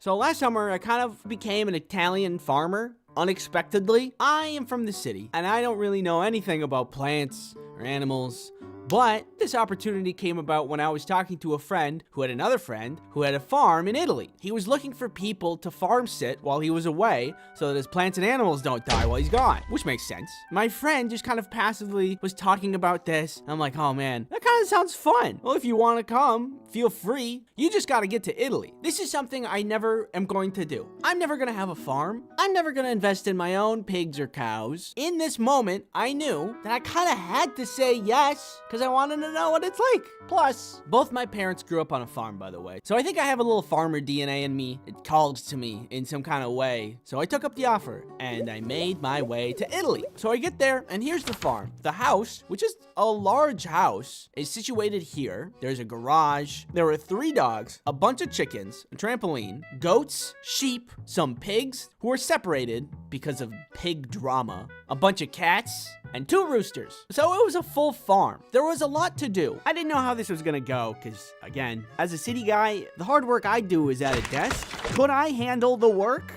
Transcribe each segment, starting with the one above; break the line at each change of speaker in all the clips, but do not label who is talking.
So last summer, I kind of became an Italian farmer. Unexpectedly, I am from the city, and I don't really know anything about plants or animals. But this opportunity came about when I was talking to a friend who had another friend who had a farm in Italy. He was looking for people to farm sit while he was away so that his plants and animals don't die while he's gone, which makes sense. My friend just kind of passively was talking about this. I'm like, oh man, that kind of sounds fun. Well, if you want to come, feel free. You just got to get to Italy. This is something I never am going to do. I'm never going to have a farm. I'm never going to invest in my own pigs or cows. In this moment, I knew that I kind of had to say yes because I wanted to know what it's like. Plus, both my parents grew up on a farm, by the way. So I think I have a little farmer DNA in me. It called to me in some kind of way. So I took up the offer and I made my way to Italy. So I get there and here's the farm. The house, which is a large house, is situated here. There's a garage. There are 3 dogs, a bunch of chickens, a trampoline, goats, sheep, some pigs who are separated because of pig drama, a bunch of cats, and 2 roosters. So it was a full farm. There was a lot to do. I didn't know how this was gonna go, because again, as a city guy, the hard work I do is at a desk. Could I handle the work?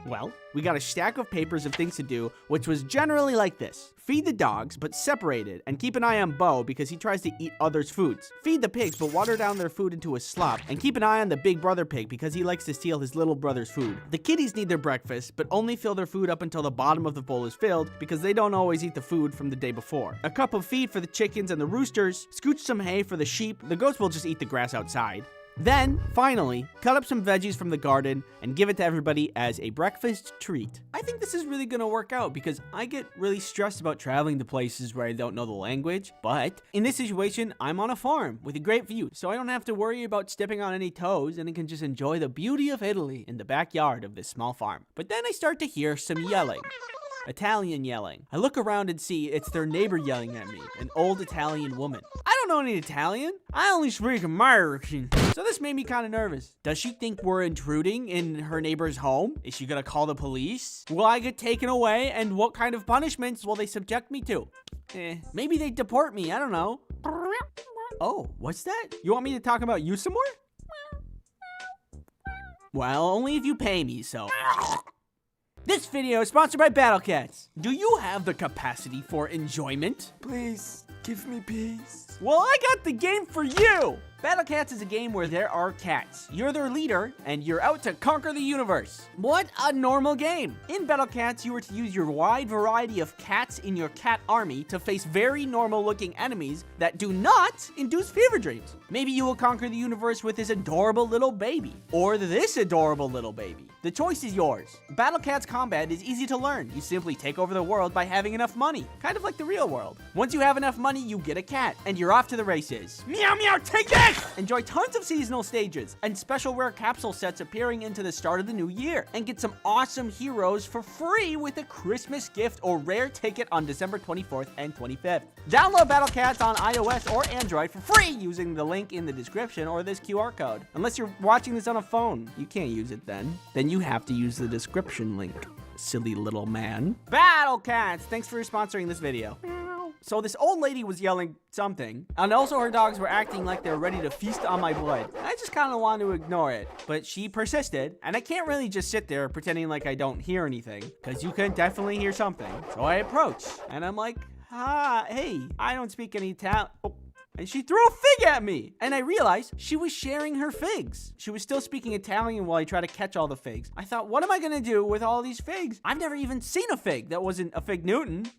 Well, we got a stack of papers of things to do, which was generally like this. Feed the dogs, but separated, and keep an eye on Bo because he tries to eat others' foods. Feed the pigs, but water down their food into a slop, and keep an eye on the big brother pig because he likes to steal his little brother's food. The kitties need their breakfast, but only fill their food up until the bottom of the bowl is filled because they don't always eat the food from the day before. A cup of feed for the chickens and the roosters, scooch some hay for the sheep, the goats will just eat the grass outside. Then, finally, cut up some veggies from the garden and give it to everybody as a breakfast treat. I think this is really gonna work out because I get really stressed about traveling to places where I don't know the language, but in this situation, I'm on a farm with a great view, so I don't have to worry about stepping on any toes and I can just enjoy the beauty of Italy in the backyard of this small farm. But then I start to hear some yelling. Italian yelling. I look around and see it's their neighbor yelling at me, an old Italian woman. I don't know any Italian. I only speak American. So this made me kind of nervous. Does she think we're intruding in her neighbor's home? Is she gonna call the police? Will I get taken away? And what kind of punishments will they subject me to? Maybe they deport me. I don't know. Oh, what's that? You want me to talk about you some more? Well, only if you pay me, so... This video is sponsored by Battle Cats. Do you have the capacity for enjoyment?
Please, give me peace.
Well, I got the game for you! Battle Cats is a game where there are cats. You're their leader, and you're out to conquer the universe. What a normal game! In Battle Cats, you are to use your wide variety of cats in your cat army to face very normal-looking enemies that do not induce fever dreams. Maybe you will conquer the universe with this adorable little baby, or this adorable little baby. The choice is yours. Battle Cats combat is easy to learn. You simply take over the world by having enough money, kind of like the real world. Once you have enough money, you get a cat, and you're off to the races. Meow meow, take this! Enjoy tons of seasonal stages and special rare capsule sets appearing into the start of the new year, and get some awesome heroes for free with a Christmas gift or rare ticket on December 24th and 25th. Download Battle Cats on iOS or Android for free using the link in the description or this QR code. Unless you're watching this on a phone, you can't use it then. Then you have to use the description link, silly little man. Battle Cats, thanks for sponsoring this video. So this old lady was yelling something, and also her dogs were acting like they were ready to feast on my blood. I just kind of wanted to ignore it, but she persisted, and I can't really just sit there pretending like I don't hear anything, because you can definitely hear something. So I approach, and I'm like, hey, I don't speak any Italian. Oh. And she threw a fig at me. And I realized she was sharing her figs. She was still speaking Italian while I tried to catch all the figs. I thought, what am I gonna do with all these figs? I've never even seen a fig that wasn't a fig Newton.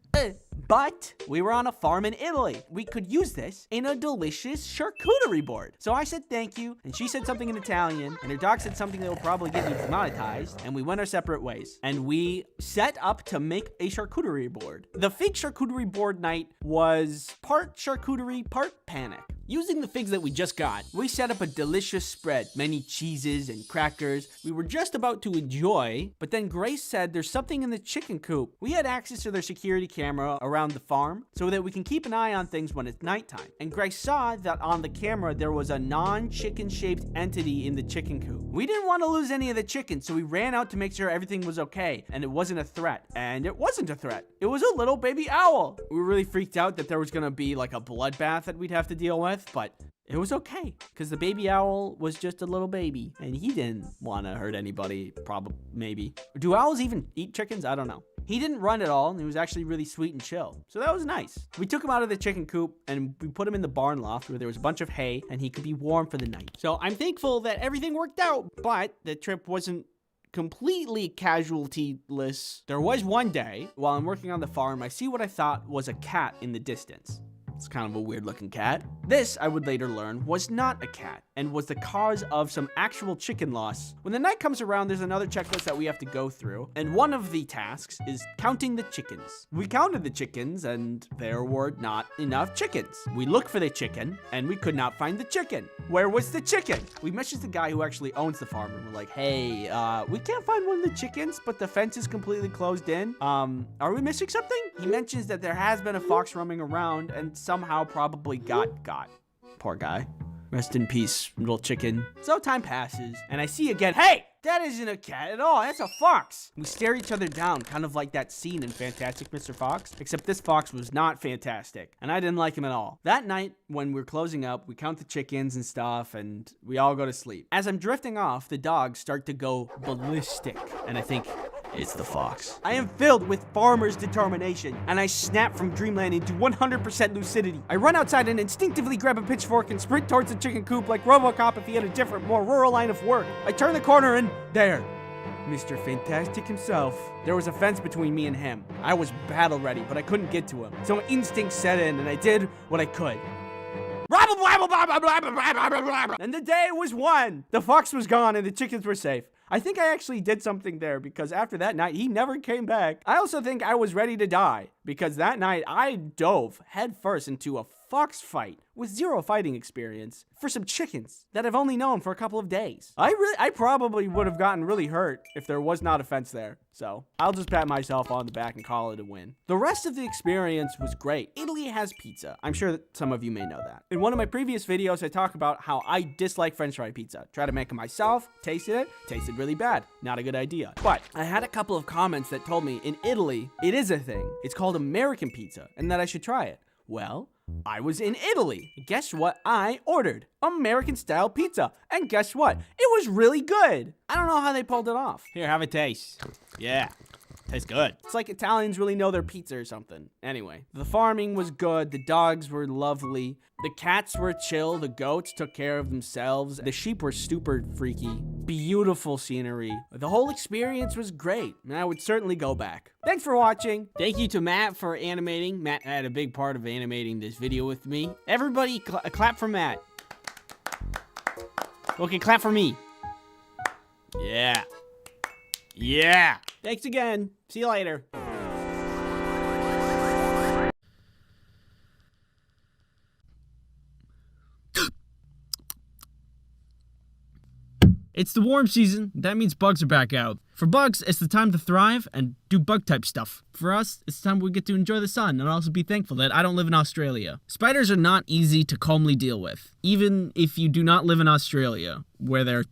But we were on a farm in Italy. We could use this in a delicious charcuterie board. So I said thank you, and she said something in Italian, and her dog said something that will probably get me demonetized, and we went our separate ways. And we set up to make a charcuterie board. The fig charcuterie board night was part charcuterie, part panic. Using the figs that we just got, we set up a delicious spread, many cheeses and crackers we were just about to enjoy, but then Grace said there's something in the chicken coop. We had access to their security camera around the farm so that we can keep an eye on things when it's nighttime. And Grace saw that on the camera there was a non-chicken shaped entity in the chicken coop. We didn't want to lose any of the chickens, so we ran out to make sure everything was okay and it wasn't a threat. And it wasn't a threat. It was a little baby owl. We were really freaked out that there was gonna be like a bloodbath that we'd have to deal with, but it was okay, because the baby owl was just a little baby, and he didn't want to hurt anybody, probably, maybe. Do owls even eat chickens? I don't know. He didn't run at all, and he was actually really sweet and chill. So that was nice. We took him out of the chicken coop, and we put him in the barn loft where there was a bunch of hay, and he could be warm for the night. So I'm thankful that everything worked out, but the trip wasn't completely casualty-less. There was one day, while I'm working on the farm, I see what I thought was a cat in the distance. It's kind of a weird looking cat. This, I would later learn, was not a cat and was the cause of some actual chicken loss. When the night comes around, there's another checklist that we have to go through, and one of the tasks is counting the chickens. We counted the chickens, and there were not enough chickens. We looked for the chicken, and we could not find the chicken. Where was the chicken? We messaged the guy who actually owns the farm, and we're like, hey, we can't find one of the chickens, but the fence is completely closed in. Are we missing something? He mentions that there has been a fox roaming around, and somehow probably got. Poor guy. Rest in peace, little chicken. So time passes, and I see again, hey, that isn't a cat at all, that's a fox. We stare each other down, kind of like that scene in Fantastic Mr. Fox, except this fox was not fantastic, and I didn't like him at all. That night, when we're closing up, we count the chickens and stuff, and we all go to sleep. As I'm drifting off, the dogs start to go ballistic, and I think, it's the fox. I am filled with farmer's determination, and I snap from dreamland into 100% lucidity. I run outside and instinctively grab a pitchfork and sprint towards the chicken coop like RoboCop if he had a different, more rural line of work. I turn the corner and there, Mr. Fantastic himself. There was a fence between me and him. I was battle ready, but I couldn't get to him. So instinct set in, and I did what I could. And the day was won. The fox was gone and the chickens were safe. I think I actually did something there because after that night, he never came back. I also think I was ready to die because that night I dove headfirst into a fox fight with zero fighting experience for some chickens that I've only known for a couple of days. I probably would have gotten really hurt if there was not a fence there. So I'll just pat myself on the back and call it a win. The rest of the experience was great. Italy has pizza. I'm sure that some of you may know that. In one of my previous videos, I talk about how I dislike French fry pizza. Try to make it myself, tasted really bad. Not a good idea. But I had a couple of comments that told me in Italy, it is a thing. It's called American pizza and that I should try it. Well, I was in Italy. Guess what I ordered? American style pizza. And guess what? It was really good. I don't know how they pulled it off. Here, have a taste. Yeah. Tastes good. It's like Italians really know their pizza or something. Anyway, the farming was good. The dogs were lovely. The cats were chill. The goats took care of themselves. The sheep were super freaky. Beautiful scenery. The whole experience was great, and I would certainly go back. Thanks for watching. Thank you to Matt for animating. Matt had a big part of animating this video with me. Everybody clap for Matt. Okay, clap for me. Yeah. Yeah. Thanks again. See you later.
It's the warm season. That means bugs are back out. For bugs, it's the time to thrive and do bug-type stuff. For us, it's the time we get to enjoy the sun and also be thankful that I don't live in Australia. Spiders are not easy to calmly deal with, even if you do not live in Australia, where they're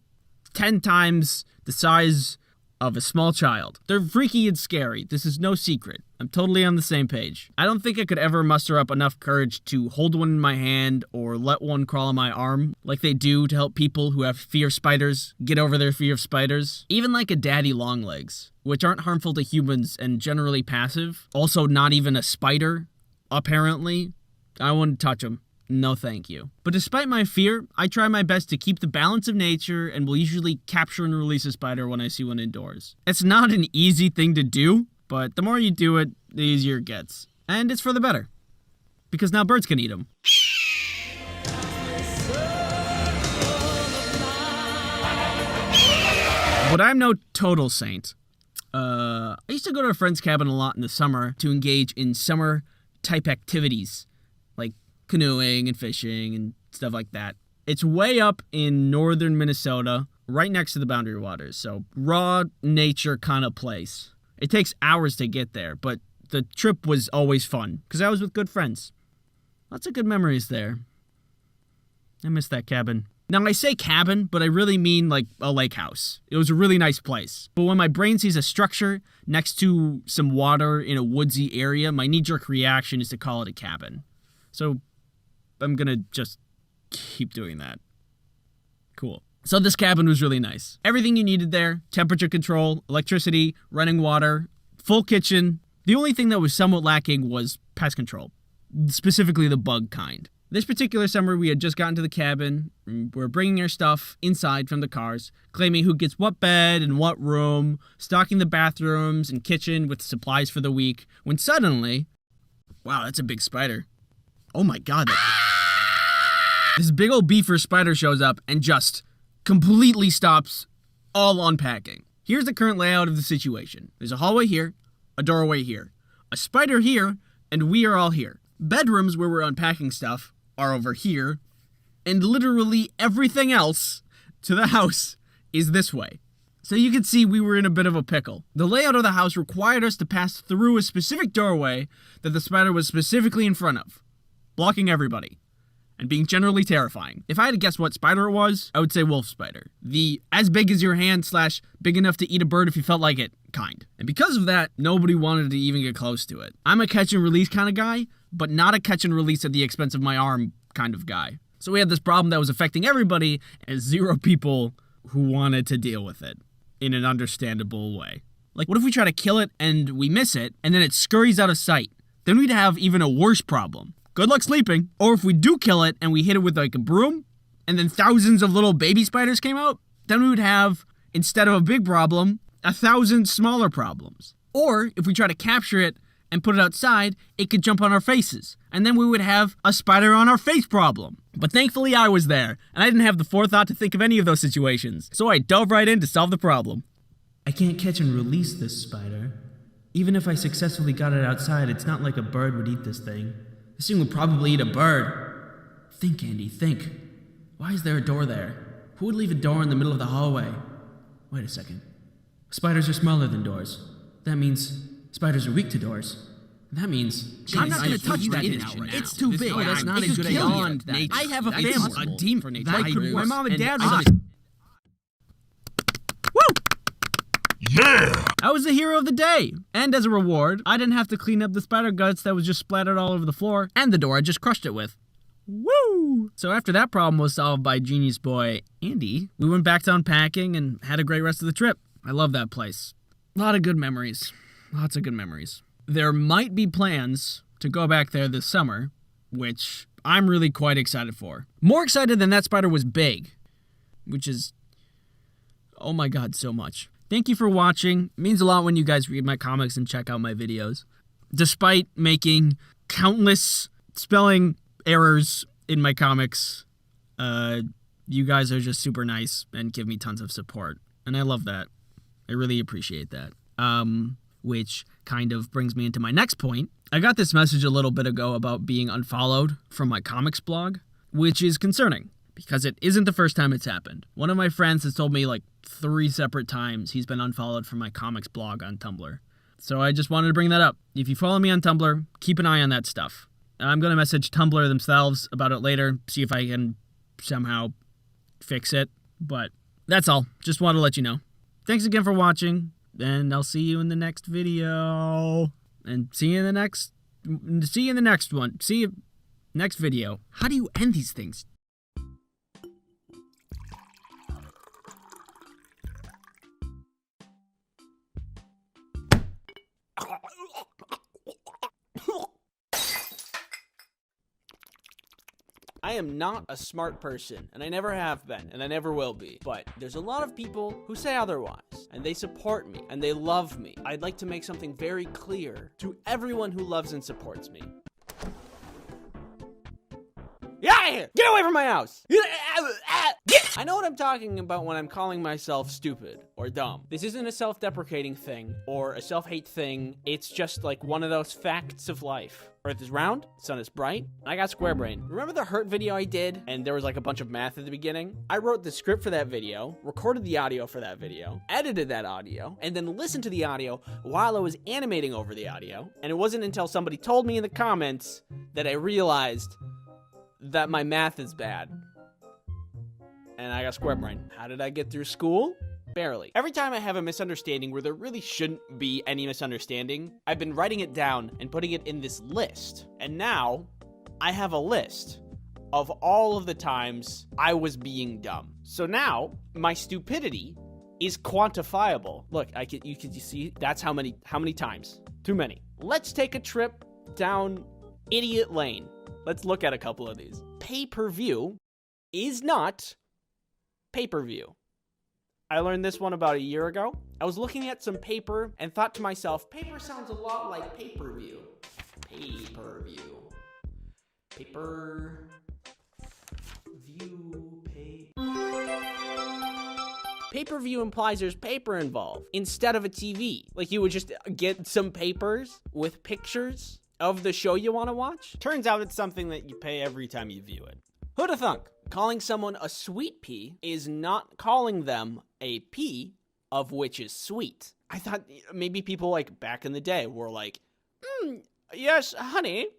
10 times the size of a small child. They're freaky and scary. This is no secret. I'm totally on the same page. I don't think I could ever muster up enough courage to hold one in my hand or let one crawl on my arm like they do to help people who have fear of spiders get over their fear of spiders. Even like a daddy longlegs, which aren't harmful to humans and generally passive. Also not even a spider, apparently. I wouldn't touch them. No thank you. But despite my fear, I try my best to keep the balance of nature and will usually capture and release a spider when I see one indoors. It's not an easy thing to do, but the more you do it, the easier it gets. And it's for the better. Because now birds can eat them. But I'm no total saint. I used to go to a friend's cabin a lot in the summer to engage in summer-type activities, like canoeing and fishing and stuff like that. It's way up in northern Minnesota, right next to the Boundary Waters, so raw nature kind of place. It takes hours to get there, but the trip was always fun, because I was with good friends. Lots of good memories there. I miss that cabin. Now, I say cabin, but I really mean like a lake house. It was a really nice place. But when my brain sees a structure next to some water in a woodsy area, my knee-jerk reaction is to call it a cabin. So I'm gonna just keep doing that. Cool. So this cabin was really nice. Everything you needed there, temperature control, electricity, running water, full kitchen. The only thing that was somewhat lacking was pest control, specifically the bug kind. This particular summer, we had just gotten to the cabin. We're bringing our stuff inside from the cars, claiming who gets what bed and what room, stocking the bathrooms and kitchen with supplies for the week, when suddenly... Wow, that's a big spider. Oh my god. This big old beaver spider shows up and just completely stops all unpacking. Here's the current layout of the situation. There's a hallway here, a doorway here, a spider here, and we are all here. Bedrooms where we're unpacking stuff are over here, and literally everything else to the house is this way. So you can see we were in a bit of a pickle. The layout of the house required us to pass through a specific doorway that the spider was specifically in front of, blocking everybody, and being generally terrifying. If I had to guess what spider it was, I would say wolf spider. The as big as your hand / big enough to eat a bird if you felt like it kind. And because of that, nobody wanted to even get close to it. I'm a catch and release kind of guy, but not a catch and release at the expense of my arm kind of guy. So we had this problem that was affecting everybody, and 0 people who wanted to deal with it in an understandable way. Like, what if we try to kill it and we miss it, and then it scurries out of sight? Then we'd have even a worse problem. Good luck sleeping. Or if we do kill it and we hit it with like a broom, and then thousands of little baby spiders came out, then we would have, instead of a big problem, 1,000 smaller problems. Or if we try to capture it and put it outside, it could jump on our faces, and then we would have a spider on our face problem. But thankfully I was there, and I didn't have the forethought to think of any of those situations, so I dove right in to solve the problem. I can't catch and release this spider. Even if I successfully got it outside, it's not like a bird would eat this thing. This thing would probably eat a bird. Think, Andy, think. Why is there a door there? Who would leave a door in the middle of the hallway? Wait a second. Spiders are smaller than doors. That means spiders are weak to doors. That means... I'm not going to touch that now. It's too big.
No, that's not a good idea.
I have a family. A demon for nature.
My mom and dad...
Yeah!
I was the hero of the day. And as a reward, I didn't have to clean up the spider guts that was just splattered all over the floor and the door I just crushed it with. Woo! So after that problem was solved by genius boy Andy, we went back to unpacking and had a great rest of the trip. I love that place. A lot of good memories. Lots of good memories. There might be plans to go back there this summer, which I'm really quite excited for. More excited than that spider was big, which is, oh my god, so much. Thank you for watching. It means a lot when you guys read my comics and check out my videos. Despite making countless spelling errors in my comics, you guys are just super nice and give me tons of support. And I love that. I really appreciate that. Which kind of brings me into my next point. I got this message a little bit ago about being unfollowed from my comics blog, which is concerning because it isn't the first time it's happened. One of my friends has told me like 3 separate times he's been unfollowed from my comics blog on Tumblr. So I just wanted to bring that up. If you follow me on Tumblr, keep an eye on that stuff. I'm going to message Tumblr themselves about it later, see if I can somehow fix it. But that's all. Just want to let you know. Thanks again for watching, and I'll see you in the next video. And see you in the next one. See you next video. How do you end these things?
I am not a smart person, and I never have been, and I never will be. But there's a lot of people who say otherwise, and they support me, and they love me. I'd like to make something very clear to everyone who loves and supports me. Get out of here! Get away from my house! I know what I'm talking about when I'm calling myself stupid or dumb. This isn't a self-deprecating thing or a self-hate thing. It's just like one of those facts of life. Earth is round, sun is bright, I got square brain. Remember the hurt video I did and there was like a bunch of math at the beginning? I wrote the script for that video, recorded the audio for that video, edited that audio, and then listened to the audio while I was animating over the audio. And it wasn't until somebody told me in the comments that I realized that my math is bad. And I got square brain. How did I get through school? Barely. Every time I have a misunderstanding where there really shouldn't be any misunderstanding, I've been writing it down and putting it in this list. And now I have a list of all of the times I was being dumb. So now my stupidity is quantifiable. Look, you can see that's how many times. Too many. Let's take a trip down idiot lane. Let's look at a couple of these. Pay-per-view is not pay-per-view. I learned this one about a year ago. I was looking at some paper and thought to myself, paper sounds a lot like pay-per-view. Pay-per-view. Pay-per-view. Pay-per-view implies there's paper involved instead of a TV. Like you would just get some papers with pictures of the show you want to watch. Turns out it's something that you pay every time you view it. Who'da thunk? Calling someone a sweet pea is not calling them a pea of which is sweet. I thought maybe people like back in the day were like, yes, honey,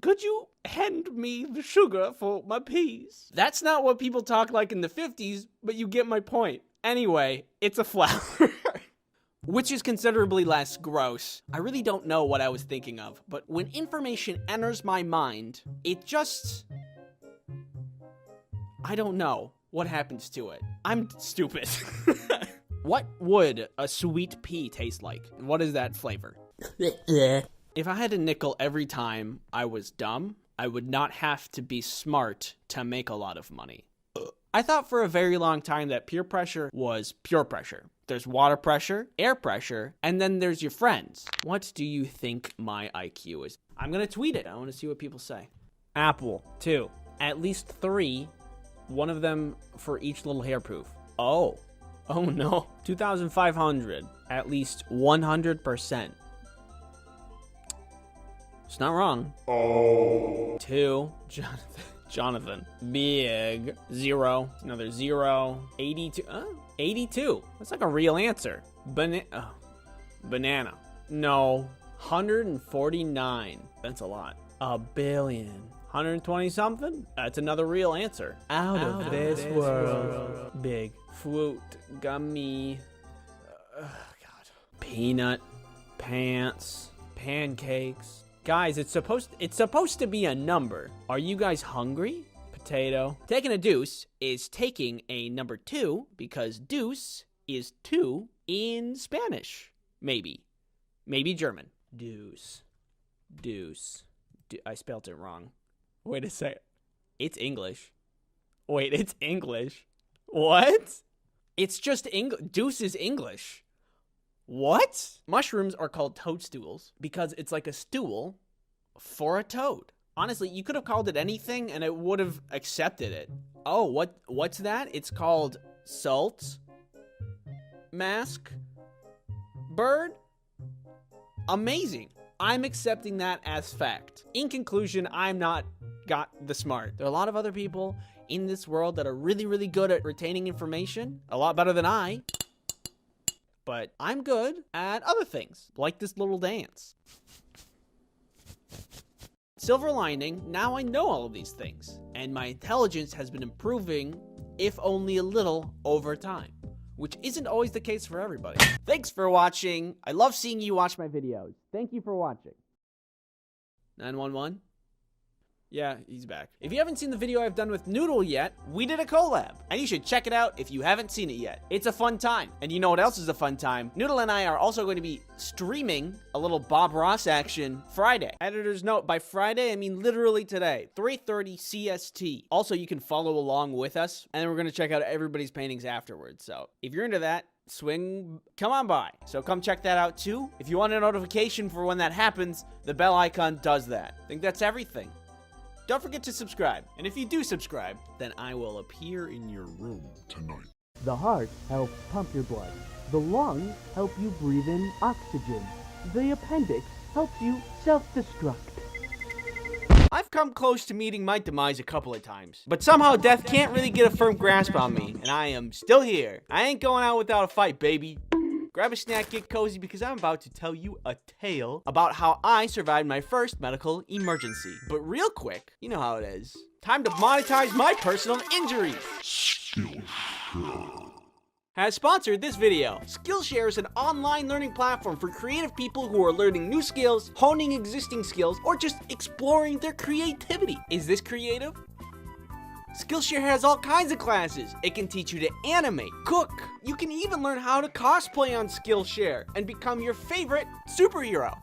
could you hand me the sugar for my peas? That's not what people talk like in the 50s, but you get my point. Anyway, it's a flower. Which is considerably less gross. I really don't know what I was thinking of, but when information enters my mind, it just... I don't know what happens to it. I'm stupid. What would a sweet pea taste like? What is that flavor? If I had a nickel every time I was dumb, I would not have to be smart to make a lot of money. I thought for a very long time that peer pressure was pure pressure. There's water pressure, air pressure, and then there's your friends. What do you think my IQ is? I'm gonna tweet it. I wanna see what people say. Apple, 2. At least 3. One of them for each little hair proof. Oh no. 2,500. At least 100%. It's not wrong. 2. Jonathan. Big. 0. Another 0. 82. 82. That's like a real answer. Banana. No. 149. That's a lot. A billion. 120 something? That's another real answer. Out of this world. Big. Fruit. Gummy. God. Peanut. Pants. Pancakes. Guys, it's supposed to be a number. Are you guys hungry? Potato. Taking a deuce is taking a number 2 because deuce is 2 in Spanish. Maybe German. Deuce. I spelled it wrong. Wait a second. It's English. Wait, it's English. What? It's just English. Deuce is English. What? Mushrooms are called toadstools because it's like a stool for a toad. Honestly, you could have called it anything and it would have accepted it. Oh, what's that? It's called salt mask bird. Amazing. I'm accepting that as fact. In conclusion, I'm not got the smart. There are a lot of other people in this world that are really, really good at retaining information. A lot better than I. But I'm good at other things, like this little dance. Silver lining, now I know all of these things, and my intelligence has been improving, if only a little, over time, which isn't always the case for everybody. Thanks for watching. I love seeing you watch my videos. Thank you for watching. 911? Yeah, he's back. If you haven't seen the video I've done with Noodle yet, we did a collab, and you should check it out if you haven't seen it yet. It's a fun time. And you know what else is a fun time? Noodle and I are also going to be streaming a little Bob Ross action Friday. Editor's note, by Friday, I mean literally today, 3:30 CST. Also, you can follow along with us, and then we're going to check out everybody's paintings afterwards. So if you're into that, come on by. So come check that out too. If you want a notification for when that happens, the bell icon does that. I think that's everything. Don't forget to subscribe. And if you do subscribe, then I will appear in your room tonight.
The heart helps pump your blood. The lungs help you breathe in oxygen. The appendix helps you self-destruct.
I've come close to meeting my demise a couple of times, but somehow death can't really get a firm grasp on me, and I am still here. I ain't going out without a fight, baby. Grab a snack, get cozy, because I'm about to tell you a tale about how I survived my first medical emergency. But real quick, you know how it is. Time to monetize my personal injuries. has sponsored this video. Skillshare is an online learning platform for creative people who are learning new skills, honing existing skills, or just exploring their creativity. Is this creative? Skillshare has all kinds of classes. It can teach you to animate, cook. You can even learn how to cosplay on Skillshare and become your favorite superhero.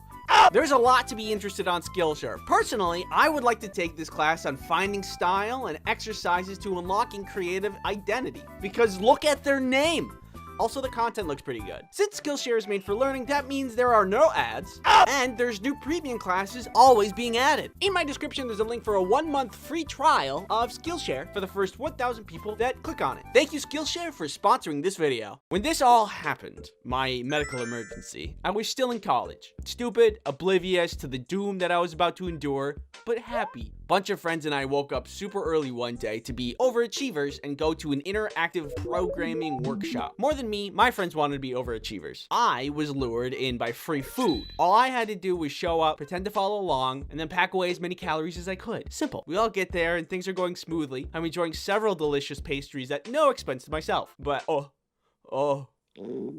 There's a lot to be interested on Skillshare. Personally, I would like to take this class on finding style and exercises to unlocking creative identity. Because look at their name. Also, the content looks pretty good. Since Skillshare is made for learning, that means there are no ads, and there's new premium classes always being added. In my description, there's a link for a 1-month free trial of Skillshare for the first 1,000 people that click on it. Thank you, Skillshare, for sponsoring this video. When this all happened, my medical emergency, I was still in college. Stupid, oblivious to the doom that I was about to endure, but happy. Bunch of friends and I woke up super early one day to be overachievers and go to an interactive programming workshop. More than me, my friends wanted to be overachievers. I was lured in by free food. All I had to do was show up, pretend to follow along, and then pack away as many calories as I could. Simple. We all get there and things are going smoothly. I'm enjoying several delicious pastries at no expense to myself. But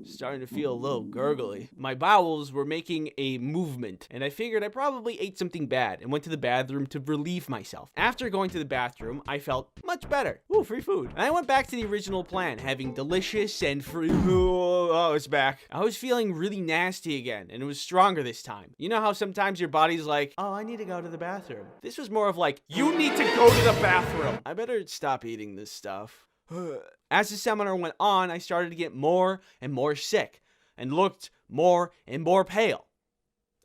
starting to feel a little gurgly. My bowels were making a movement, and I figured I probably ate something bad and went to the bathroom to relieve myself. After going to the bathroom, I felt much better. Ooh, free food. And I went back to the original plan, having delicious and free. Oh, it's back. I was feeling really nasty again, and it was stronger this time. You know how sometimes your body's like, oh, I need to go to the bathroom. This was more of like, you need to go to the bathroom. I better stop eating this stuff. As the seminar went on, I started to get more and more sick and looked more and more pale.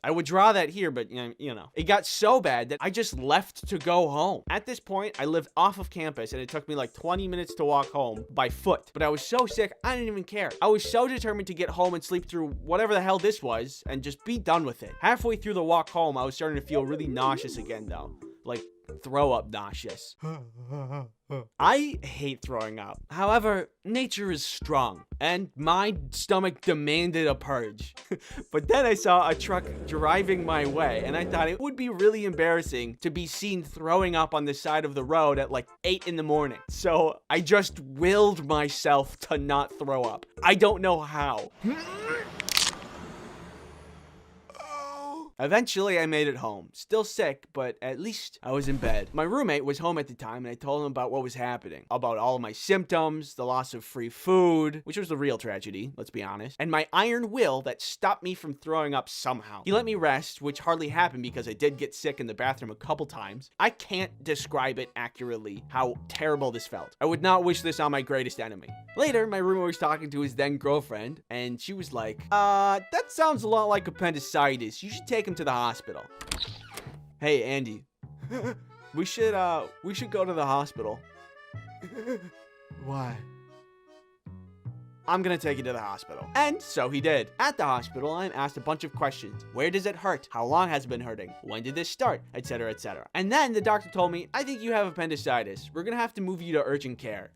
I would draw that here, but you know. It got so bad that I just left to go home. At this point, I lived off of campus and it took me like 20 minutes to walk home by foot. But I was so sick, I didn't even care. I was so determined to get home and sleep through whatever the hell this was and just be done with it. Halfway through the walk home, I was starting to feel really nauseous again though. Like throw up nauseous. I hate throwing up. However, nature is strong, and my stomach demanded a purge. But then I saw a truck driving my way, and I thought it would be really embarrassing to be seen throwing up on the side of the road at like 8 in the morning. So I just willed myself to not throw up. I don't know how. Eventually, I made it home. Still sick, but at least I was in bed. My roommate was home at the time, and I told him about what was happening. About all of my symptoms, the loss of free food, which was the real tragedy, let's be honest, and my iron will that stopped me from throwing up somehow. He let me rest, which hardly happened because I did get sick in the bathroom a couple times. I can't describe it accurately how terrible this felt. I would not wish this on my greatest enemy. Later, my roommate was talking to his then girlfriend, and she was like, that sounds a lot like appendicitis. You should take him to the hospital. Hey, Andy. we should go to the hospital.
Why?
I'm gonna take you to the hospital. And so he did. At the hospital, I'm asked a bunch of questions. Where does it hurt? How long has it been hurting? When did this start? Etc, etc. And then the doctor told me, I think you have appendicitis. We're gonna have to move you to urgent care.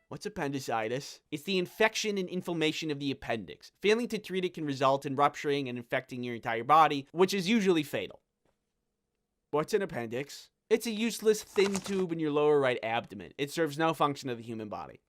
What's appendicitis? It's the infection and inflammation of the appendix. Failing to treat it can result in rupturing and infecting your entire body, which is usually fatal. What's an appendix? It's a useless thin tube in your lower right abdomen. It serves no function of the human body.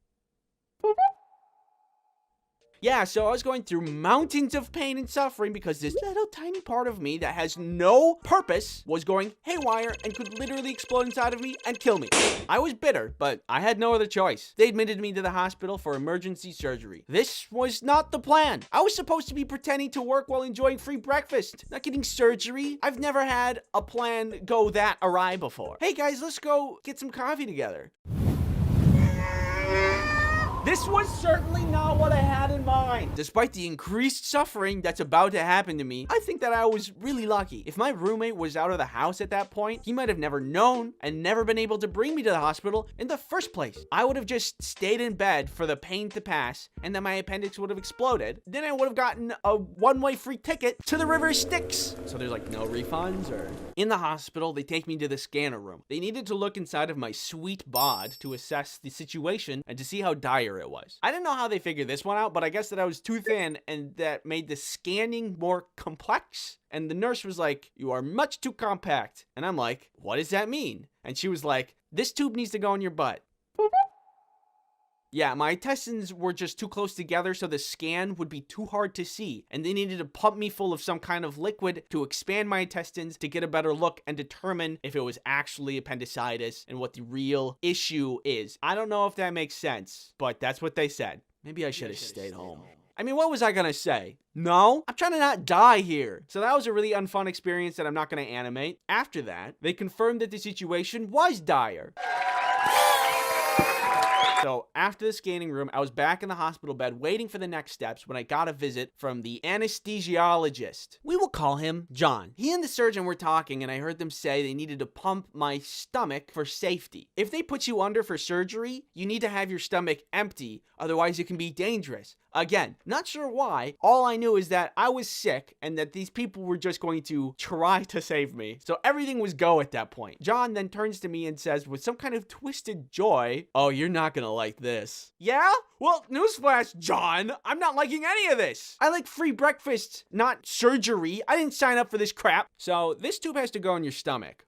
Yeah, so I was going through mountains of pain and suffering because this little tiny part of me that has no purpose was going haywire and could literally explode inside of me and kill me. I was bitter, but I had no other choice. They admitted me to the hospital for emergency surgery. This was not the plan. I was supposed to be pretending to work while enjoying free breakfast, not getting surgery. I've never had a plan go that awry before. Hey guys, let's go get some coffee together. This was certainly not what I had in mind. Despite the increased suffering that's about to happen to me, I think that I was really lucky. If my roommate was out of the house at that point, he might have never known and never been able to bring me to the hospital in the first place. I would have just stayed in bed for the pain to pass, and then my appendix would have exploded. Then I would have gotten a one-way free ticket to the River Styx. So there's like no refunds or... In the hospital, they take me to the scanner room. They needed to look inside of my sweet bod to assess the situation and to see how dire it was. I didn't know how they figured this one out, but I guess that I was too thin and that made the scanning more complex. And the nurse was like, you are much too compact. And I'm like, what does that mean? And she was like, this tube needs to go in your butt. Yeah, my intestines were just too close together, so the scan would be too hard to see, and they needed to pump me full of some kind of liquid to expand my intestines to get a better look and determine if it was actually appendicitis and what the real issue is. I don't know if that makes sense, but that's what they said. Maybe I should have stayed home. I mean, what was I gonna say? No, I'm trying to not die here. So that was a really unfun experience that I'm not gonna animate. After that, they confirmed that the situation was dire. So after the scanning room, I was back in the hospital bed waiting for the next steps when I got a visit from the anesthesiologist. We will call him John. He and the surgeon were talking, and I heard them say they needed to pump my stomach for safety. If they put you under for surgery, you need to have your stomach empty, otherwise it can be dangerous. Again, not sure why. All I knew is that I was sick and that these people were just going to try to save me. So everything was go at that point. John then turns to me and says with some kind of twisted joy, "Oh, you're not gonna like this." Yeah? Well, newsflash, John. I'm not liking any of this. I like free breakfast, not surgery. I didn't sign up for this crap. So this tube has to go in your stomach.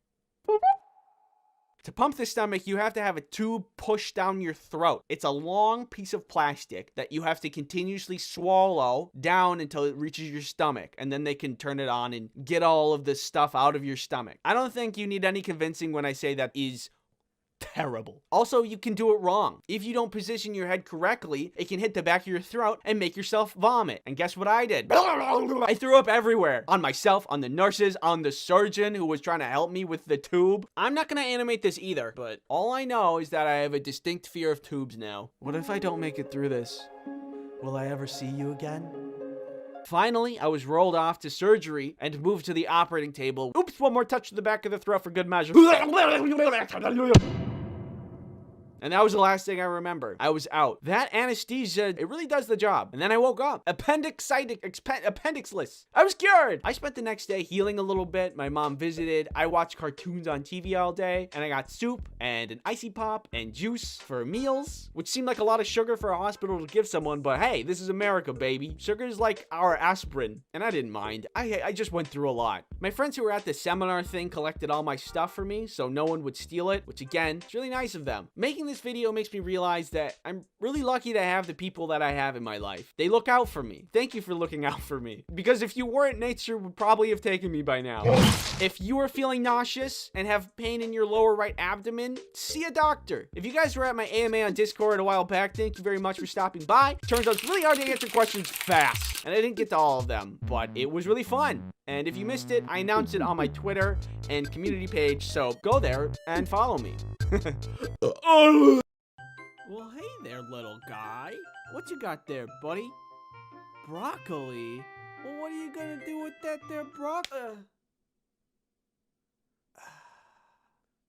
To pump the stomach, you have to have a tube pushed down your throat. It's a long piece of plastic that you have to continuously swallow down until it reaches your stomach, and then they can turn it on and get all of this stuff out of your stomach. I don't think you need any convincing when I say that is terrible. Also, you can do it wrong. If you don't position your head correctly, it can hit the back of your throat and make yourself vomit. And guess what I did? I threw up everywhere. On myself, on the nurses, on the surgeon who was trying to help me with the tube. I'm not gonna animate this either, but all I know is that I have a distinct fear of tubes now. What if I don't make it through this? Will I ever see you again? Finally, I was rolled off to surgery and moved to the operating table. Oops, one more touch to the back of the throat for good measure. And that was the last thing I remember. I was out. That anesthesia, it really does the job. And then I woke up. Appendixless. I was cured. I spent the next day healing a little bit. My mom visited. I watched cartoons on TV all day. And I got soup and an icy pop and juice for meals, which seemed like a lot of sugar for a hospital to give someone. But hey, this is America, baby. Sugar is like our aspirin. And I didn't mind. I just went through a lot. My friends who were at the seminar thing collected all my stuff for me so no one would steal it, which again, it's really nice of them. Making this video makes me realize that I'm really lucky to have the people that I have in my life. They look out for me. Thank you for looking out for me. Because if you weren't, nature would probably have taken me by now. If you are feeling nauseous and have pain in your lower right abdomen, see a doctor. If you guys were at my AMA on Discord a while back, thank you very much for stopping by. Turns out it's really hard to answer questions fast, and I didn't get to all of them, but it was really fun. And if you missed it, I announced it on my Twitter and community page, so go there and follow me. Well, hey there, little guy. What you got there, buddy? Broccoli? Well, what are you gonna do with that there broccoli?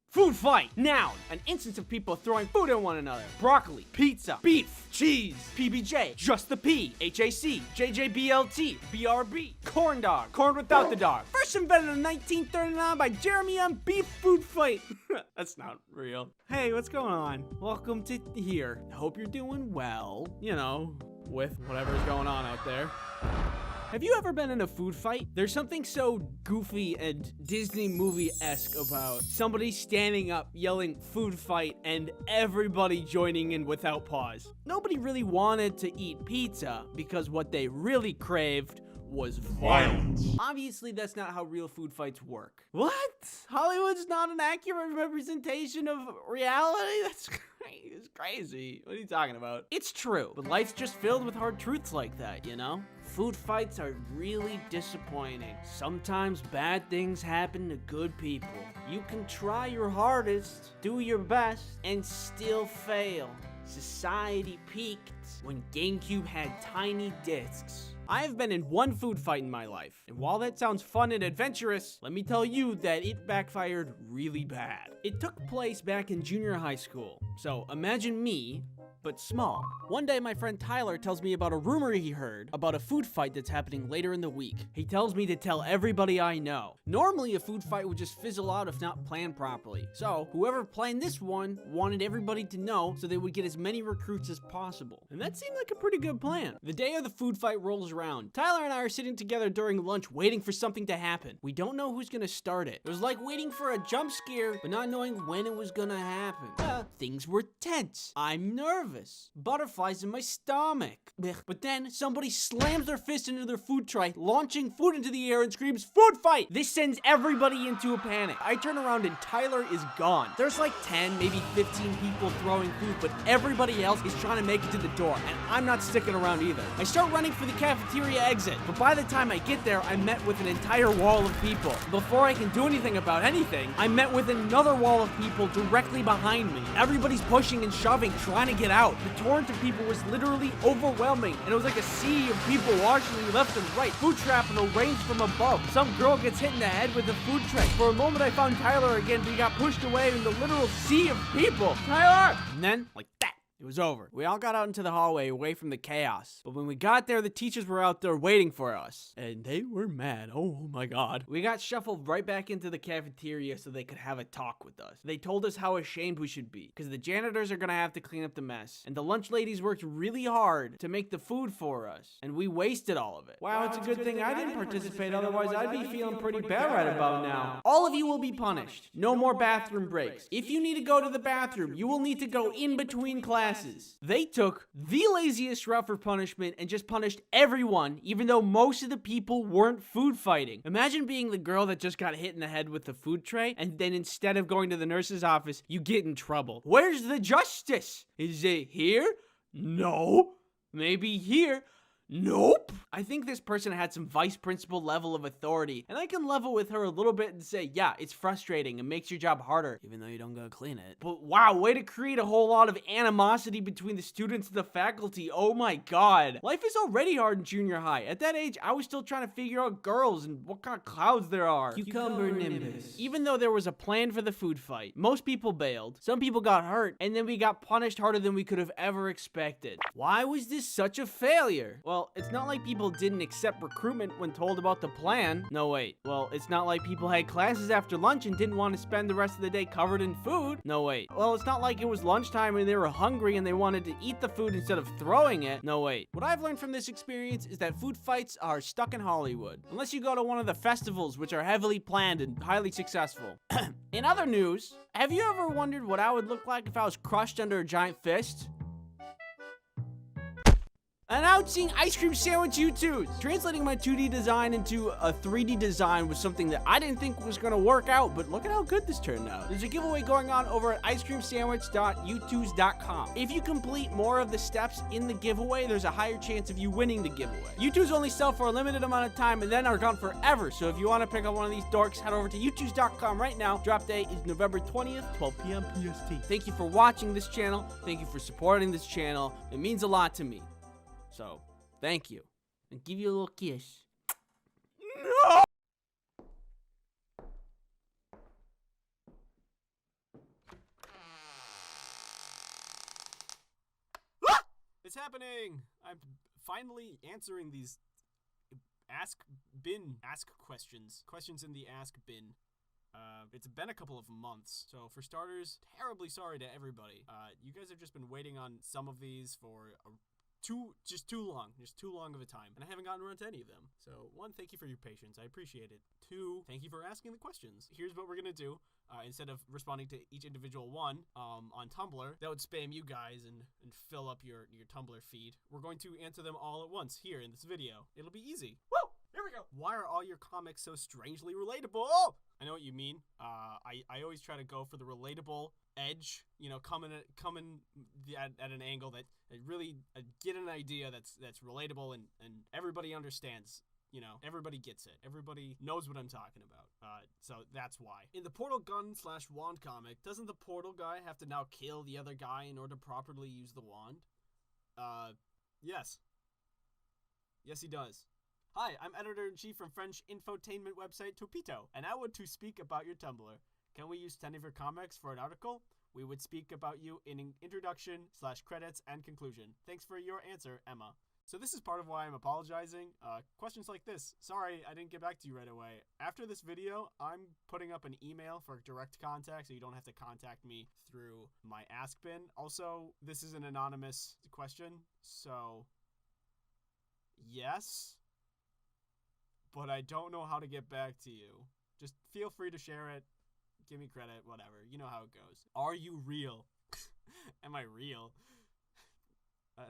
Food fight! Noun, an instance of people throwing food at one another. Broccoli, pizza, beef, cheese, PBJ, just the P, HAC, JJBLT, BRB, corn dog, corn without the dog. First invented in 1939 by Jeremy M. Beef food fight. That's not real. Hey, what's going on? Welcome to here. Hope you're doing well, you know, with whatever's going on out there. Have you ever been in a food fight? There's something so goofy and Disney movie-esque about somebody standing up yelling food fight and everybody joining in without pause. Nobody really wanted to eat pizza because what they really craved was violence. Obviously, that's not how real food fights work. What? Hollywood's not an accurate representation of reality? That's crazy. What are you talking about? It's true, but life's just filled with hard truths like that, you know? Food fights are really disappointing. Sometimes bad things happen to good people. You can try your hardest, do your best, and still fail. Society peaked when GameCube had tiny discs. I have been in one food fight in my life, and while that sounds fun and adventurous, let me tell you that it backfired really bad. It took place back in junior high school, so imagine me, but small. One day my friend Tyler tells me about a rumor he heard about a food fight that's happening later in the week. He tells me to tell everybody I know. Normally a food fight would just fizzle out if not planned properly. So whoever planned this one wanted everybody to know so they would get as many recruits as possible. And that seemed like a pretty good plan. The day of the food fight rolls around. Tyler and I are sitting together during lunch waiting for something to happen. We don't know who's gonna start it. It was like waiting for a jump scare but not knowing when it was gonna happen. Things were tense. I'm nervous. nervous. Butterflies in my stomach. Blech. But then somebody slams their fist into their food tray, launching food into the air and screams, "Food fight!" This sends everybody into a panic. I turn around and Tyler is gone. There's like 10, maybe 15 people throwing food, but everybody else is trying to make it to the door, and I'm not sticking around either. I start running for the cafeteria exit, but by the time I get there, I'm met with an entire wall of people. Before I can do anything about anything, I'm met with another wall of people directly behind me. Everybody's pushing and shoving, trying to get out. The torrent of people was literally overwhelming, and it was like a sea of people watching me left and right. Food shrapnel rains from above. Some girl gets hit in the head with a food tray. For a moment, I found Tyler again, but he got pushed away in the literal sea of people. Tyler! And then, like that, it was over. We all got out into the hallway away from the chaos. But when we got there, the teachers were out there waiting for us. And they were mad. Oh my god. We got shuffled right back into the cafeteria so they could have a talk with us. They told us how ashamed we should be, because the janitors are gonna have to clean up the mess. And the lunch ladies worked really hard to make the food for us. And we wasted all of it. Wow, it's a good thing I didn't participate, otherwise I'd be feeling pretty bad right about now. All of you will be punished. No more bathroom breaks. If you need to go to the bathroom, you will need to go in between classes. They took the laziest route for punishment and just punished everyone, even though most of the people weren't food fighting. Imagine being the girl that just got hit in the head with the food tray, and then instead of going to the nurse's office, you get in trouble. Where's the justice? Is it here? No. Maybe here? Nope. I think this person had some vice principal level of authority, and I can level with her a little bit and say, yeah, it's frustrating and makes your job harder, even though you don't go clean it. But wow, way to create a whole lot of animosity between the students and the faculty. Oh my god. Life is already hard in junior high. At that age, I was still trying to figure out girls and what kind of clouds there are. Cucumber nimbus. Even though there was a plan for the food fight, most people bailed, some people got hurt, and then we got punished harder than we could have ever expected. Why was this such a failure? Well, it's not like people didn't accept recruitment when told about the plan. No, wait. Well, it's not like people had classes after lunch and didn't want to spend the rest of the day covered in food. No, wait. Well, it's not like it was lunchtime and they were hungry and they wanted to eat the food instead of throwing it. No, wait. What I've learned from this experience is that food fights are stuck in Hollywood. Unless you go to one of the festivals, which are heavily planned and highly successful. In other news, have you ever wondered what I would look like if I was crushed under a giant fist? Announcing ice cream sandwich U2s. Translating my 2D design into a 3D design was something that I didn't think was gonna work out, but look at how good this turned out. There's a giveaway going on over at icecreamsandwich.u2s.com. If you complete more of the steps in the giveaway, there's a higher chance of you winning the giveaway. U2s only sell for a limited amount of time and then are gone forever, so if you want to pick up one of these dorks, head over to u2s.com right now. Drop date is November 20th, 12 p.m. PST. Thank you for watching this channel. Thank you for supporting this channel. It means a lot to me. So, thank you. And give you a little kiss. No!
It's happening! I'm finally answering these ask questions. Questions in the ask bin. It's been a couple of months, so for starters, terribly sorry to everybody. You guys have just been waiting on some of these for too long of a time, and I haven't gotten around to any of them. So, one, thank you for your patience. I appreciate it. Two, thank you for asking the questions. Here's what we're gonna do. Instead of responding to each individual one on Tumblr, that would spam you guys and fill up your Tumblr feed. We're going to answer them all at once here in this video. It'll be easy. Woo! Here we go. Why are all your comics so strangely relatable? Oh! I know what you mean. I always try to go for the relatable edge, you know, coming at an angle that really get an idea that's relatable and everybody understands. You know, everybody gets it. Everybody knows what I'm talking about. So that's why. In the Portal Gun/Wand comic, doesn't the Portal guy have to now kill the other guy in order to properly use the wand? Yes. Yes, he does. Hi, I'm editor-in-chief from French infotainment website Topito, and I want to speak about your Tumblr. Can we use 10 of your comics for an article? We would speak about you in an introduction/credits and conclusion. Thanks for your answer, Emma. So this is part of why I'm apologizing. Questions like this. Sorry, I didn't get back to you right away. After this video, I'm putting up an email for direct contact so you don't have to contact me through my ask bin. Also, this is an anonymous question, so yes, but I don't know how to get back to you. Just feel free to share it. Give me credit, whatever. You know how it goes. Are you real? Am I real? Hey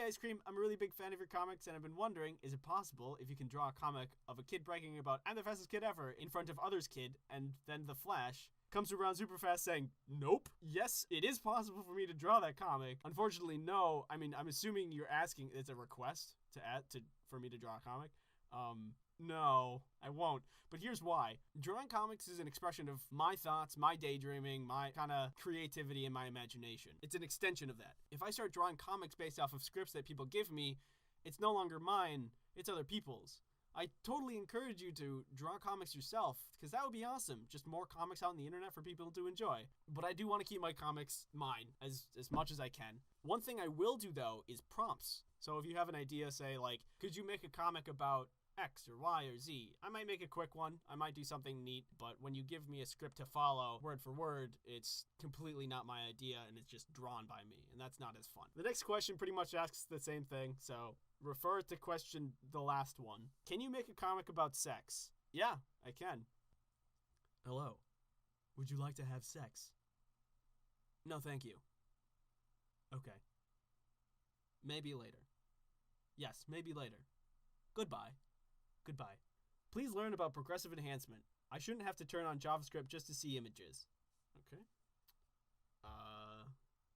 Ice Cream, I'm a really big fan of your comics and I've been wondering, is it possible if you can draw a comic of a kid bragging about I'm the fastest kid ever in front of others kid and then the Flash comes around super fast saying, nope. Yes, it is possible for me to draw that comic. Unfortunately, no. I mean, I'm assuming you're asking, it's a request for me to draw a comic. No, I won't. But here's why. Drawing comics is an expression of my thoughts, my daydreaming, my kind of creativity and my imagination. It's an extension of that. If I start drawing comics based off of scripts that people give me, it's no longer mine, it's other people's. I totally encourage you to draw comics yourself, because that would be awesome. Just more comics out on the internet for people to enjoy. But I do want to keep my comics mine as much as I can. One thing I will do, though, is prompts. So if you have an idea, say, like, could you make a comic about X or Y or Z? I might make a quick one. I might do something neat. But when you give me a script to follow, word for word, it's completely not my idea, and it's just drawn by me. And that's not as fun. The next question pretty much asks the same thing, so refer to the last one. Can you make a comic about sex? Yeah, I can. Hello. Would you like to have sex? No, thank you. Okay. Maybe later. Yes, maybe later. Goodbye. Goodbye. Please learn about progressive enhancement. I shouldn't have to turn on JavaScript just to see images. Okay.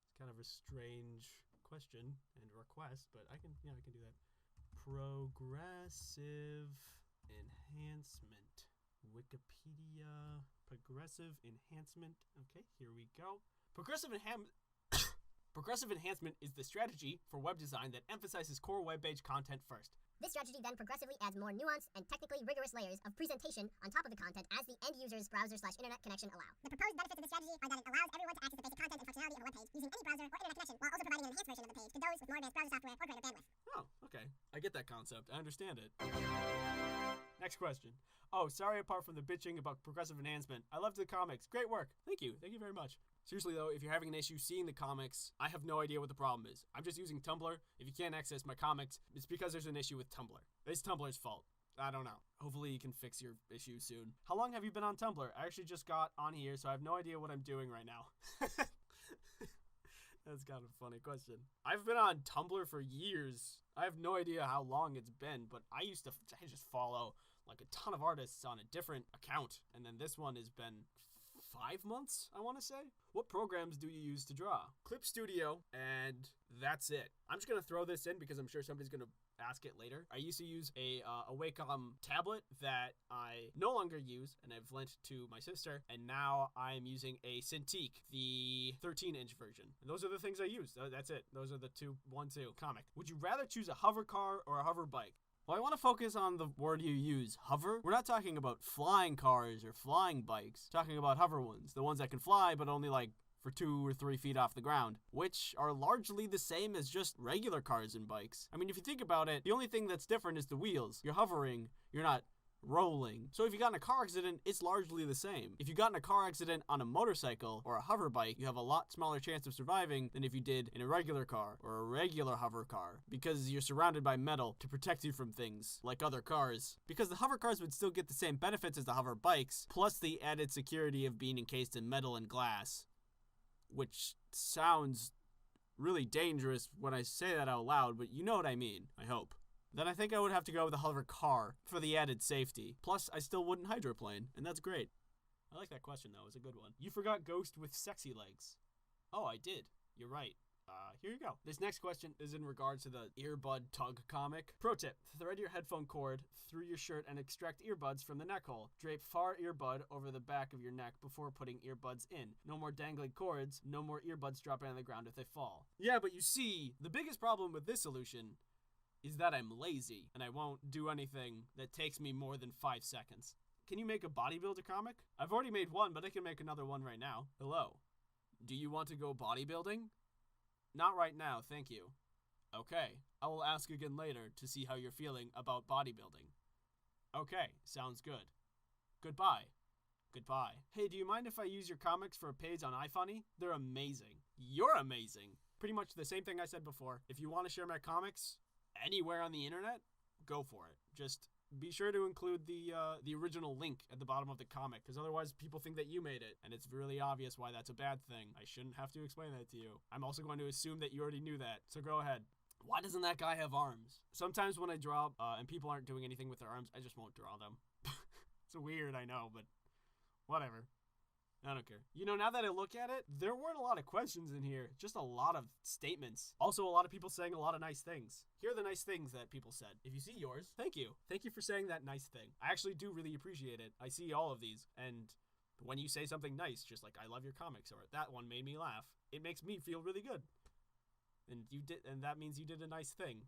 It's kind of a strange question and request, but I can do that. Progressive enhancement. Wikipedia. Progressive enhancement. Okay, here we go. Progressive enhancement is the strategy for web design that emphasizes core web page content first.
This strategy then progressively adds more nuanced and technically rigorous layers of presentation on top of the content as the end user's browser/internet connection allow. The proposed benefits of this strategy are that it allows everyone to access the basic content and functionality of a web page using any browser or internet connection, while also providing an enhanced version of the page to those with more advanced browser software or greater bandwidth.
Oh, okay. I get that concept. I understand it. Next question. Oh, sorry apart from the bitching about progressive enhancement. I loved the comics. Great work. Thank you. Thank you very much. Seriously though, if you're having an issue seeing the comics, I have no idea what the problem is. I'm just using Tumblr. If you can't access my comics, it's because there's an issue with Tumblr. It's Tumblr's fault. I don't know. Hopefully you can fix your issue soon. How long have you been on Tumblr? I actually just got on here, so I have no idea what I'm doing right now. That's kind of a funny question. I've been on Tumblr for years. I have no idea how long it's been, but I just follow like a ton of artists on a different account. And then this one has been 5 months, I want to say. What programs do you use to draw? Clip Studio, and that's it. I'm just going to throw this in because I'm sure somebody's going to ask it later. I used to use a Wacom tablet that I no longer use, and I've lent to my sister, and now I'm using a Cintiq, the 13-inch version. And those are the things I use. That's it. Those are the two comic. Would you rather choose a hover car or a hover bike? Well, I want to focus on the word you use, hover. We're not talking about flying cars or flying bikes. We're talking about hover ones, the ones that can fly but only like for 2 or 3 feet off the ground, which are largely the same as just regular cars and bikes. I mean, if you think about it, the only thing that's different is the wheels. You're hovering, you're not rolling. So if you got in a car accident, it's largely the same. If you got in a car accident on a motorcycle or a hover bike, you have a lot smaller chance of surviving than if you did in a regular car or a regular hover car, because you're surrounded by metal to protect you from things like other cars. Because the hover cars would still get the same benefits as the hover bikes, plus the added security of being encased in metal and glass, which sounds really dangerous when I say that out loud, but you know what I mean, I hope. Then I think I would have to go with the hover car for the added safety. Plus, I still wouldn't hydroplane, and that's great. I like that question, though. It's a good one. You forgot Ghost with sexy legs. Oh, I did. You're right. Here you go. This next question is in regards to the earbud tug comic. Pro tip, thread your headphone cord through your shirt and extract earbuds from the neck hole. Drape far earbud over the back of your neck before putting earbuds in. No more dangling cords, no more earbuds dropping on the ground if they fall. Yeah, but you see, the biggest problem with this solution is that I'm lazy, and I won't do anything that takes me more than 5 seconds. Can you make a bodybuilder comic? I've already made one, but I can make another one right now. Hello. Do you want to go bodybuilding? Not right now, thank you. Okay, I will ask again later to see how you're feeling about bodybuilding. Okay, sounds good. Goodbye. Goodbye. Hey, do you mind if I use your comics for a page on iFunny? They're amazing. You're amazing. Pretty much the same thing I said before. If you want to share my comics anywhere on the internet, go for it. Just be sure to include the original link at the bottom of the comic, because otherwise people think that you made it, and it's really obvious why that's a bad thing. I shouldn't have to explain that to you. I'm also going to assume that you already knew that, so go ahead. Why doesn't that guy have arms? Sometimes when I draw and people aren't doing anything with their arms, I just won't draw them. It's weird, I know, but whatever. I don't care. You know, now that I look at it, there weren't a lot of questions in here. Just a lot of statements. Also, a lot of people saying a lot of nice things. Here are the nice things that people said. If you see yours, thank you. Thank you for saying that nice thing. I actually do really appreciate it. I see all of these, and when you say something nice, just like, I love your comics, or that one made me laugh, it makes me feel really good. And that means you did a nice thing.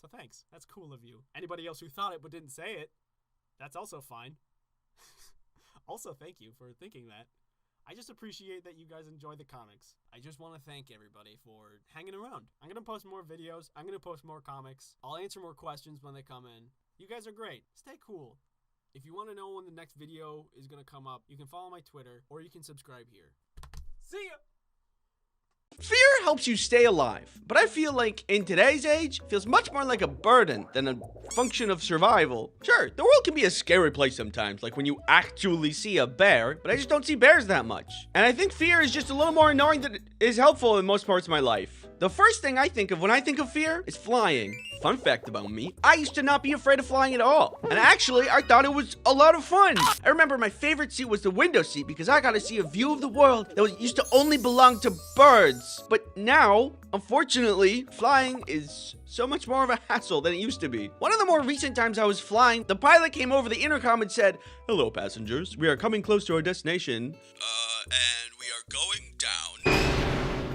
So thanks. That's cool of you. Anybody else who thought it but didn't say it, that's also fine. Also, thank you for thinking that. I just appreciate that you guys enjoy the comics. I just want to thank everybody for hanging around. I'm going to post more videos. I'm going to post more comics. I'll answer more questions when they come in. You guys are great. Stay cool. If you want to know when the next video is going to come up, you can follow my Twitter or you can subscribe here. See ya!
Fear helps you stay alive, but I feel like in today's age, it feels much more like a burden than a function of survival. Sure, the world can be a scary place sometimes, like when you actually see a bear, but I just don't see bears that much. And I think fear is just a little more annoying than it is helpful in most parts of my life. The first thing I think of when I think of fear is flying. Fun fact about me, I used to not be afraid of flying at all. And actually, I thought it was a lot of fun. I remember my favorite seat was the window seat because I got to see a view of the world that used to only belong to birds. But now, unfortunately, flying is so much more of a hassle than it used to be. One of the more recent times I was flying, the pilot came over the intercom and said, "Hello, passengers. We are coming close to our destination. And we are going down.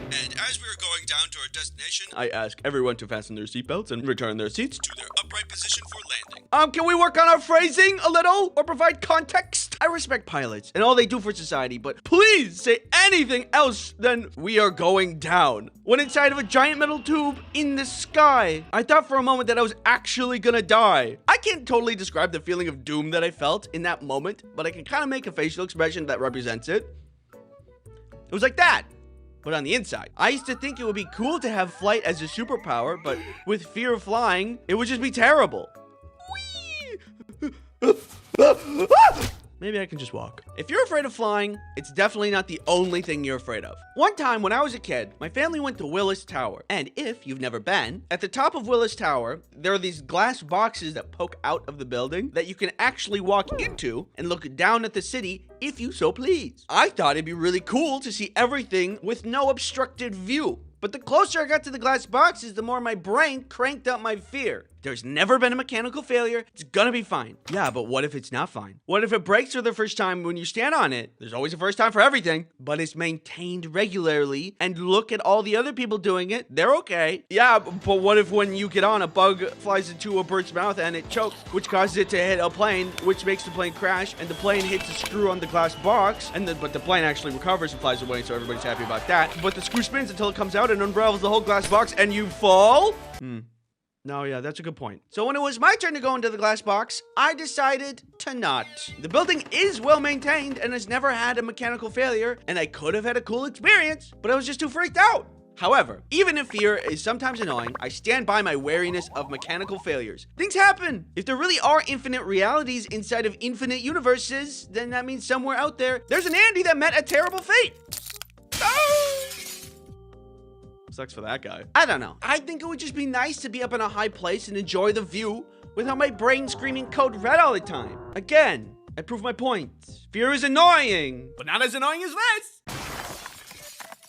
And as we are going down to our destination, I ask everyone to fasten their seatbelts and return their seats to their upright position for landing." Can we work on our phrasing a little or provide context? I respect pilots and all they do for society, but please say anything else than "we are going down" when inside of a giant metal tube in the sky. I thought for a moment that I was actually gonna die. I can't totally describe the feeling of doom that I felt in that moment, but I can kind of make a facial expression that represents it. It was like that, but on the inside. I used to think it would be cool to have flight as a superpower, but with fear of flying, it would just be terrible. Whee! Maybe I can just walk. If you're afraid of flying, it's definitely not the only thing you're afraid of. One time when I was a kid, my family went to Willis Tower. And if you've never been, at the top of Willis Tower, there are these glass boxes that poke out of the building that you can actually walk into and look down at the city if you so please. I thought it'd be really cool to see everything with no obstructed view. But the closer I got to the glass boxes, the more my brain cranked up my fear. There's never been a mechanical failure. It's gonna be fine. Yeah, but what if it's not fine? What if it breaks for the first time when you stand on it? There's always a first time for everything. But it's maintained regularly, and look at all the other people doing it. They're okay. Yeah, but what if when you get on, a bug flies into a bird's mouth and it chokes, which causes it to hit a plane, which makes the plane crash, and the plane hits a screw on the glass box, but the plane actually recovers and flies away, so everybody's happy about that. But the screw spins until it comes out and unravels the whole glass box, and you fall? No, yeah, that's a good point. So when it was my turn to go into the glass box, I decided to not. The building is well maintained and has never had a mechanical failure, and I could have had a cool experience, but I was just too freaked out. However, even if fear is sometimes annoying, I stand by my wariness of mechanical failures. Things happen. If there really are infinite realities inside of infinite universes, then that means somewhere out there, there's an Andy that met a terrible fate. Oh! Sucks for that guy. I don't know. I think it would just be nice to be up in a high place and enjoy the view without my brain screaming code red all the time. Again, I prove my point. Fear is annoying, but not as annoying as this.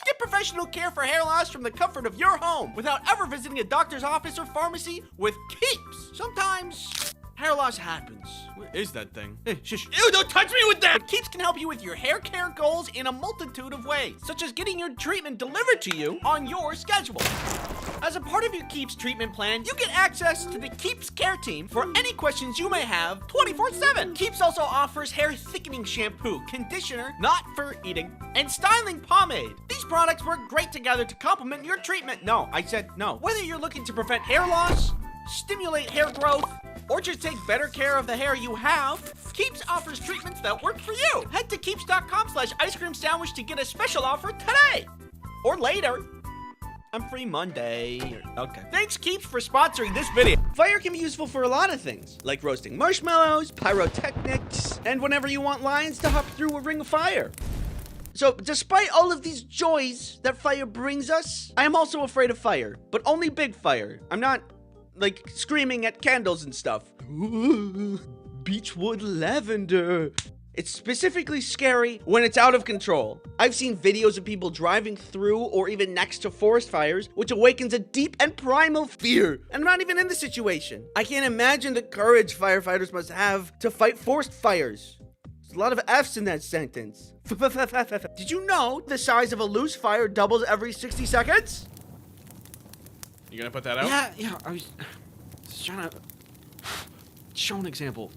Get professional care for hair loss from the comfort of your home without ever visiting a doctor's office or pharmacy with Keeps. Sometimes hair loss happens. What is that thing? Hey, shush. Ew, don't touch me with that! But Keeps can help you with your hair care goals in a multitude of ways, such as getting your treatment delivered to you on your schedule. As a part of your Keeps treatment plan, you get access to the Keeps care team for any questions you may have 24/7. Keeps also offers hair thickening shampoo, conditioner, not for eating, and styling pomade. These products work great together to complement your treatment. No, I said no. Whether you're looking to prevent hair loss, stimulate hair growth, or just take better care of the hair you have, Keeps offers treatments that work for you. Head to keeps.com/ice cream sandwich to get a special offer today or later. I'm free Monday. Okay. Thanks, Keeps, for sponsoring this video. Fire can be useful for a lot of things, like roasting marshmallows, pyrotechnics, and whenever you want lions to hop through a ring of fire. So, despite all of these joys that fire brings us, I am also afraid of fire, but only big fire. I'm not, like, screaming at candles and stuff. Ooh, beechwood lavender. It's specifically scary when it's out of control. I've seen videos of people driving through or even next to forest fires, which awakens a deep and primal fear. And I'm not even in the situation. I can't imagine the courage firefighters must have to fight forest fires. There's a lot of F's in that sentence. Did you know the size of a loose fire doubles every 60 seconds?
You gonna put that out?
Yeah, I was trying to show an example.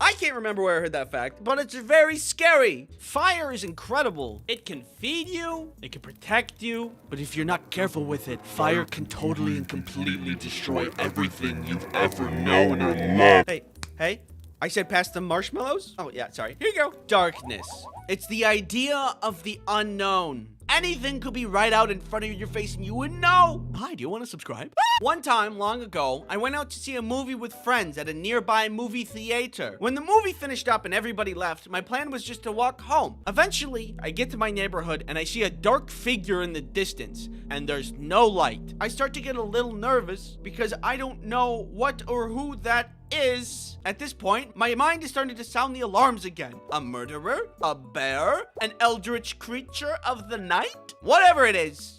I can't remember where I heard that fact, but it's very scary. Fire is incredible. It can feed you, it can protect you, but if you're not careful with it, fire can totally and completely destroy everything you've ever known or loved. Hey, I said pass the marshmallows? Oh yeah, sorry. Here you go. Darkness. It's the idea of the unknown. Anything could be right out in front of your face and you wouldn't know. Hi, do you want to subscribe? One time, long ago, I went out to see a movie with friends at a nearby movie theater. When the movie finished up and everybody left, my plan was just to walk home. Eventually, I get to my neighborhood and I see a dark figure in the distance, and there's no light. I start to get a little nervous because I don't know what or who that is. At this point, my mind is starting to sound the alarms again. A murderer? A bear? An eldritch creature of the night? Whatever it is.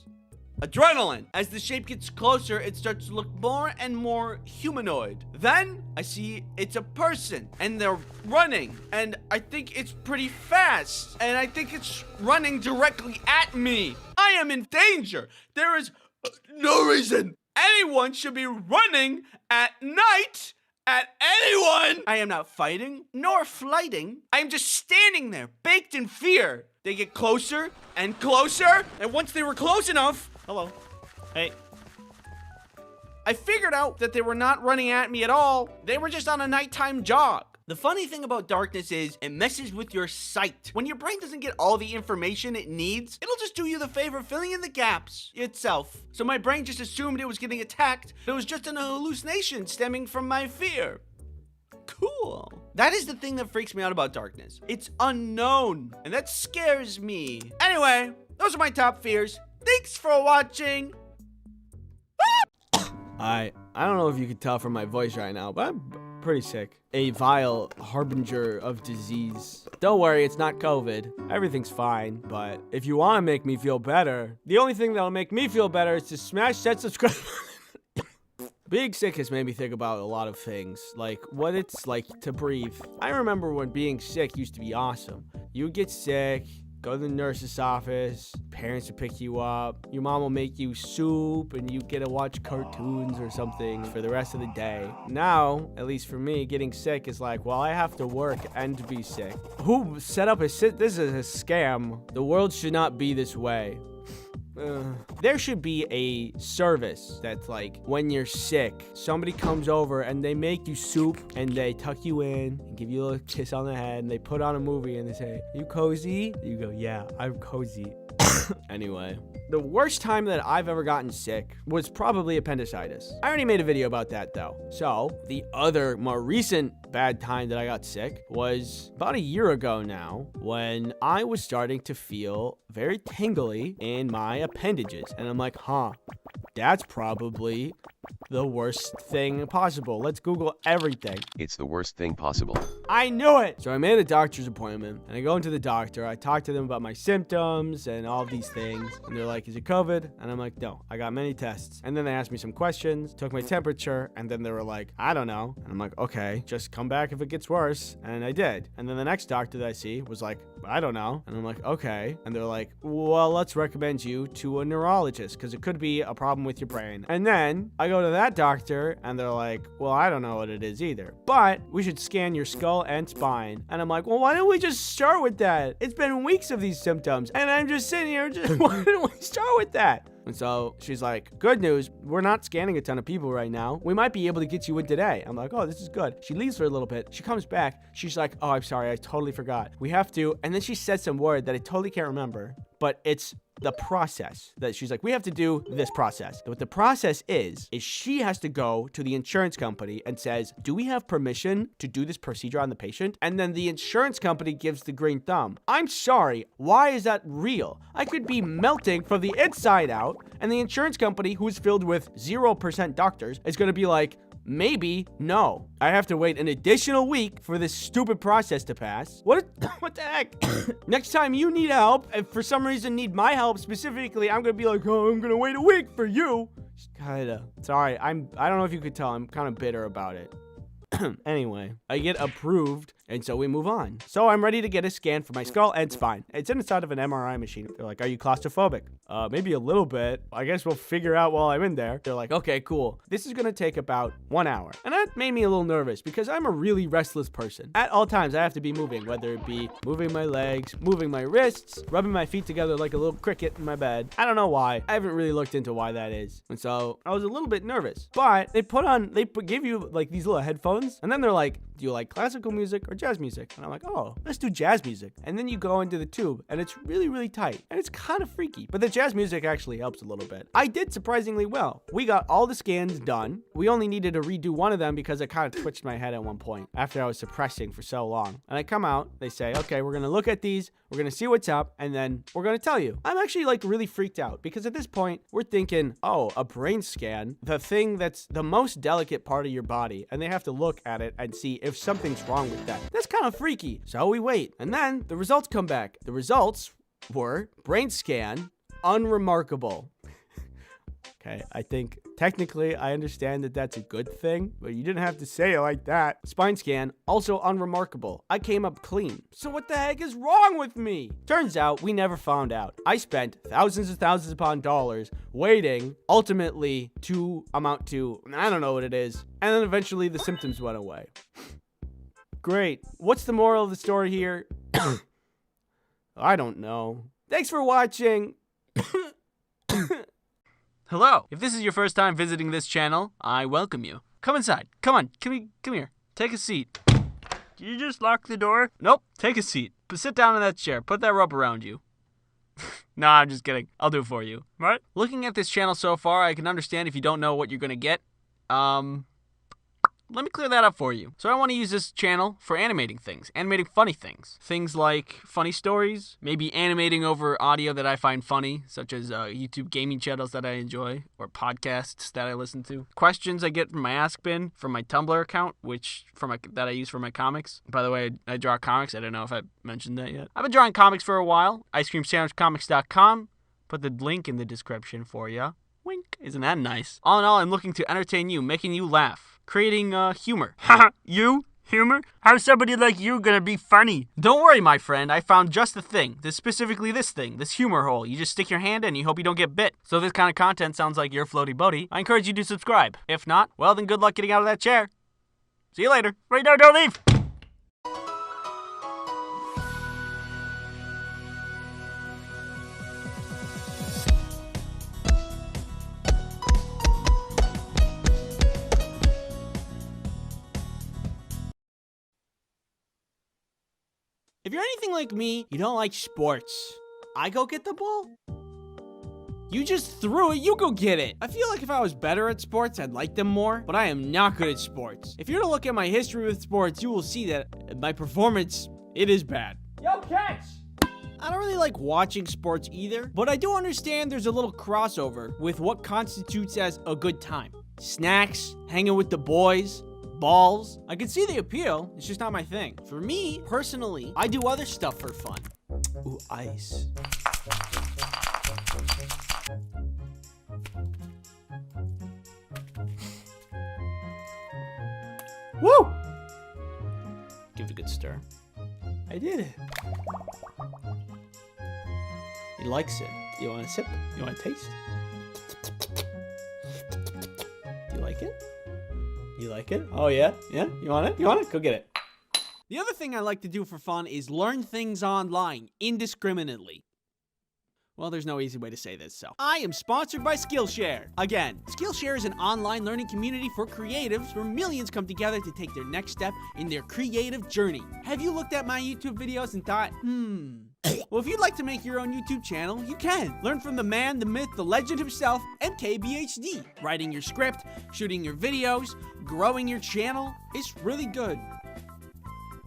Adrenaline. As the shape gets closer, it starts to look more and more humanoid. Then I see it's a person and they're running, and I think it's pretty fast, and I think it's running directly at me. I am in danger. There is no reason anyone should be running at night at anyone. I am not fighting nor flighting. I am just standing there, baked in fear. They get closer and closer, and once they were close enough, hello, hey, I figured out that they were not running at me at all. They were just on a nighttime jog. The funny thing about darkness is it messes with your sight. When your brain doesn't get all the information it needs, it'll just do you the favor of filling in the gaps itself. So my brain just assumed it was getting attacked, but it was just an hallucination stemming from my fear. Cool. That is the thing that freaks me out about darkness. It's unknown, and that scares me. Anyway, those are my top fears. Thanks for watching. I don't know if you could tell from my voice right now, but I'm pretty sick. A vile harbinger of disease. Don't worry, it's not COVID. Everything's fine, but if you want to make me feel better, the only thing that'll make me feel better is to smash that subscribe. Being sick has made me think about a lot of things, like what it's like to breathe. I remember when being sick used to be awesome. You would get sick, go to the nurse's office, parents would pick you up, your mom will make you soup, and you get to watch cartoons or something for the rest of the day. Now, at least for me, getting sick is like, well, I have to work and be sick. Who set up this is a scam. The world should not be this way. There should be a service that's like, when you're sick, somebody comes over and they make you soup and they tuck you in and give you a little kiss on the head and they put on a movie and they say, "You cozy?" You go, "Yeah, I'm cozy." Anyway, the worst time that I've ever gotten sick was probably appendicitis. I already made a video about that though. So the other more recent bad time that I got sick was about a year ago now, when I was starting to feel very tingly in my appendages. And I'm like, that's probably the worst thing possible. Let's Google everything.
It's the worst thing possible.
I knew it. So I made a doctor's appointment and I go into the doctor. I talk to them about my symptoms and all these things. And they're like, "Is it COVID?" And I'm like, "No, I got many tests." And then they asked me some questions, took my temperature, and then they were like, "I don't know." And I'm like, "Okay, just come back if it gets worse." And I did. And then the next doctor that I see was like, "I don't know." And I'm like, "Okay." And they're like, "Well, let's recommend you to a neurologist because it could be a problem with your brain." And then I go to that doctor and they're like, "Well, I don't know what it is either, but we should scan your skull and spine." And I'm like, "Well, why don't we just start with that? It's been weeks of these symptoms and I'm just sitting here, why don't we start with that?" And so she's like, good news, we're not scanning a ton of people right now. We might be able to get you in today. I'm like, oh, this is good. She leaves for a little bit. She comes back. She's like, oh, I'm sorry. I totally forgot. We have to. And then she said some word that I totally can't remember, but it's the process that she's like, we have to do this process. What the process is she has to go to the insurance company and says, do we have permission to do this procedure on the patient? And then the insurance company gives the green thumb. I'm sorry. Why is that real? I could be melting from the inside out, and the insurance company, who's filled with 0% doctors, is going to be like, maybe, no. I have to wait an additional week for this stupid process to pass. What the heck? Next time you need help, and for some reason need my help specifically, I'm gonna be like, oh, I'm gonna wait a week for you. Kinda. Sorry, I don't know if you could tell, I'm kind of bitter about it. Anyway, I get approved, and so we move on. So I'm ready to get a scan for my skull, and it's fine. It's inside of an MRI machine. They're like, are you claustrophobic? Maybe a little bit. I guess we'll figure out while I'm in there. They're like, okay, cool. This is gonna take about 1 hour. And that made me a little nervous because I'm a really restless person. At all times, I have to be moving, whether it be moving my legs, moving my wrists, rubbing my feet together like a little cricket in my bed. I don't know why. I haven't really looked into why that is. And so I was a little bit nervous. But they give you like these little headphones, and then they're like, do you like classical music or jazz music? And I'm like, oh, let's do jazz music. And then you go into the tube, and it's really, really tight. And it's kind of freaky. But the jazz music actually helps a little bit. I did surprisingly well. We got all the scans done. We only needed to redo one of them because I kind of twitched my head at one point after I was suppressing for so long. And I come out, they say, okay, we're going to look at these. We're going to see what's up, and then we're going to tell you. I'm actually like really freaked out because at this point, we're thinking, oh, a brain scan, the thing that's the most delicate part of your body, and they have to look at it and see if something's wrong with that. That's kind of freaky. So we wait, and then the results come back. The results were brain scan, unremarkable. Okay, I think technically I understand that that's a good thing, but you didn't have to say it like that. Spine scan, also unremarkable. I came up clean. So what the heck is wrong with me? Turns out we never found out. I spent thousands upon dollars waiting, ultimately to amount to, I don't know what it is. And then eventually the symptoms went away. Great. What's the moral of the story here? I don't know. Thanks for watching.
Hello. If this is your first time visiting this channel, I welcome you. Come inside. Come on. Come here. Take a seat. Did you just lock the door? Nope. Take a seat. Sit down in that chair. Put that rope around you. No, I'm just kidding. I'll do it for you. What? Looking at this channel so far, I can understand if you don't know what you're gonna get. Let me clear that up for you. So I want to use this channel for animating things, animating funny things. Things like funny stories, maybe animating over audio that I find funny, such as YouTube gaming channels that I enjoy, or podcasts that I listen to. Questions I get from my Ask Bin, from my Tumblr account, that I use for my comics. By the way, I draw comics. I don't know if I mentioned that yet. I've been drawing comics for a while. IceCreamSandwichComics.com. Put the link in the description for ya. Wink. Isn't that nice? All in all, I'm looking to entertain you, making you laugh. Creating humor. You? Humor? How's somebody like you gonna be funny? Don't worry, my friend. I found just the thing. Specifically this thing. This humor hole. You just stick your hand in and you hope you don't get bit. So if this kind of content sounds like your floaty boaty, I encourage you to subscribe. If not, well then good luck getting out of that chair. See you later. Wait, no, don't leave!
If you're anything like me, you don't like sports. I go get the ball. You just threw it, you go get it. I feel like if I was better at sports, I'd like them more, but I am not good at sports. If you're to look at my history with sports, you will see that my performance, it is bad. Yo, catch! I don't really like watching sports either, but I do understand there's a little crossover with what constitutes as a good time. Snacks, hanging with the boys, balls. I can see the appeal, it's just not my thing. For me, personally, I do other stuff for fun. Ooh, ice. Woo! Give it a good stir. I did it. He likes it. You want a sip? You want a taste? You like it? You like it? Oh yeah? Yeah? You want it? You want it? Go get it. The other thing I like to do for fun is learn things online indiscriminately. Well, there's no easy way to say this, so. I am sponsored by Skillshare. Again, Skillshare is an online learning community for creatives where millions come together to take their next step in their creative journey. Have you looked at my YouTube videos and thought, well, if you'd like to make your own YouTube channel, you can. Learn from the man, the myth, the legend himself, MKBHD. Writing your script, shooting your videos, growing your channel. It's really good.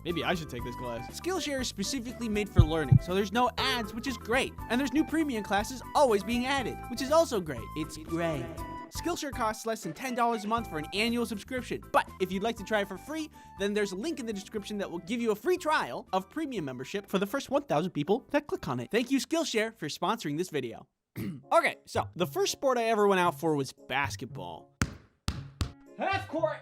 Maybe I should take this class. Skillshare is specifically made for learning, so there's no ads, which is great. And there's new premium classes always being added, which is also great. It's great. Skillshare costs less than $10 a month for an annual subscription. But if you'd like to try it for free, then there's a link in the description that will give you a free trial of premium membership for the first 1,000 people that click on it. Thank you, Skillshare, for sponsoring this video. Okay, so the first sport I ever went out for was basketball. Half court!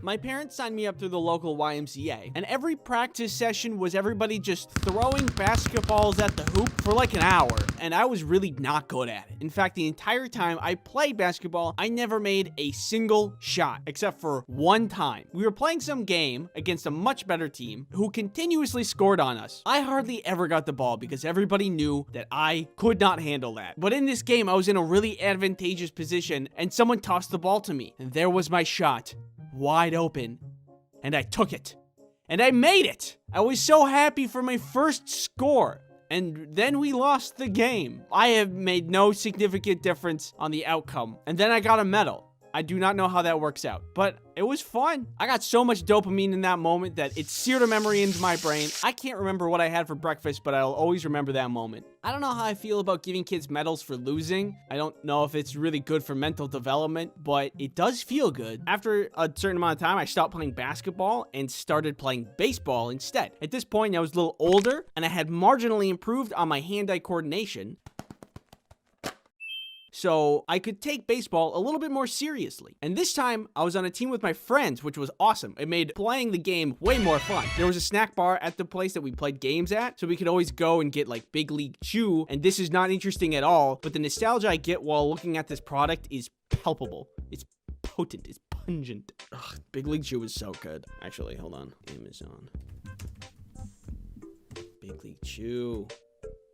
My parents signed me up through the local YMCA, and every practice session was everybody just throwing basketballs at the hoop for like an hour, and I was really not good at it. In fact, the entire time I played basketball, I never made a single shot, except for one time. We were playing some game against a much better team who continuously scored on us. I hardly ever got the ball because everybody knew that I could not handle that. But in this game, I was in a really advantageous position, and someone tossed the ball to me, and there was my shot. Wide open, and I took it, and I made it. I was so happy for my first score, and then we lost the game. I have made no significant difference on the outcome, and then I got a medal. I do not know how that works out, but it was fun. I got so much dopamine in that moment that it seared a memory into my brain. I can't remember what I had for breakfast, but I'll always remember that moment. I don't know how I feel about giving kids medals for losing. I don't know if it's really good for mental development, but it does feel good. After a certain amount of time, I stopped playing basketball and started playing baseball instead. At this point, I was a little older, and I had marginally improved on my hand-eye coordination, so I could take baseball a little bit more seriously. And this time, I was on a team with my friends, which was awesome. It made playing the game way more fun. There was a snack bar at the place that we played games at, so we could always go and get like Big League Chew, and this is not interesting at all, but the nostalgia I get while looking at this product is palpable. It's potent, it's pungent. Ugh, Big League Chew is so good. Actually, hold on. Amazon. Big League Chew.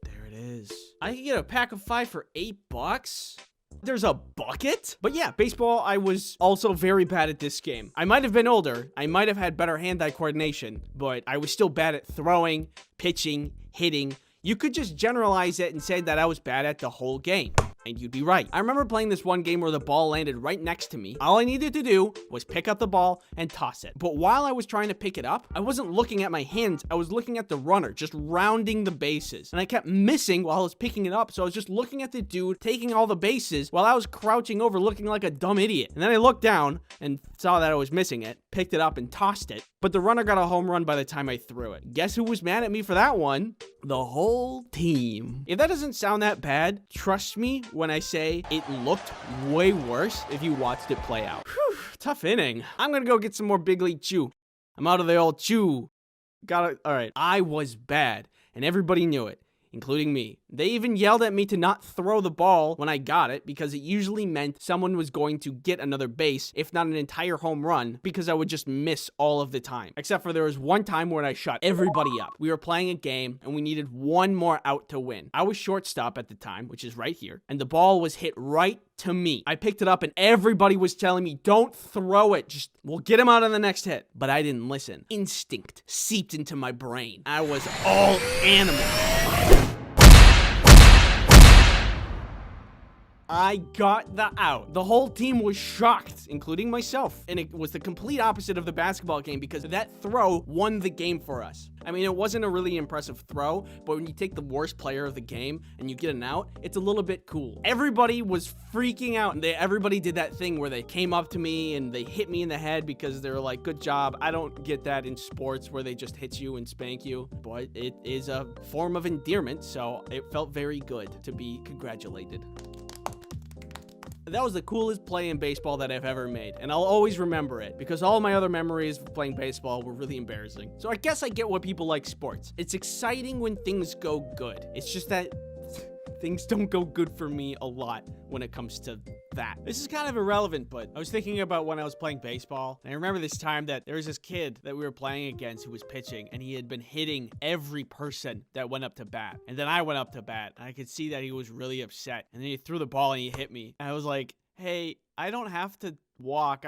There it is. I can get a pack of 5 for $8. There's a bucket? But yeah, baseball, I was also very bad at this game. I might have been older. I might have had better hand-eye coordination, but I was still bad at throwing, pitching, hitting. You could just generalize it and say that I was bad at the whole game. And you'd be right. I remember playing this one game where the ball landed right next to me. All I needed to do was pick up the ball and toss it. But while I was trying to pick it up, I wasn't looking at my hands. I was looking at the runner, just rounding the bases. And I kept missing while I was picking it up. So I was just looking at the dude taking all the bases while I was crouching over looking like a dumb idiot. And then I looked down and saw that I was missing it, picked it up and tossed it. But the runner got a home run by the time I threw it. Guess who was mad at me for that one? The whole team. If that doesn't sound that bad, trust me when I say it looked way worse if you watched it play out. Whew, tough inning. I'm gonna go get some more Big League Chew. I'm out of the old chew. Alright. I was bad, and everybody knew it, including me. They even yelled at me to not throw the ball when I got it because it usually meant someone was going to get another base, if not an entire home run, because I would just miss all of the time. Except for there was one time when I shut everybody up. We were playing a game and we needed one more out to win. I was shortstop at the time, which is right here, and the ball was hit right to me. I picked it up and everybody was telling me, don't throw it, just we'll get him out on the next hit. But I didn't listen. Instinct seeped into my brain. I was all animal. I got the out. The whole team was shocked, including myself. And it was the complete opposite of the basketball game because that throw won the game for us. I mean, it wasn't a really impressive throw, but when you take the worst player of the game and you get an out, it's a little bit cool. Everybody was freaking out, and everybody did that thing where they came up to me and they hit me in the head because they were like, good job. I don't get that in sports where they just hit you and spank you, but it is a form of endearment, so it felt very good to be congratulated. That was the coolest play in baseball that I've ever made, and I'll always remember it because all my other memories of playing baseball were really embarrassing. So I guess I get why people like sports. It's exciting when things go good. It's just that things don't go good for me a lot when it comes to that. This is kind of irrelevant, but I was thinking about when I was playing baseball. And I remember this time that there was this kid that we were playing against who was pitching, and he had been hitting every person that went up to bat. And then I went up to bat, and I could see that he was really upset. And then he threw the ball and he hit me. And I was like, hey, I don't have to walk.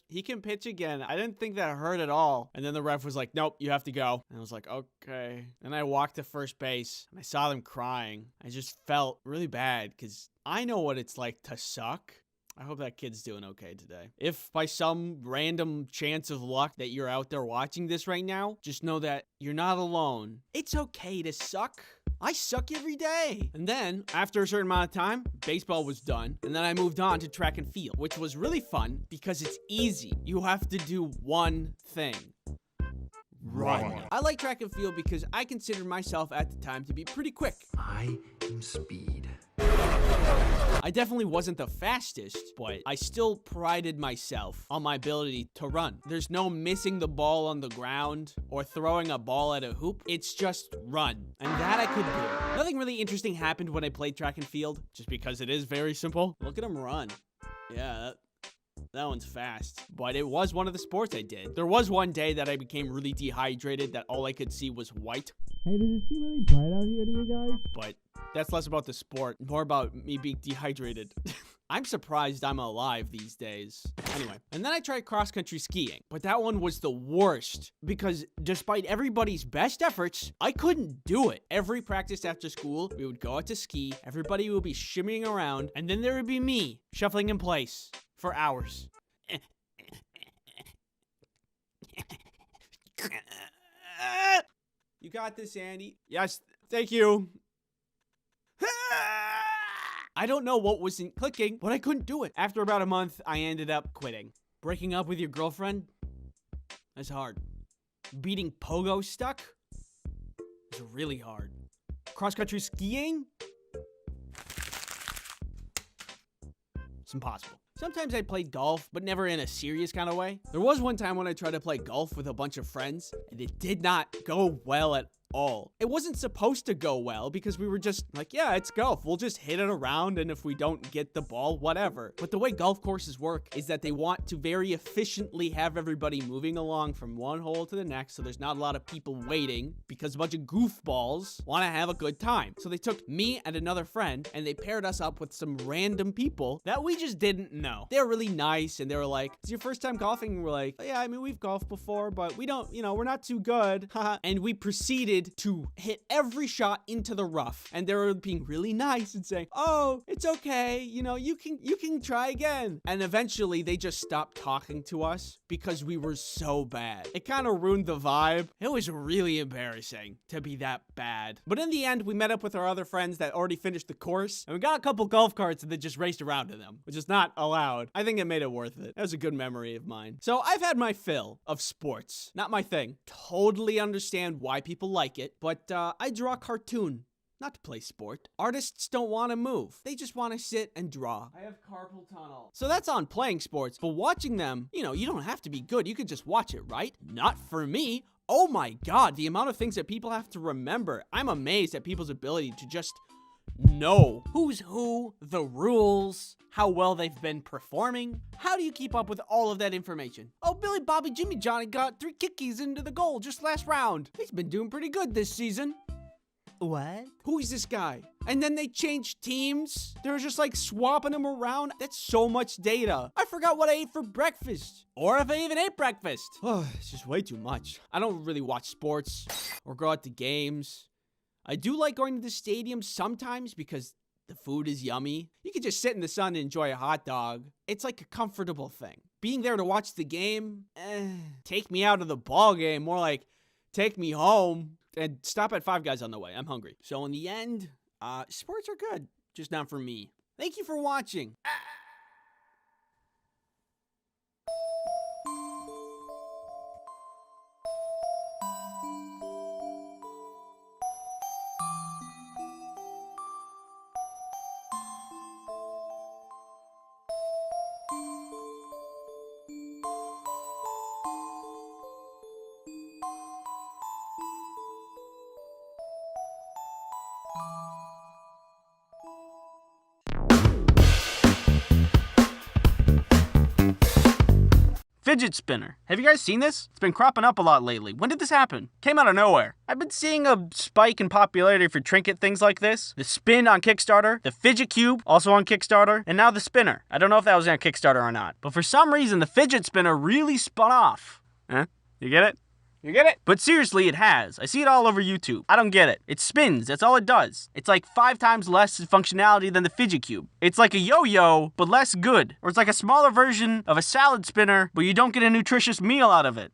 He can pitch again. I didn't think that hurt at all. And then the ref was like, nope, you have to go. And I was like, okay. And I walked to first base and I saw them crying. I just felt really bad because I know what it's like to suck. I hope that kid's doing okay today. If by some random chance of luck that you're out there watching this right now, just know that you're not alone. It's okay to suck. I suck every day. And then, after a certain amount of time, baseball was done. And then I moved on to track and field, which was really fun because it's easy. You have to do one thing. Run. I like track and field because I considered myself at the time to be pretty quick.
I am speed.
I definitely wasn't the fastest, but I still prided myself on my ability to run. There's no missing the ball on the ground or throwing a ball at a hoop. It's just run. And that I could do. Nothing really interesting happened when I played track and field, just because it is very simple. Look at him run. Yeah, that one's fast. But it was one of the sports I did. There was one day that I became really dehydrated that all I could see was white.
Hey, does it seem really bright out here to you guys?
But that's less about the sport, more about me being dehydrated. I'm surprised I'm alive these days. Anyway, and then I tried cross-country skiing, but that one was the worst because despite everybody's best efforts, I couldn't do it. Every practice after school, we would go out to ski, everybody would be shimmying around, and then there would be me shuffling in place for hours. You got this, Andy. Yes, thank you. I don't know what wasn't clicking, but I couldn't do it. After about a month, I ended up quitting. Breaking up with your girlfriend? That's hard. Beating pogo stuck? It's really hard. Cross-country skiing? It's impossible. Sometimes I played golf, but never in a serious kind of way. There was one time when I tried to play golf with a bunch of friends, and it did not go well at all. It wasn't supposed to go well because we were just like, yeah, it's golf. We'll just hit it around, and if we don't get the ball, whatever. But the way golf courses work is that they want to very efficiently have everybody moving along from one hole to the next, so there's not a lot of people waiting because a bunch of goofballs want to have a good time. So they took me and another friend, and they paired us up with some random people that we just didn't know. They were really nice, and they were like, it's your first time golfing? And we're like, yeah, I mean, we've golfed before, but we don't, we're not too good. And we proceeded to hit every shot into the rough, and they were being really nice and saying, oh, it's okay, you can try again. And eventually they just stopped talking to us because we were so bad. It kind of ruined the vibe. It was really embarrassing to be that bad. But in the end, we met up with our other friends that already finished the course, and we got a couple golf carts and then just raced around in them, which is not allowed. I think it made it worth it. That was a good memory of mine. So I've had my fill of sports. Not my thing. Totally understand why people like it, but I draw a cartoon, not to play sport. Artists don't want to move. They just want to sit and draw. I have carpal tunnel. So that's on playing sports, but watching them, you don't have to be good. You could just watch it, right? Not for me. Oh my God, the amount of things that people have to remember. I'm amazed at people's ability to just know who's who, the rules, how well they've been performing. How do you keep up with all of that information? Oh, Billy Bobby Jimmy Johnny got 3 kickies into the goal just last round. He's been doing pretty good this season. What? Who is this guy? And then they changed teams. They were just like swapping them around. That's so much data. I forgot what I ate for breakfast. Or if I even ate breakfast. Oh, it's just way too much. I don't really watch sports or go out to games. I do like going to the stadium sometimes because the food is yummy. You can just sit in the sun and enjoy a hot dog. It's like a comfortable thing. Being there to watch the game, take me out of the ball game. More like take me home and stop at Five Guys on the way. I'm hungry. So in the end, sports are good, just not for me. Thank you for watching. Fidget spinner. Have you guys seen this? It's been cropping up a lot lately. When did this happen? Came out of nowhere. I've been seeing a spike in popularity for trinket things like this. The spin on Kickstarter, the fidget cube, also on Kickstarter, and now the spinner. I don't know if that was on Kickstarter or not, but for some reason the fidget spinner really spun off. Huh? You get it? You get it? But seriously, it has. I see it all over YouTube. I don't get it. It spins. That's all it does. It's like 5 times less functionality than the fidget cube. It's like a yo-yo, but less good. Or it's like a smaller version of a salad spinner, but you don't get a nutritious meal out of it.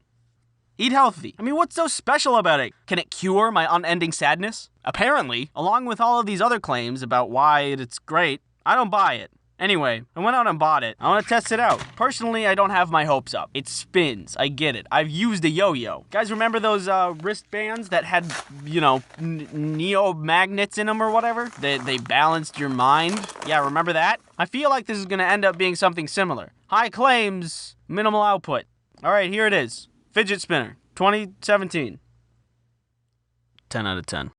Eat healthy. I mean, what's so special about it? Can it cure my unending sadness? Apparently, along with all of these other claims about why it's great, I don't buy it. Anyway, I went out and bought it. I want to test it out. Personally, I don't have my hopes up. It spins. I get it. I've used a yo-yo. Guys, remember those wristbands that had, neo magnets in them or whatever? They balanced your mind? Yeah, remember that? I feel like this is going to end up being something similar. High claims, minimal output. All right, here it is. Fidget spinner, 2017. 10 out of 10.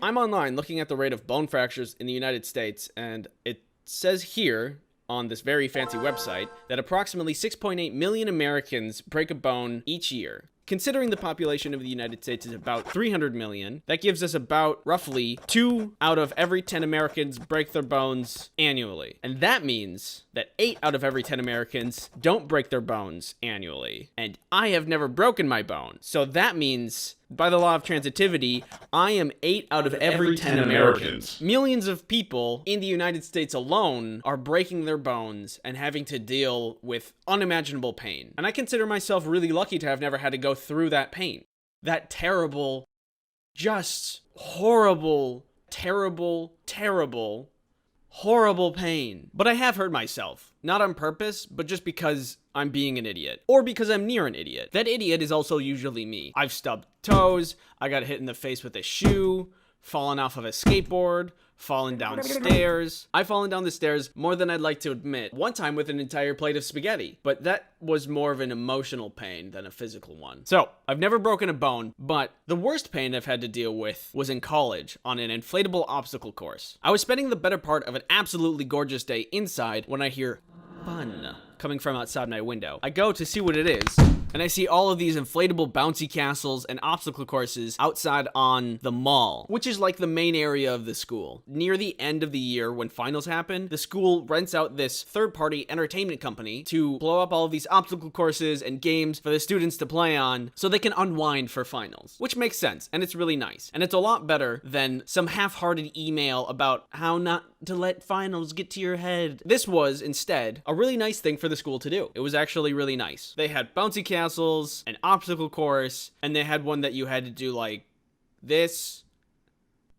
I'm online looking at the rate of bone fractures in the United States, and it says here on this very fancy website that approximately 6.8 million Americans break a bone each year. Considering the population of the United States is about 300 million, that gives us about roughly 2 out of every 10 Americans break their bones annually. And that means that 8 out of every 10 Americans don't break their bones annually. And I have never broken my bone. So that means, by the law of transitivity, I am 8 out of every 10 Americans. Millions of people in the United States alone are breaking their bones and having to deal with unimaginable pain. And I consider myself really lucky to have never had to go through that pain. That terrible, just horrible, terrible pain. But I have hurt myself. Not on purpose, but just because I'm being an idiot. Or because I'm near an idiot. That idiot is also usually me. I've stubbed toes, I got hit in the face with a shoe, fallen off of a skateboard, fallen downstairs. I've fallen down the stairs more than I'd like to admit. One time with an entire plate of spaghetti, but that was more of an emotional pain than a physical one. So, I've never broken a bone, but the worst pain I've had to deal with was in college on an inflatable obstacle course. I was spending the better part of an absolutely gorgeous day inside when I hear fun coming from outside my window. I go to see what it is, and I see all of these inflatable bouncy castles and obstacle courses outside on the mall, which is like the main area of the school. Near the end of the year, when finals happen, the school rents out this third-party entertainment company to blow up all of these obstacle courses and games for the students to play on so they can unwind for finals, which makes sense, and it's really nice. And it's a lot better than some half-hearted email about how not to let finals get to your head. This was, instead, a really nice thing for the school to do. It was actually really nice. They had bouncy castles, an obstacle course, and they had one that you had to do like this.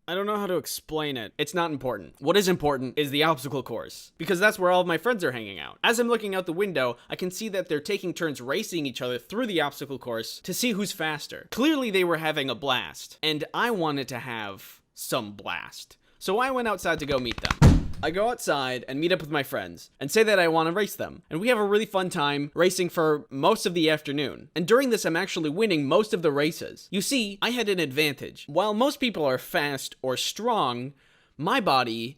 I don't know how to explain it. It's not important. What is important is the obstacle course, because that's where all of my friends are hanging out. As I'm looking out the window, I can see that they're taking turns racing each other through the obstacle course to see who's faster. Clearly they were having a blast, and I wanted to have some blast. So I went outside to go meet them. I go outside and meet up with my friends and say that I want to race them. And we have a really fun time racing for most of the afternoon. And during this, I'm actually winning most of the races. You see, I had an advantage. While most people are fast or strong, my body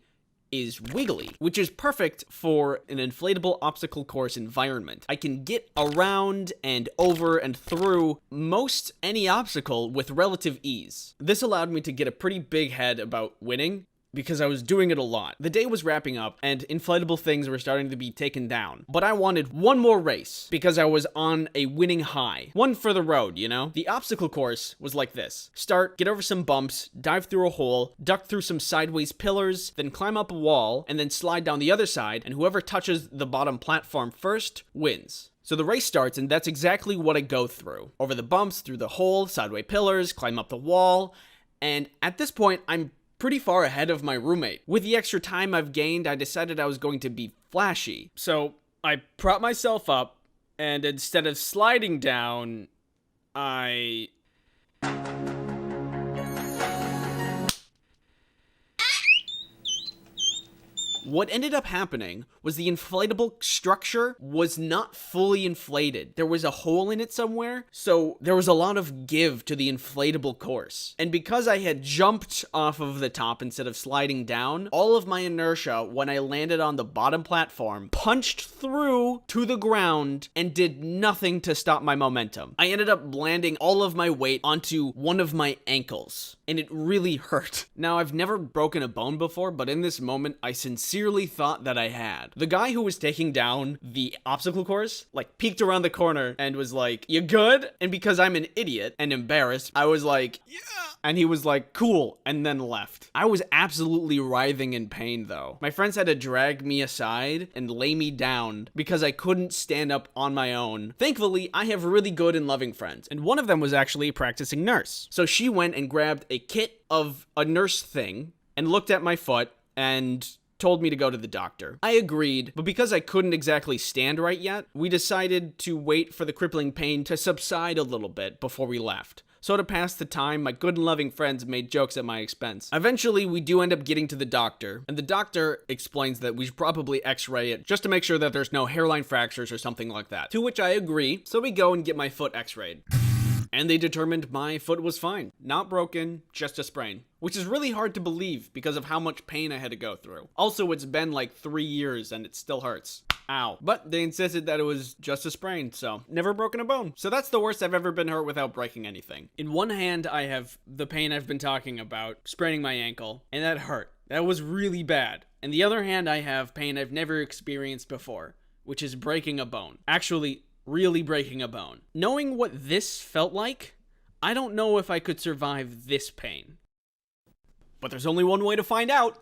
is wiggly, which is perfect for an inflatable obstacle course environment. I can get around and over and through most any obstacle with relative ease. This allowed me to get a pretty big head about winning, because I was doing it a lot. The day was wrapping up, and inflatable things were starting to be taken down. But I wanted one more race, because I was on a winning high. One for the road, you know? The obstacle course was like this. Start, get over some bumps, dive through a hole, duck through some sideways pillars, then climb up a wall, and then slide down the other side, and whoever touches the bottom platform first wins. So the race starts, and that's exactly what I go through. Over the bumps, through the hole, sideways pillars, climb up the wall, and at this point, I'm pretty far ahead of my roommate. With the extra time I've gained, I decided I was going to be flashy. So I prop myself up, and instead of sliding down, I...
What ended up happening was the inflatable structure was not fully inflated. There was a hole in it somewhere, so there was a lot of give to the inflatable course. And because I had jumped off of the top instead of sliding down, all of my inertia when I landed on the bottom platform punched through to the ground and did nothing to stop my momentum. I ended up landing all of my weight onto one of my ankles, and it really hurt. Now, I've never broken a bone before, but in this moment, I sincerely thought that I had. The guy who was taking down the obstacle course, like, peeked around the corner and was like, "You good?" And because I'm an idiot and embarrassed, I was like, "Yeah." And he was like, "Cool," and then left. I was absolutely writhing in pain, though. My friends had to drag me aside and lay me down because I couldn't stand up on my own. Thankfully, I have really good and loving friends, and one of them was actually a practicing nurse. So she went and grabbed a kit of a nurse thing and looked at my foot and told me to go to the doctor. I agreed, but because I couldn't exactly stand right yet, we decided to wait for the crippling pain to subside a little bit before we left. So to pass the time, my good and loving friends made jokes at my expense. Eventually, we do end up getting to the doctor, and the doctor explains that we should probably x-ray it just to make sure that there's no hairline fractures or something like that. To which I agree, so we go and get my foot x-rayed. And they determined my foot was fine. Not broken, just a sprain. Which is really hard to believe because of how much pain I had to go through. Also, it's been like 3 years and it still hurts. Ow. But they insisted that it was just a sprain, so never broken a bone. So that's the worst I've ever been hurt without breaking anything. In one hand, I have the pain I've been talking about, spraining my ankle, and that hurt. That was really bad. In the other hand, I have pain I've never experienced before, which is breaking a bone. Actually, really breaking a bone. Knowing what this felt like, I don't know if I could survive this pain. But there's only one way to find out.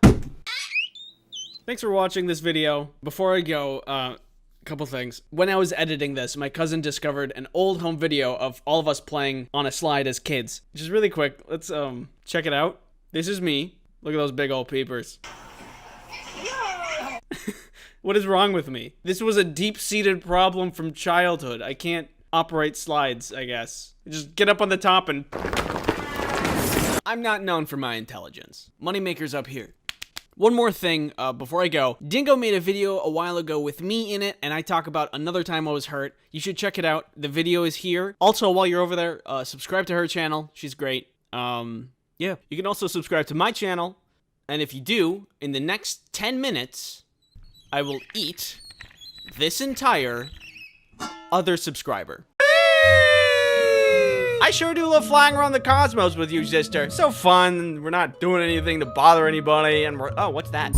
Thanks for watching this video. Before I go, a couple things. When I was editing this, my cousin discovered an old home video of all of us playing on a slide as kids. Just really quick, let's check it out. This is me. Look at those big old peepers. What is wrong with me? This was a deep-seated problem from childhood. I can't operate slides, I guess. Just get up on the top and... I'm not known for my intelligence. Moneymaker's up here. One more thing before I go. Dingo made a video a while ago with me in it, and I talk about another time I was hurt. You should check it out. The video is here. Also, while you're over there, subscribe to her channel. She's great. Yeah. You can also subscribe to my channel, and if you do, in the next 10 minutes... I will eat this entire other subscriber. I sure do love flying around the cosmos with you, sister. So fun. We're not doing anything to bother anybody, and we're... Oh, what's that?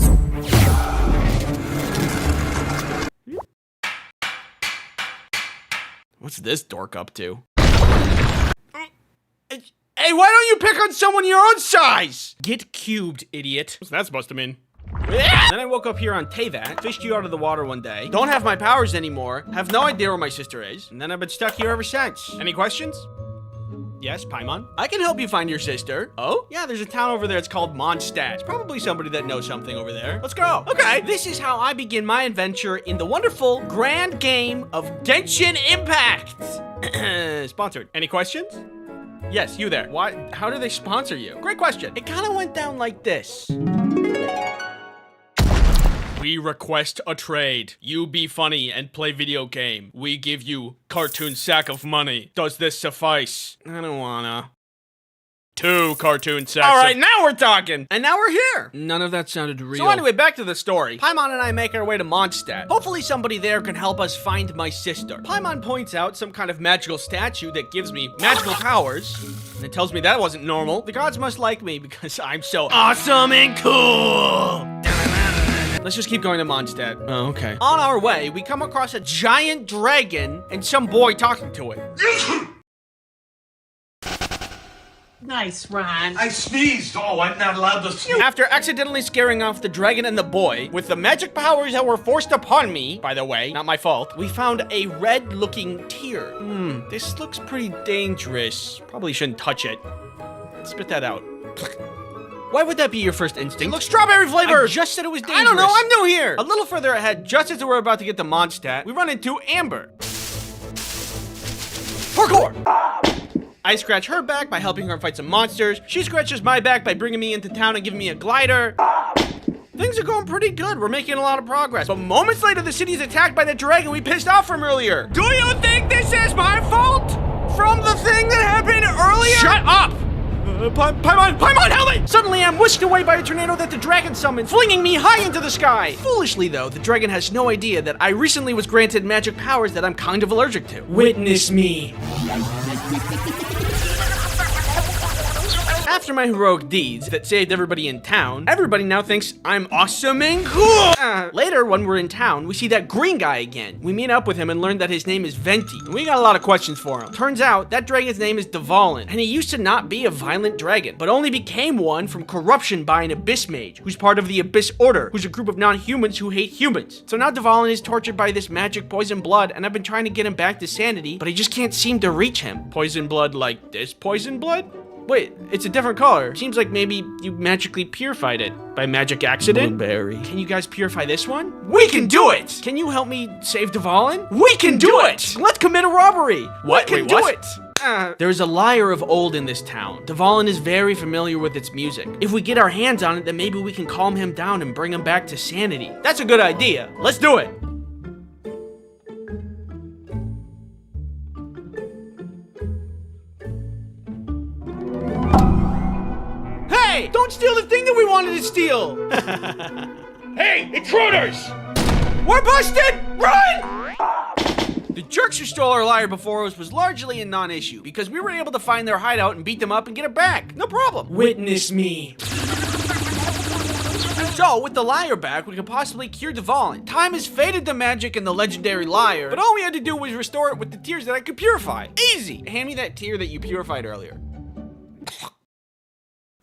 What's this dork up to? Hey, why don't you pick on someone your own size? Get cubed, idiot. What's that supposed to mean? Then I woke up here on Teyvat, fished you out of the water one day, don't have my powers anymore, have no idea where my sister is, and then I've been stuck here ever since. Any questions? Yes, Paimon? I can help you find your sister. Oh? Yeah, there's a town over there, it's called Mondstadt. It's probably somebody that knows something over there. Let's go. Okay, this is how I begin my adventure in the wonderful, grand game of Genshin Impact. Sponsored. Any questions? Yes, you there. Why? How do they sponsor you? Great question. It kind of went down like this. We request a trade. You be funny and play video game. We give you cartoon sack of money. Does this suffice? I don't wanna. 2 cartoon sacks. All right, now we're talking. And now we're here. None of that sounded real. So anyway, back to the story. Paimon and I make our way to Mondstadt. Hopefully somebody there can help us find my sister. Paimon points out some kind of magical statue that gives me magical powers. And it tells me that wasn't normal. The gods must like me because I'm so awesome and cool. Let's just keep going to Mondstadt. Oh, okay. On our way, we come across a giant dragon and some boy talking to it.
Nice, Ron.
I sneezed. Oh, I'm not allowed to sneeze.
After accidentally scaring off the dragon and the boy, with the magic powers that were forced upon me, by the way, not my fault, we found a red-looking tear. This looks pretty dangerous. Probably shouldn't touch it. Spit that out. Why would that be your first instinct? Look, strawberry flavor! I just said it was dangerous. I don't know, I'm new here! A little further ahead, just as we're about to get to Mondstadt, we run into Amber. Parkour! I scratch her back by helping her fight some monsters. She scratches my back by bringing me into town and giving me a glider. Things are going pretty good. We're making a lot of progress. But moments later, the city is attacked by that dragon we pissed off from earlier. Do you think this is my fault? From the thing that happened earlier? Shut up! Paimon, help me! Suddenly, I'm whisked away by a tornado that the dragon summoned, flinging me high into the sky. Foolishly, though, the dragon has no idea that I recently was granted magic powers that I'm kind of allergic to. Witness me. After my heroic deeds that saved everybody in town, everybody now thinks I'm awesome and cool. Later, when we're in town, we see that green guy again. We meet up with him and learn that his name is Venti. And we got a lot of questions for him. Turns out, that dragon's name is Dvalin, and he used to not be a violent dragon, but only became one from corruption by an Abyss Mage, who's part of the Abyss Order, who's a group of non-humans who hate humans. So now Dvalin is tortured by this magic poison blood, and I've been trying to get him back to sanity, but I just can't seem to reach him. Poison blood like this poison blood? Wait, it's a different color. Seems like maybe you magically purified it by magic accident. Blueberry. Can you guys purify this one? We can do it! Can you help me save Dvalin? We can do it! Let's commit a robbery! What? We can do it! There's a lyre of old in this town. Dvalin is very familiar with its music. If we get our hands on it, then maybe we can calm him down and bring him back to sanity. That's a good idea. Let's do it! Hey! Don't steal the thing that we wanted to steal!
Hey, intruders!
We're busted! Run! The jerks who stole our lyre before us was largely a non-issue, because we were able to find their hideout and beat them up and get it back. No problem. Witness me. So, with the lyre back, we could possibly cure Dvalin. Time has faded the magic in the legendary lyre, but all we had to do was restore it with the tears that I could purify. Easy! Hand me that tear that you purified earlier.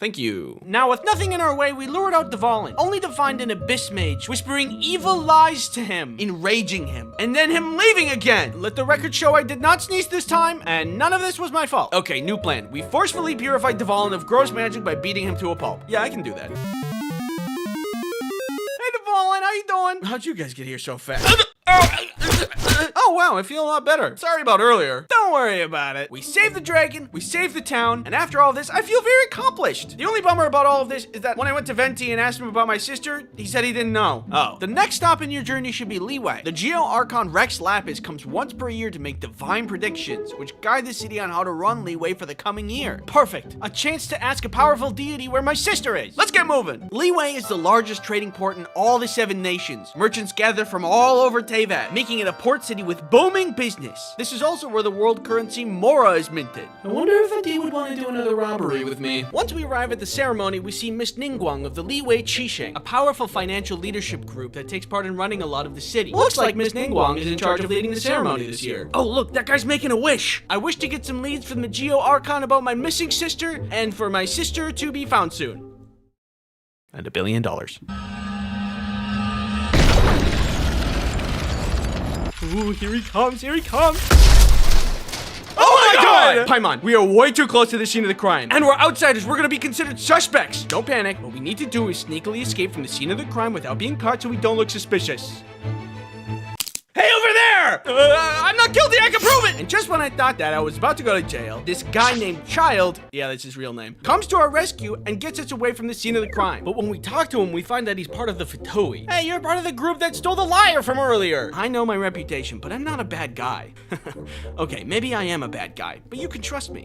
Thank you. Now, with nothing in our way, we lured out Dvalin, only to find an Abyss Mage whispering evil lies to him, enraging him, and then him leaving again. Let the record show I did not sneeze this time, and none of this was my fault. Okay, new plan. We forcefully purified Dvalin of gross magic by beating him to a pulp. Yeah, I can do that. Hey, Dvalin, how you doing? How'd you guys get here so fast? Oh wow, I feel a lot better. Sorry about earlier. Don't worry about it. We saved the dragon, we saved the town, and after all this, I feel very accomplished. The only bummer about all of this is that when I went to Venti and asked him about my sister, he said he didn't know. Oh. The next stop in your journey should be Leeway. The Geo-Archon Rex Lapis comes once per year to make divine predictions, which guide the city on how to run Leeway for the coming year. Perfect. A chance to ask a powerful deity where my sister is. Let's get moving. Leeway is the largest trading port in all the 7 nations. Merchants gather from all over Teyvat, making it a port city with booming business. This is also where the world currency Mora is minted. I wonder if Adi would want to do another robbery with me. Once we arrive at the ceremony, we see Miss Ningguang of the Liwei Qisheng, a powerful financial leadership group that takes part in running a lot of the city. Looks like Miss Ningguang is in charge of leading the ceremony this year. Oh look, that guy's making a wish. I wish to get some leads from the Geo-Archon about my missing sister, and for my sister to be found soon. And $1 billion. Ooh, here he comes, here he comes. Oh my god! Paimon, we are way too close to the scene of the crime. And we're outsiders, we're gonna be considered suspects. Don't panic, what we need to do is sneakily escape from the scene of the crime without being caught so we don't look suspicious. Hey, over there! I'm not guilty, I can prove it! And just when I thought that I was about to go to jail, this guy named Child, yeah, that's his real name, comes to our rescue and gets us away from the scene of the crime. But when we talk to him, we find that he's part of the Fatui. Hey, you're part of the group that stole the lyre from earlier! I know my reputation, but I'm not a bad guy. Okay, maybe I am a bad guy, but you can trust me.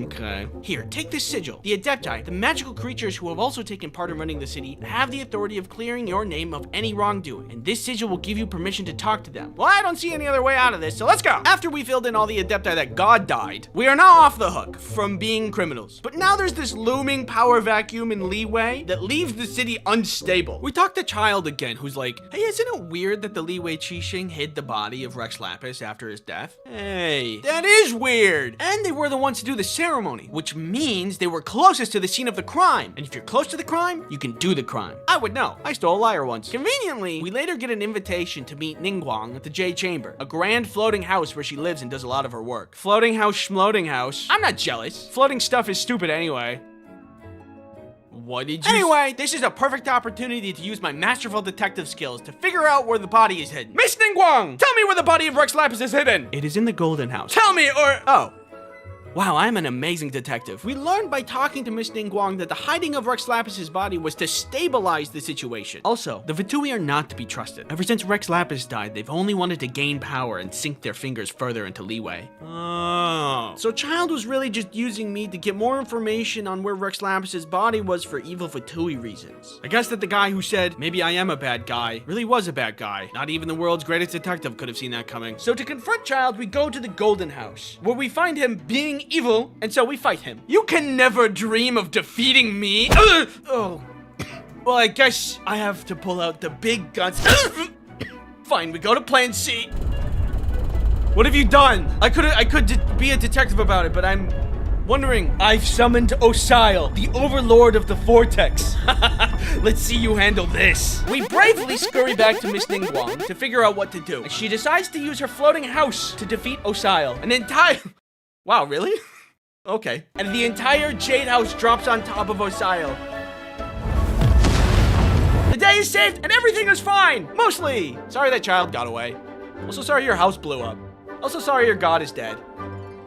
Okay. Here, take this sigil. The Adepti, the magical creatures who have also taken part in running the city, have the authority of clearing your name of any wrongdoing, and this sigil will give you permission to talk to them. Well, I don't see any other way out of this, so let's go. After we filled in all the Adepti that God died, we are now off the hook from being criminals. But now there's this looming power vacuum in Leeway that leaves the city unstable. We talked to Child again, who's like, hey, isn't it weird that the Liwei Qisheng hid the body of Rex Lapis after his death? Hey, that is weird. And they were the ones to do the ceremony, which means they were closest to the scene of the crime. And if you're close to the crime, you can do the crime. I would know. I stole a lyre once. Conveniently, we later get an invitation to meet Ningguang at the J Chamber, a grand floating house where she lives and does a lot of her work. Floating house, schmoating house. I'm not jealous. Floating stuff is stupid anyway. What did you Anyway, this is a perfect opportunity to use my masterful detective skills to figure out where the body is hidden. Miss Ningguang, tell me where the body of Rex Lapis is hidden. It is in the Golden House. Tell me or... Oh. Wow, I'm an amazing detective. We learned by talking to Miss Ningguang that the hiding of Rex Lapis' body was to stabilize the situation. Also, the Vitui are not to be trusted. Ever since Rex Lapis died, they've only wanted to gain power and sink their fingers further into leeway. Oh. So Child was really just using me to get more information on where Rex Lapis' body was for evil Vitui reasons. I guess that the guy who said, maybe I am a bad guy, really was a bad guy. Not even the world's greatest detective could have seen that coming. So to confront Child, we go to the Golden House, where we find him being evil, and so we fight him. You can never dream of defeating me. Oh. Well, I guess I have to pull out the big guns. Fine, we go to plan C. What have you done? I could be a detective about it, but I'm wondering. I've summoned Osile, the overlord of the Vortex. Let's see you handle this. We bravely scurry back to Miss Ningguang to figure out what to do. And she decides to use her floating house to defeat Osile. An entire... Wow, really? Okay. And the entire Jade House drops on top of Osile. The day is saved and everything is fine! Mostly! Sorry that Child got away. Also sorry your house blew up. Also sorry your god is dead.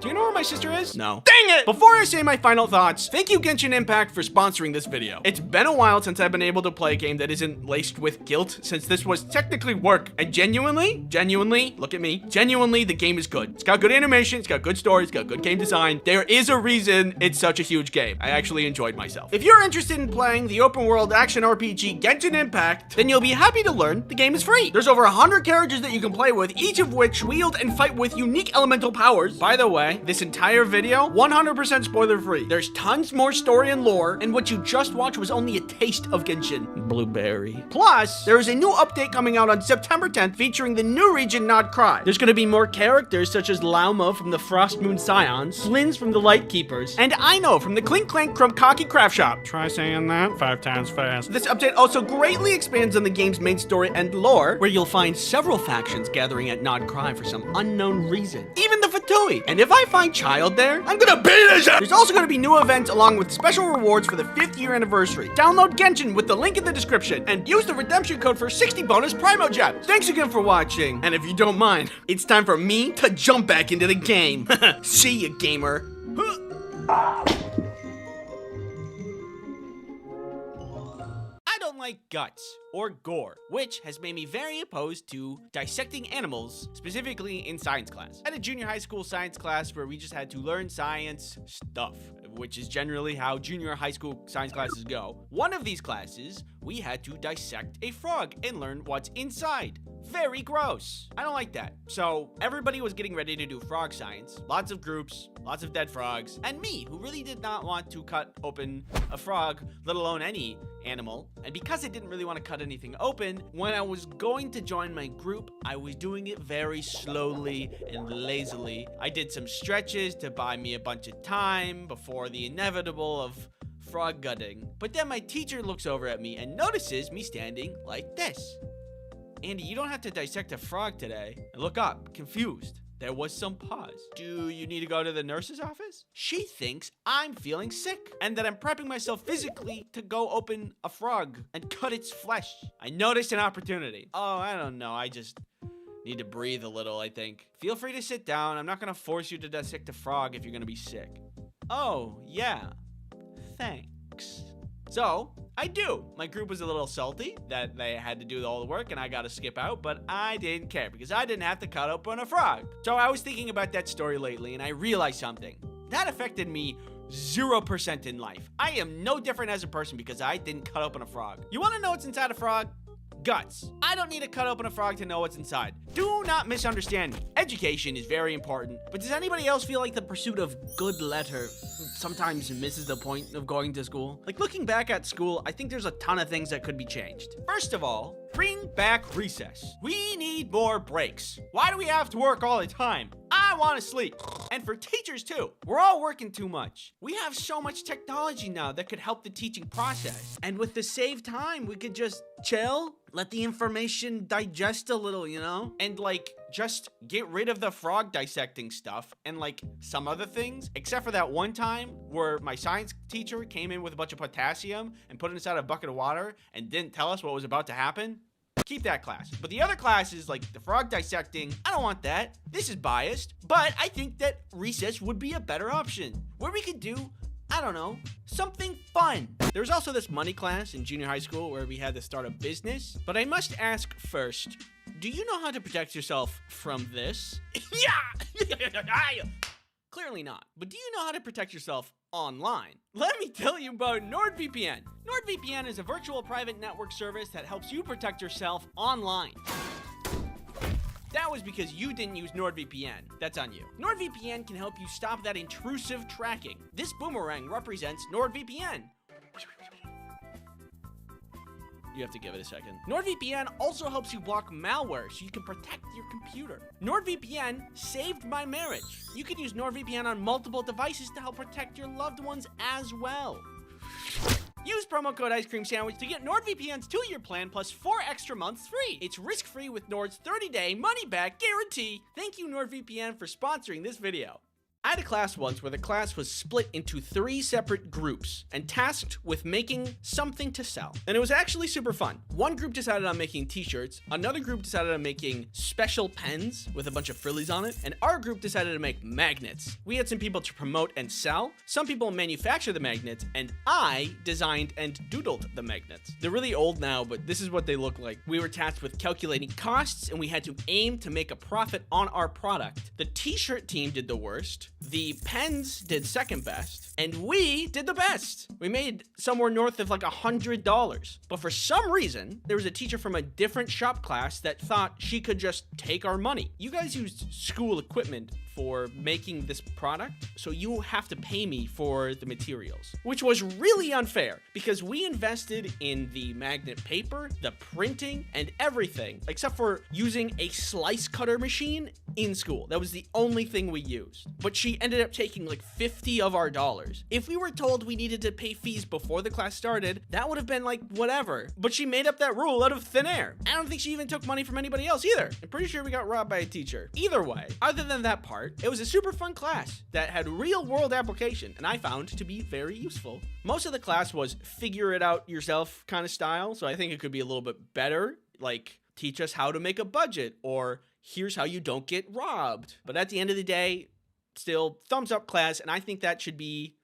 Do you know where my sister is? No. Dang it! Before I say my final thoughts, thank you Genshin Impact for sponsoring this video. It's been a while since I've been able to play a game that isn't laced with guilt, since this was technically work. And genuinely, look at me, genuinely, the game is good. It's got good animation, it's got good story, it's got good game design. There is a reason it's such a huge game. I actually enjoyed myself. If you're interested in playing the open world action RPG Genshin Impact, then you'll be happy to learn the game is free. There's over 100 characters that you can play with, each of which wield and fight with unique elemental powers. By the way, this entire video, 100% spoiler free. There's tons more story and lore, and what you just watched was only a taste of Genshin. Blueberry. Plus, there is a new update coming out on September 10th featuring the new region Not Cry. There's gonna be more characters such as Lauma from the Frost Moon Scions, Flins from the Light Keepers, and Aino from the Clink Clank Krumkaki Craft Shop. Try saying that 5 times fast. This update also greatly expands on the game's main story and lore, where you'll find several factions gathering at Not Cry for some unknown reason. Even the Fatui. And if I find Child there, I'm gonna beat his ass! There's also gonna be new events along with special rewards for the 5th year anniversary. Download Genshin with the link in the description and use the redemption code for 60 bonus Primo Gems. Thanks again for watching, and if you don't mind, it's time for me to jump back into the game. See ya, gamer. I don't like guts or gore, which has made me very opposed to dissecting animals, specifically in science class. I had a junior high school science class where we just had to learn science stuff, which is generally how junior high school science classes go. One of these classes, we had to dissect a frog and learn what's inside. Very gross. I don't like that. So everybody was getting ready to do frog science. Lots of groups, lots of dead frogs, and me, who really did not want to cut open a frog, let alone any animal. And because I didn't really want to cut anything open, when I was going to join my group, I was doing it very slowly and lazily. I did some stretches to buy me a bunch of time before the inevitable of frog gutting. But then my teacher looks over at me and notices me standing like this. Andy, you don't have to dissect a frog today. I look up, confused. There was some pause. Do you need to go to the nurse's office? She thinks I'm feeling sick and that I'm prepping myself physically to go open a frog and cut its flesh. I noticed an opportunity. Oh, I don't know. I just need to breathe a little, I think. Feel free to sit down. I'm not going to force you to dissect a frog if you're going to be sick. Oh, yeah. Thanks. So, I do. My group was a little salty that they had to do all the work and I got to skip out, but I didn't care because I didn't have to cut open a frog. So I was thinking about that story lately and I realized something. That affected me 0% in life. I am no different as a person because I didn't cut open a frog. You want to know what's inside a frog? Guts. I don't need to cut open a frog to know what's inside. Do not misunderstand me. Education is very important, but does anybody else feel like the pursuit of good letter sometimes misses the point of going to school? Like looking back at school, I think there's a ton of things that could be changed. First of all, bring back recess. We need more breaks. Why do we have to work all the time? I want to sleep. And for teachers too. We're all working too much. We have so much technology now that could help the teaching process. And with the saved time, we could just chill, let the information digest a little, you know? And like, just get rid of the frog dissecting stuff and like some other things, except for that one time where my science teacher came in with a bunch of potassium and put it inside a bucket of water and didn't tell us what was about to happen. keep that class. But the other classes, like the frog dissecting, I don't want that. This is biased, but I think that recess would be a better option, where we could do, I don't know, something fun. There was also this money class in junior high school where we had to start a business. But I must ask first, do you know how to protect yourself from this? Yeah! Clearly not. But do you know how to protect yourself online? Let me tell you about NordVPN. NordVPN is a virtual private network service that helps you protect yourself online. That was because you didn't use NordVPN. That's on you. NordVPN can help you stop that intrusive tracking. This boomerang represents NordVPN. You have to give it a second. NordVPN also helps you block malware so you can protect your computer. NordVPN saved my marriage. You can use NordVPN on multiple devices to help protect your loved ones as well. Use promo code Ice Cream Sandwich to get NordVPN's 2-year plan plus 4 extra months free. It's risk-free with Nord's 30-day money-back guarantee. Thank you, NordVPN, for sponsoring this video. I had a class once where the class was split into 3 separate groups and tasked with making something to sell. And it was actually super fun. One group decided on making t-shirts, another group decided on making special pens with a bunch of frillies on it, and our group decided to make magnets. We had some people to promote and sell, some people manufacture the magnets, and I designed and doodled the magnets. They're really old now, but this is what they look like. We were tasked with calculating costs, and we had to aim to make a profit on our product. The t-shirt team did the worst. The pens did second best, and we did the best. We made somewhere north of like $100. But for some reason, there was a teacher from a different shop class that thought she could just take our money. You guys used school equipment for making this product, so you have to pay me for the materials, which was really unfair because we invested in the magnet paper, the printing, and everything, except for using a slice cutter machine in school. That was the only thing we used. But she ended up taking like 50 of our dollars. If we were told we needed to pay fees before the class started, that would have been like whatever. But she made up that rule out of thin air. I don't think she even took money from anybody else either. I'm pretty sure we got robbed by a teacher. Either way, other than that part, it was a super fun class that had real world application and I found to be very useful. Most of the class was figure it out yourself kind of style, so I think it could be a little bit better, like teach us how to make a budget or here's how you don't get robbed. But at the end of the day, still thumbs up class, and I think that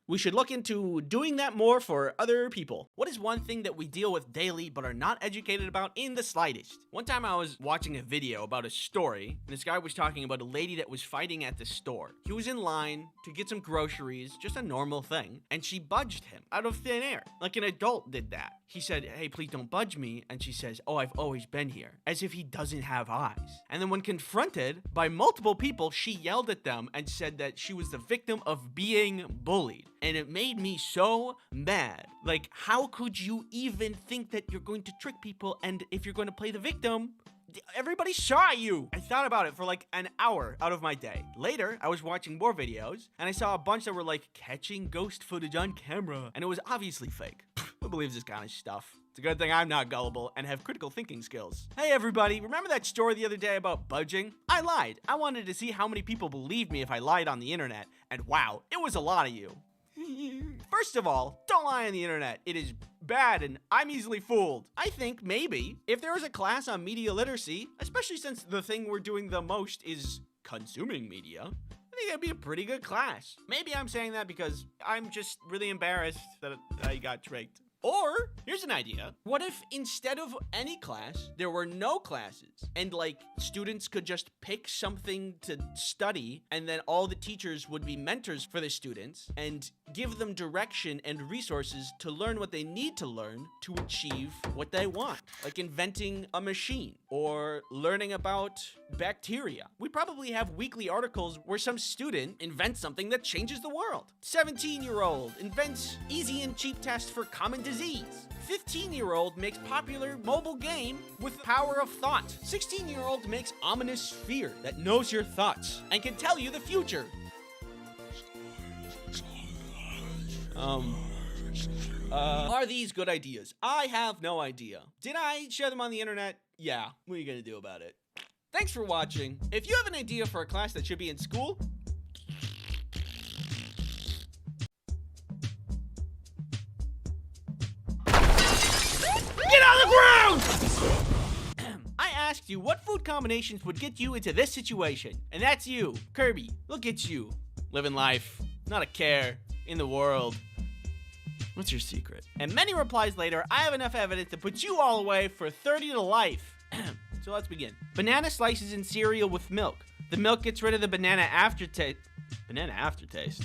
we should look into doing that more for other people. What is one thing that we deal with daily but are not educated about in the slightest? One time I was watching a video about a story, and this guy was talking about a lady that was fighting at the store. He was in line to get some groceries, just a normal thing, and she budged him out of thin air, like an adult did that. He said, "Hey, please don't budge me," and she says, "Oh, I've always been here," as if he doesn't have eyes. And then when confronted by multiple people, she yelled at them and said that she was the victim of being bullied. And it made me so mad. Like, how could you even think that you're going to trick people, and if you're going to play the victim, everybody saw you? I thought about it for like an hour out of my day. Later, I was watching more videos, and I saw a bunch that were like catching ghost footage on camera, and it was obviously fake. Who believes this kind of stuff? It's a good thing I'm not gullible and have critical thinking skills. Hey everybody, remember that story the other day about budging? I lied. I wanted to see how many people believed me if I lied on the internet, and wow, it was a lot of you. First of all, don't lie on the internet. It is bad and I'm easily fooled. I think maybe if there was a class on media literacy, especially since the thing we're doing the most is consuming media, I think that'd be a pretty good class. Maybe I'm saying that because I'm just really embarrassed that I got tricked. Or, here's an idea. What if instead of any class, there were no classes? And like, students could just pick something to study, and then all the teachers would be mentors for the students and give them direction and resources to learn what they need to learn to achieve what they want. Like inventing a machine or learning about bacteria. We probably have weekly articles where some student invents something that changes the world. 17-year-old invents easy and cheap test for common disease. 15-year-old makes popular mobile game with power of thought. 16-year-old makes ominous fear that knows your thoughts and can tell you the future. Are these good ideas? I have no idea. Did I share them on the internet? Yeah. What are you gonna do about it? Thanks for watching. If you have an idea for a class that should be in school, get on the ground! asked you what food combinations would get you into this situation. And that's you, Kirby. Look at you, living life, not a care in the world. What's your secret? And many replies later, I have enough evidence to put you all away for 30 to life. So let's begin. Banana slices in cereal with milk. The milk gets rid of the banana aftertaste. Banana aftertaste?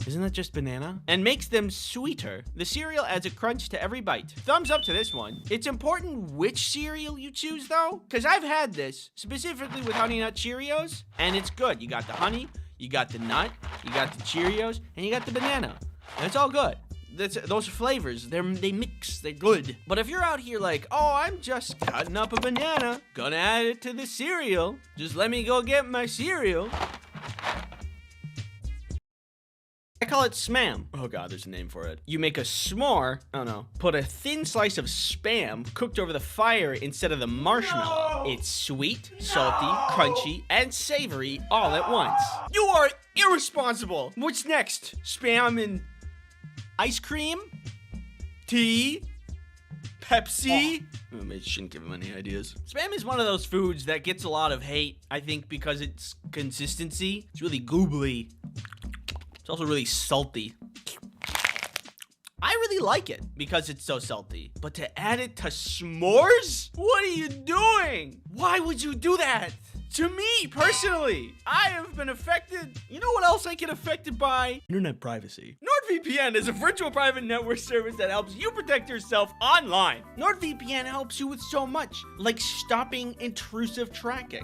Isn't that just banana? And makes them sweeter. The cereal adds a crunch to every bite. Thumbs up to this one. It's important which cereal you choose though, because I've had this, specifically with Honey Nut Cheerios, and it's good. You got the honey, you got the nut, you got the Cheerios, and you got the banana. And it's all good. Those flavors, they mix, they're good. But if you're out here like, oh, I'm just cutting up a banana, gonna add it to the cereal, just let me go get my cereal. I call it Spam. Oh god, there's a name for it. You make a s'more, oh no, put a thin slice of Spam cooked over the fire instead of the marshmallow. No! It's sweet, salty, crunchy, and savory all at once. You are irresponsible. What's next? Spam and ice cream? Tea? Pepsi? Oh, maybe shouldn't give him any ideas. Spam is one of those foods that gets a lot of hate, I think, because its consistency. It's really goobly. It's also really salty. I really like it because it's so salty. But to add it to s'mores? What are you doing? Why would you do that? To me, personally, I have been affected. You know what else I get affected by? Internet privacy. NordVPN is a virtual private network service that helps you protect yourself online. NordVPN helps you with so much, like stopping intrusive tracking.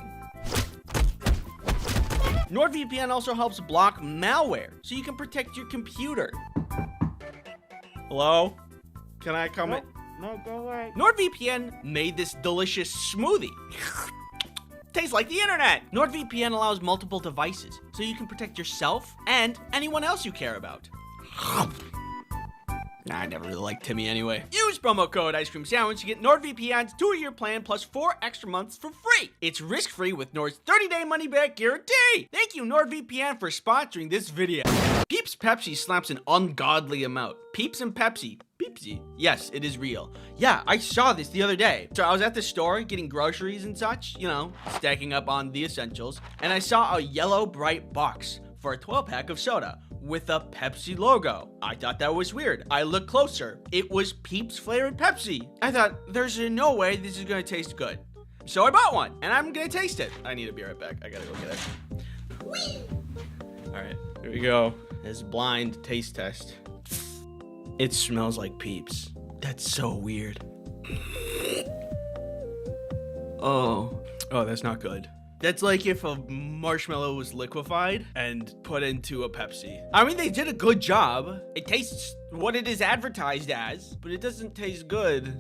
NordVPN also helps block malware, so you can protect your computer. Hello? Can I come in? No, go away. NordVPN made this delicious smoothie. Tastes like the internet. NordVPN allows multiple devices, so you can protect yourself and anyone else you care about. I never really liked Timmy anyway. Use promo code Ice Cream Sandwich to get NordVPN's 2-year plan plus 4 extra months for free. It's risk-free with Nord's 30-day money-back guarantee. Thank you, NordVPN, for sponsoring this video. Peeps Pepsi slaps an ungodly amount. Peeps and Pepsi. Peepsy. Yes, it is real. Yeah, I saw this the other day. So I was at the store getting groceries and such, you know, stacking up on the essentials, and I saw a yellow bright box for a 12-pack of soda with a Pepsi logo. I thought that was weird. I looked closer. It was Peeps flavored Pepsi. I thought, there's no way this is gonna taste good. So I bought one, and I'm gonna taste it. I need to be right back. I gotta go get it. All right, here we go. This blind taste test. It smells like Peeps. That's so weird. Oh, that's not good. That's like if a marshmallow was liquefied and put into a Pepsi. I mean, they did a good job. It tastes what it is advertised as, but it doesn't taste good.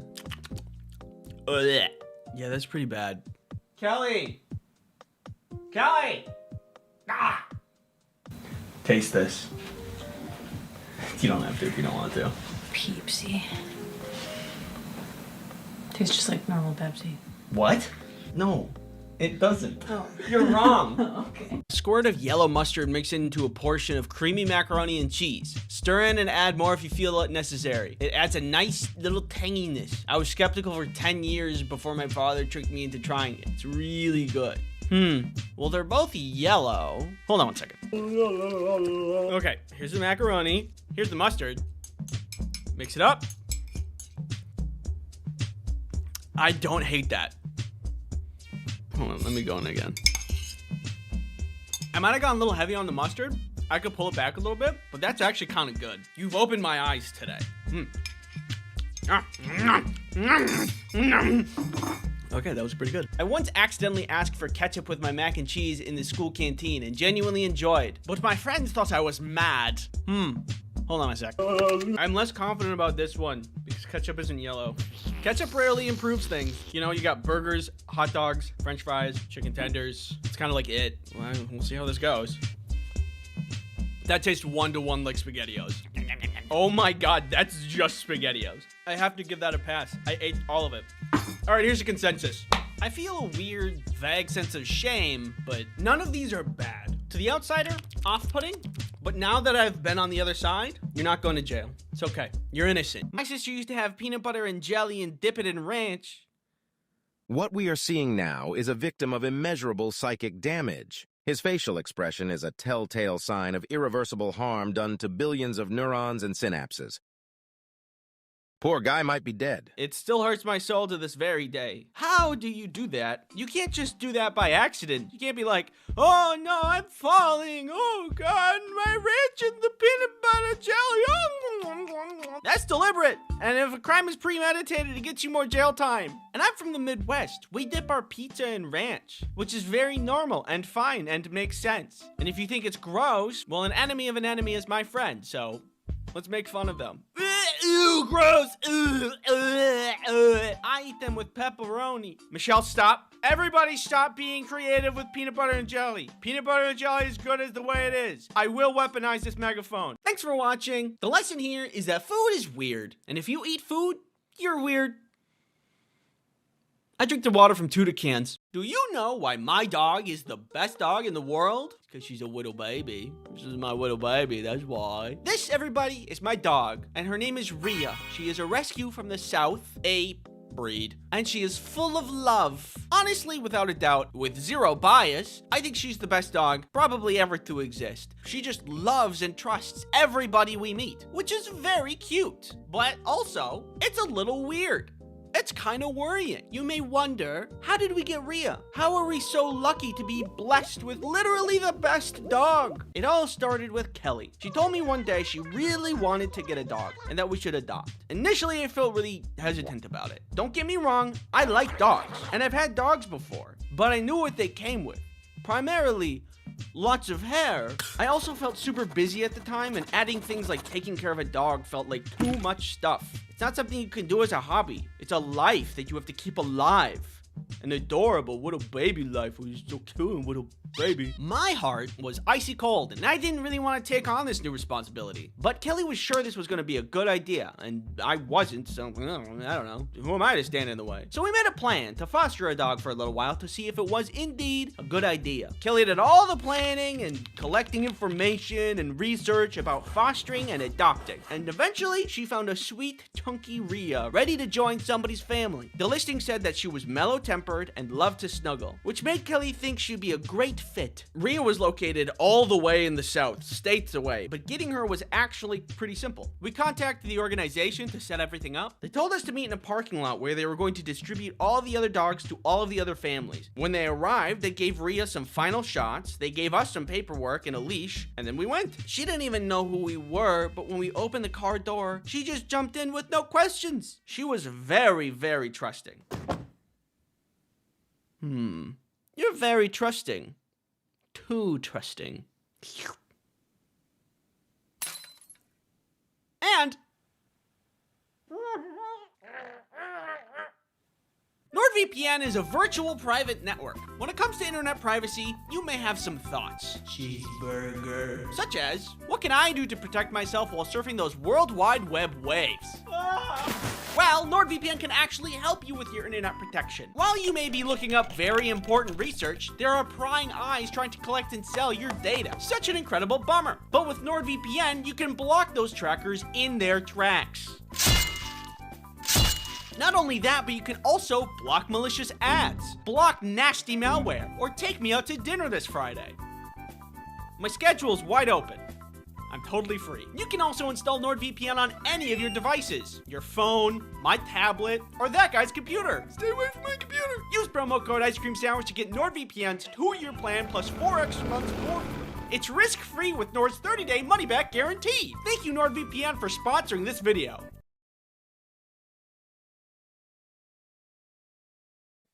Ugh. Yeah, that's pretty bad. Kelly! Kelly! Ah! Taste this. You don't have to if you don't want to.
Peepsy. Tastes just like normal Pepsi.
What? No. It doesn't.
Oh.
You're wrong.
Okay.
A squirt of yellow mustard mixed into a portion of creamy macaroni and cheese. Stir in and add more if you feel it necessary. It adds a nice little tanginess. I was skeptical for 10 years before my father tricked me into trying it. It's really good. Well, they're both yellow. Hold on one second. Okay, here's the macaroni. Here's the mustard. Mix it up. I don't hate that. Hold on, let me go in again. I might have gone a little heavy on the mustard. I could pull it back a little bit, but that's actually kind of good. You've opened my eyes today. Okay, that was pretty good. I once accidentally asked for ketchup with my mac and cheese in the school canteen and genuinely enjoyed, but my friends thought I was mad. Hold on a sec. I'm less confident about this one because ketchup isn't yellow. Ketchup rarely improves things. You know, you got burgers, hot dogs, french fries, chicken tenders. It's kind of like it. Well, we'll see how this goes. That tastes 1-to-1 like SpaghettiOs. Oh my god, that's just SpaghettiOs. I have to give that a pass. I ate all of it. All right, here's the consensus. I feel a weird, vague sense of shame, but none of these are bad. To the outsider, off-putting, but now that I've been on the other side, you're not going to jail. It's okay. You're innocent. My sister used to have peanut butter and jelly and dip it in ranch.
What we are seeing now is a victim of immeasurable psychic damage. His facial expression is a telltale sign of irreversible harm done to billions of neurons and synapses. Poor guy might be dead.
It still hurts my soul to this very day. How do you do that? You can't just do that by accident. You can't be like, oh no, I'm falling. Oh God, my ranch and the peanut butter jelly. That's deliberate. And if a crime is premeditated, it gets you more jail time. And I'm from the Midwest. We dip our pizza in ranch, which is very normal and fine and makes sense. And if you think it's gross, well, an enemy of an enemy is my friend, so let's make fun of them. Ew, gross. I eat them with pepperoni. Michelle, stop. Everybody stop being creative with peanut butter and jelly. Peanut butter and jelly is good as the way it is. I will weaponize this megaphone. Thanks for watching. The lesson here is that food is weird. And if you eat food, you're weird. I drink the water from Tuda cans. Do you know why my dog is the best dog in the world? Because she's a little baby. This is my little baby, that's why. This, everybody, is my dog, and her name is Rhea. She is a rescue from the South, a breed, and she is full of love. Honestly, without a doubt, with zero bias, I think she's the best dog probably ever to exist. She just loves and trusts everybody we meet, which is very cute. But also, it's a little weird. It's kind of worrying. You may wonder, how did we get Rhea? How are we so lucky to be blessed with literally the best dog? It all started with Kelly. She told me one day she really wanted to get a dog and that we should adopt. Initially, I felt really hesitant about it. Don't get me wrong, I like dogs and I've had dogs before, but I knew what they came with. Primarily, lots of hair. I also felt super busy at the time, and adding things like taking care of a dog felt like too much stuff. It's not something you can do as a hobby. It's a life that you have to keep alive. An adorable little baby life who's so cute, little baby. My heart was icy cold, and I didn't really want to take on this new responsibility. But Kelly was sure this was going to be a good idea, and I wasn't, so I don't know. Who am I to stand in the way? So we made a plan to foster a dog for a little while to see if it was indeed a good idea. Kelly did all the planning and collecting information and research about fostering and adopting. And eventually, she found a sweet, chunky Rhea ready to join somebody's family. The listing said that she was mellow-tempered and loved to snuggle, which made Kelly think she'd be a great fit. Rhea was located all the way in the south, states away, but getting her was actually pretty simple. We contacted the organization to set everything up. They told us to meet in a parking lot where they were going to distribute all the other dogs to all of the other families. When they arrived, they gave Rhea some final shots, they gave us some paperwork and a leash, and then we went. She didn't even know who we were, but when we opened the car door, she just jumped in with no questions. She was very, very trusting. You're very trusting. Too trusting. And NordVPN is a virtual private network. When it comes to internet privacy, you may have some thoughts. Cheeseburger. Such as, what can I do to protect myself while surfing those World Wide Web waves? Well, NordVPN can actually help you with your internet protection. While you may be looking up very important research, there are prying eyes trying to collect and sell your data. Such an incredible bummer. But with NordVPN, you can block those trackers in their tracks. Not only that, but you can also block malicious ads, block nasty malware, or take me out to dinner this Friday. My schedule's wide open. I'm totally free. You can also install NordVPN on any of your devices. Your phone, my tablet, or that guy's computer. Stay away from my computer. Use promo code Ice Cream Sandwich to get NordVPN's 2-year plan plus 4 extra months for free. It's risk-free with Nord's 30-day money-back guarantee. Thank you, NordVPN, for sponsoring this video.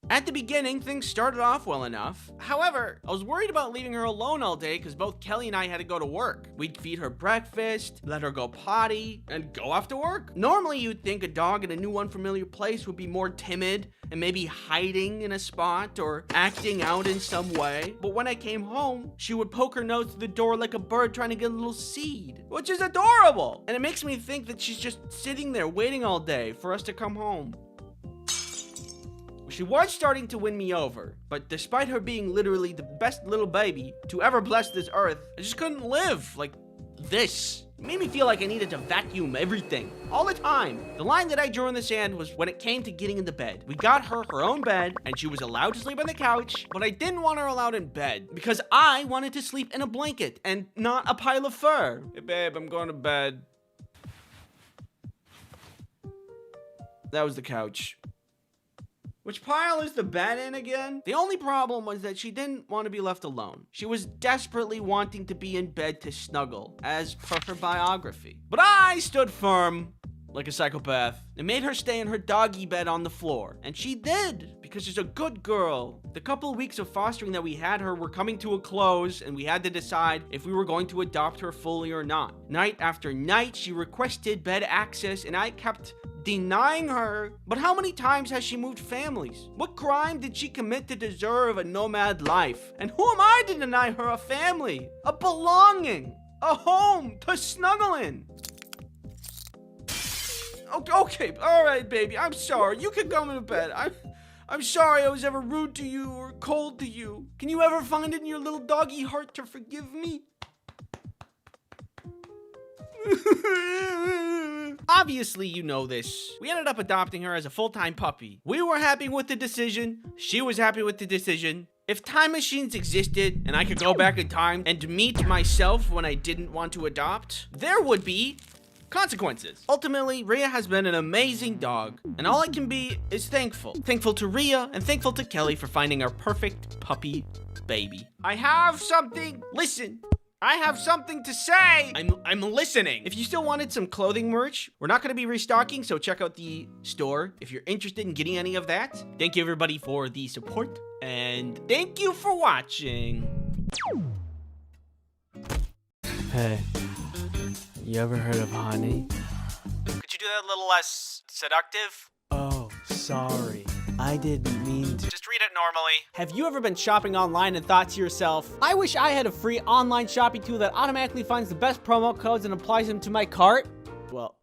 At the beginning, things started off well enough. However, I was worried about leaving her alone all day because both Kelly and I had to go to work. We'd feed her breakfast, let her go potty, and go off to work. Normally, you'd think a dog in a new unfamiliar place would be more timid and maybe hiding in a spot or acting out in some way. But when I came home, she would poke her nose through the door like a bird trying to get a little seed, which is adorable. And it makes me think that she's just sitting there waiting all day for us to come home. She was starting to win me over, but despite her being literally the best little baby to ever bless this earth, I just couldn't live like this It made me feel like I needed to vacuum everything, all the time. The line that I drew in the sand was when it came to getting into bed. We got her own bed, and she was allowed to sleep on the couch, but I didn't want her allowed in bed, because I wanted to sleep in a blanket, and not a pile of fur. Hey babe, I'm going to bed. That was the couch. Which pile is the bed in again? The only problem was that she didn't want to be left alone. She was desperately wanting to be in bed to snuggle, as per her biography. But I stood firm, like a psychopath, and made her stay in her doggy bed on the floor. And she did, because she's a good girl. The couple of weeks of fostering that we had her were coming to a close, and we had to decide if we were going to adopt her fully or not. Night after night, she requested bed access, and I kept denying her. But how many times has she moved families? What crime did she commit to deserve a nomad life? And who am I to deny her a family, a belonging, a home to snuggle in? Okay, all right, baby, I'm sorry. You can come to bed. I'm sorry I was ever rude to you or cold to you. Can you ever find it in your little doggy heart to forgive me? Obviously, you know this. We ended up adopting her as a full-time puppy. We were happy with the decision. She was happy with the decision. If time machines existed and I could go back in time and meet myself when I didn't want to adopt, there would be consequences. Ultimately, Rhea has been an amazing dog, and all I can be is thankful. Thankful to Rhea and thankful to Kelly for finding our perfect puppy baby. I have something to say. I'm listening. If you still wanted some clothing merch, we're not going to be restocking, so check out the store if you're interested in getting any of that. Thank you everybody for the support, and thank you for watching.
Hey, you ever heard of honey?
Could you do that a little less seductive?
Oh, sorry. I didn't mean to.
Just read it normally.
Have you ever been shopping online and thought to yourself, I wish I had a free online shopping tool that automatically finds the best promo codes and applies them to my cart? Well,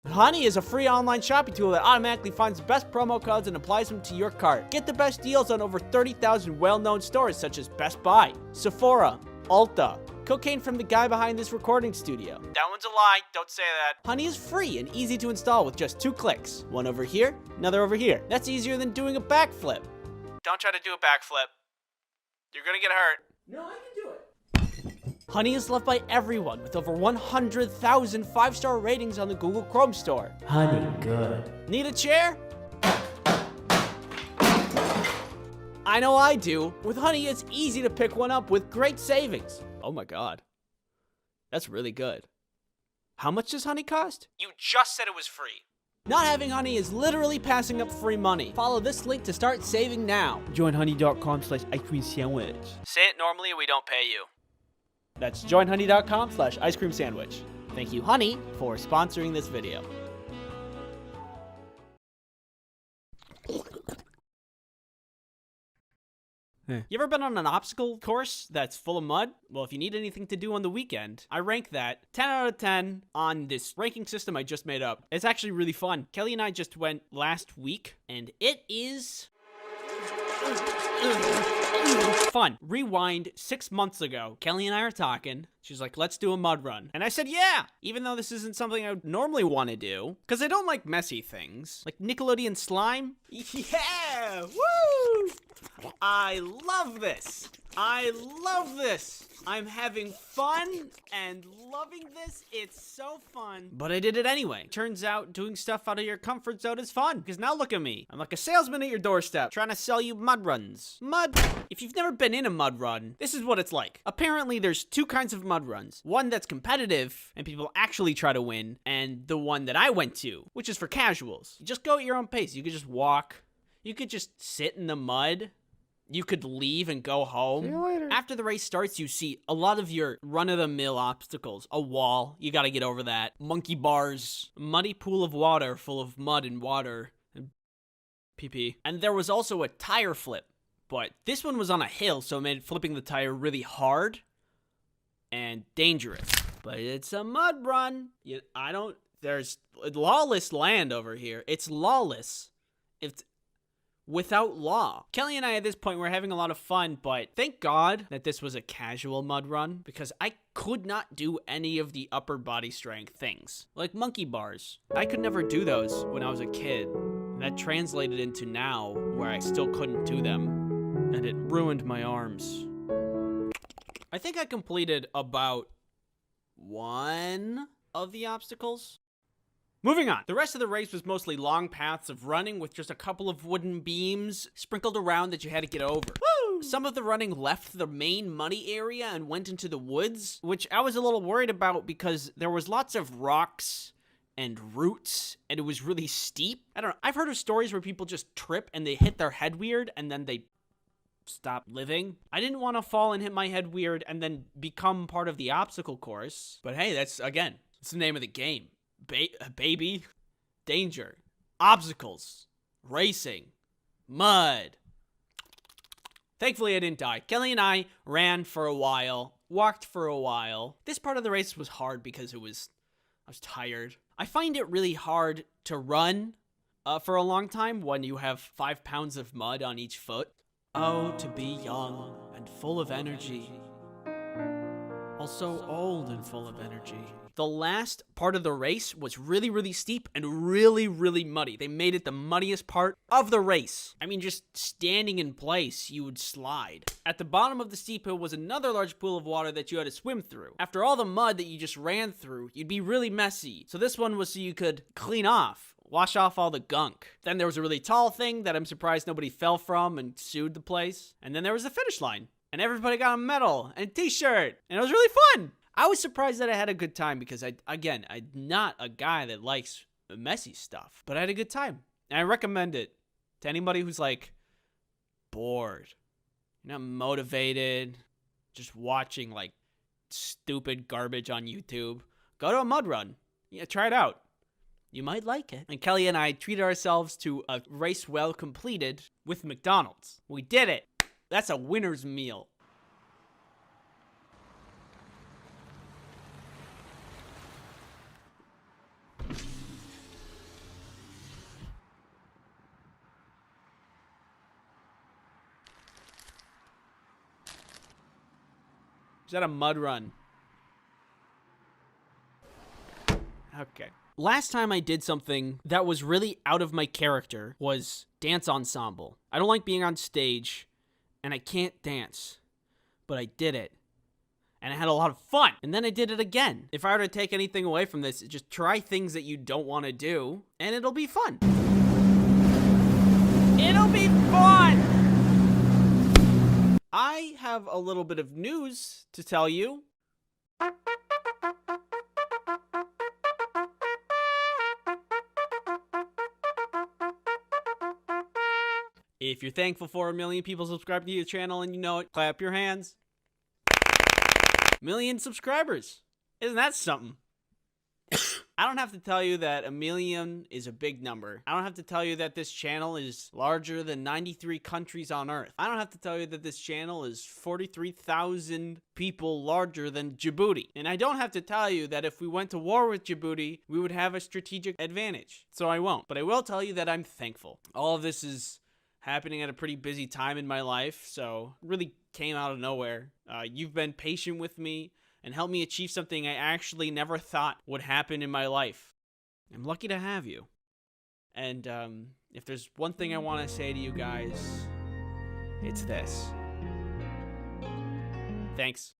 Honey is a free online shopping tool that automatically finds the best promo codes and applies them to your cart. Get the best deals on over 30,000 well-known stores such as Best Buy, Sephora, Ulta, cocaine from the guy behind this recording studio.
That one's a lie. Don't say that.
Honey is free and easy to install with just 2 clicks. One over here, another over here. That's easier than doing a backflip.
Don't try to do a backflip. You're gonna get hurt.
No, I can do it. Honey is loved by everyone with over 100,000 5-star ratings on the Google Chrome store.
Honey, good.
Need a chair? I know I do. With Honey, it's easy to pick one up with great savings. Oh my god. That's really good. How much does Honey cost?
You just said it was free.
Not having Honey is literally passing up free money. Follow this link to start saving now. Join honey.com/ice cream sandwich.
Say it normally or we don't pay you.
That's joinhoney.com/ice cream sandwich. Thank you, Honey, for sponsoring this video. You ever been on an obstacle course that's full of mud? Well, if you need anything to do on the weekend, I rank that 10 out of 10 on this ranking system I just made up. It's actually really fun. Kelly and I just went last week, and it is fun. Rewind 6 months ago. Kelly and I are talking. She's like, let's do a mud run. And I said, yeah, even though this isn't something I would normally want to do, because I don't like messy things. Like Nickelodeon slime. Yeah, woo! I love this. I love this. I'm having fun and loving this. It's so fun. But I did it anyway. Turns out doing stuff out of your comfort zone is fun. Because now look at me. I'm like a salesman at your doorstep trying to sell you mud runs. Mud. If you've never been in a mud run, this is what it's like. Apparently there's 2 kinds of mud runs. One that's competitive and people actually try to win. And the one that I went to, which is for casuals. You just go at your own pace. You could just walk. You could just sit in the mud. You could leave and go home. See you later. After the race starts, you see a lot of your run-of-the-mill obstacles. A wall, you gotta get over that. Monkey bars, a muddy pool of water full of mud and water, and pee-pee. And there was also a tire flip, but this one was on a hill, so it made flipping the tire really hard and dangerous. But it's a mud run. There's lawless land over here. It's lawless.
without law. Kelly and I at this point were having a lot of fun, but thank God that this was a casual mud run because I could not do any of the upper body strength things, like monkey bars. I could never do those when I was a kid. And that translated into now where I still couldn't do them, and it ruined my arms. I think I completed about one of the obstacles. Moving on. The rest of the race was mostly long paths of running with just a couple of wooden beams sprinkled around that you had to get over. Woo! Some of the running left the main muddy area and went into the woods, which I was a little worried about because there was lots of rocks and roots and it was really steep. I don't know. I've heard of stories where people just trip and they hit their head weird and then they stop living. I didn't want to fall and hit my head weird and then become part of the obstacle course. But hey, that's the name of the game. Baby, danger, obstacles, racing, mud. Thankfully, I didn't die. Kelly and I ran for a while, walked for a while. This part of the race was hard because I was tired. I find it really hard to run for a long time when you have 5 pounds of mud on each foot. Oh, to be young and full of energy. Also old and full of energy. The last part of the race was really, really steep and really, really muddy. They made it the muddiest part of the race. I mean, just standing in place, you would slide. At the bottom of the steep hill was another large pool of water that you had to swim through. After all the mud that you just ran through, you'd be really messy. So this one was so you could clean off. Wash off all the gunk. Then there was a really tall thing that I'm surprised nobody fell from and sued the place. And then there was the finish line. And everybody got a medal and a t-shirt. And it was really fun. I was surprised that I had a good time because, I'm not a guy that likes messy stuff. But I had a good time. And I recommend it to anybody who's, like, bored. You're not motivated. Just watching, like, stupid garbage on YouTube. Go to a mud run. Yeah, try it out. You might like it. And Kelly and I treated ourselves to a race well completed with McDonald's. We did it. That's a winner's meal. Is that a mud run? Okay. Last time I did something that was really out of my character was dance ensemble. I don't like being on stage, and I can't dance, but I did it. And I had a lot of fun. And then I did it again. If I were to take anything away from this, just try things that you don't want to do, and it'll be fun. It'll be fun! I have a little bit of news to tell you. If you're thankful for 1 million people subscribing to your channel and you know it, clap your hands. 1 million subscribers. Isn't that something? I don't have to tell you that 1 million is a big number. I don't have to tell you that this channel is larger than 93 countries on Earth. I don't have to tell you that this channel is 43,000 people larger than Djibouti. And I don't have to tell you that if we went to war with Djibouti, we would have a strategic advantage. So I won't. But I will tell you that I'm thankful. All of this is happening at a pretty busy time in my life, so it really came out of nowhere. You've been patient with me and helped me achieve something I actually never thought would happen in my life. I'm lucky to have you. And if there's one thing I want to say to you guys, it's this. Thanks.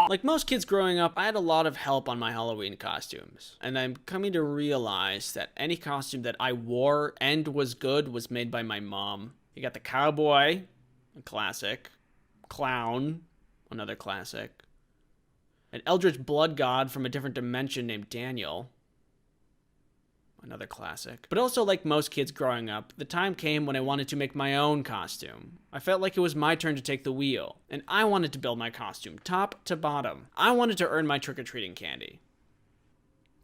Like most kids growing up, I had a lot of help on my Halloween costumes. And I'm coming to realize that any costume that I wore and was good was made by my mom. You got the cowboy, a classic. Clown, another classic. An eldritch blood god from a different dimension named Daniel. Another classic. But also, like most kids growing up, the time came when I wanted to make my own costume. I felt like it was my turn to take the wheel, and I wanted to build my costume, top to bottom. I wanted to earn my trick-or-treating candy.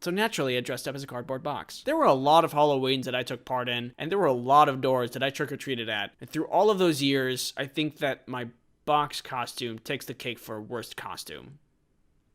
So naturally, I dressed up as a cardboard box. There were a lot of Halloweens that I took part in, and there were a lot of doors that I trick-or-treated at. And through all of those years, I think that my box costume takes the cake for worst costume.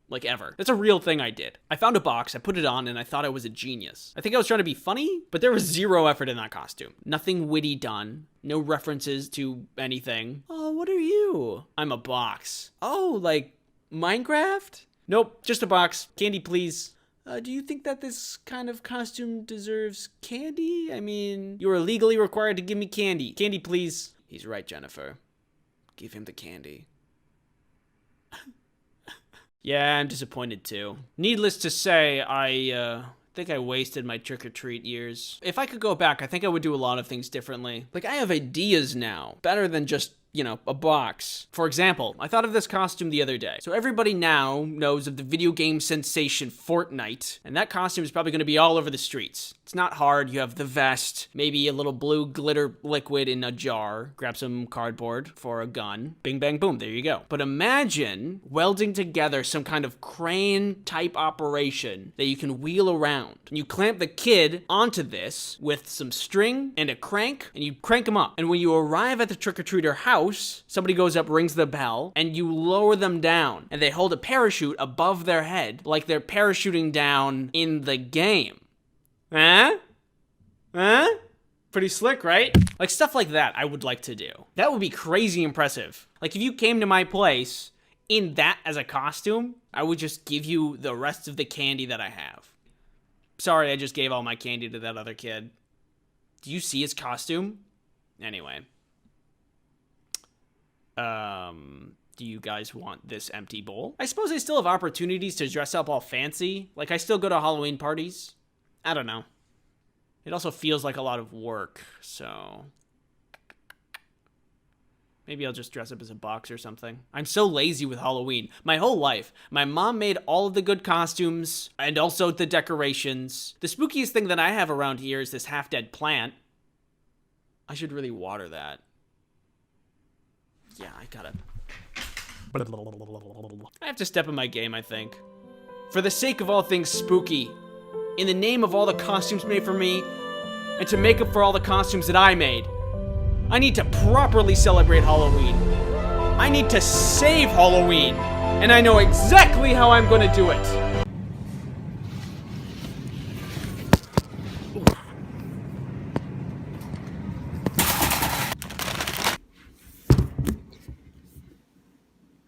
Like ever. That's a real thing I did. I found a box, I put it on, and I thought I was a genius. I think I was trying to be funny, but there was zero effort in that costume. Nothing witty done. No references to anything. Oh, what are you? I'm a box. Oh, like Minecraft? Nope, just a box. Candy, please. Do you think that this kind of costume deserves candy? I mean, you are legally required to give me candy. Candy, please. He's right, Jennifer. Give him the candy. Yeah, I'm disappointed too. Needless to say, I think I wasted my trick-or-treat years. If I could go back, I think I would do a lot of things differently. Like, I have ideas now, better than just, you know, a box. For example, I thought of this costume the other day. So everybody now knows of the video game sensation Fortnite, and that costume is probably going to be all over the streets. It's not hard. You have the vest, maybe a little blue glitter liquid in a jar, grab some cardboard for a gun, bing, bang, boom, there you go. But imagine welding together some kind of crane type operation that you can wheel around. And you clamp the kid onto this with some string and a crank, and you crank them up. And when you arrive at the trick-or-treater house, somebody goes up, rings the bell, and you lower them down. And they hold a parachute above their head, like they're parachuting down in the game. Huh? Pretty slick, right? Like stuff like that I would like to do. That would be crazy impressive. Like if you came to my place in that as a costume, I would just give you the rest of the candy that I have. Sorry, I just gave all my candy to that other kid. Do you see his costume? Anyway. Do you guys want this empty bowl? I suppose I still have opportunities to dress up all fancy. Like I still go to Halloween parties. I don't know. It also feels like a lot of work, so maybe I'll just dress up as a box or something. I'm so lazy with Halloween. My whole life, my mom made all of the good costumes and also the decorations. The spookiest thing that I have around here is this half-dead plant. I should really water that. Yeah, I gotta... I have to step in my game, I think. For the sake of all things spooky, in the name of all the costumes made for me, and to make up for all the costumes that I made, I need to properly celebrate Halloween. I need to save Halloween, and I know exactly how I'm going to do it.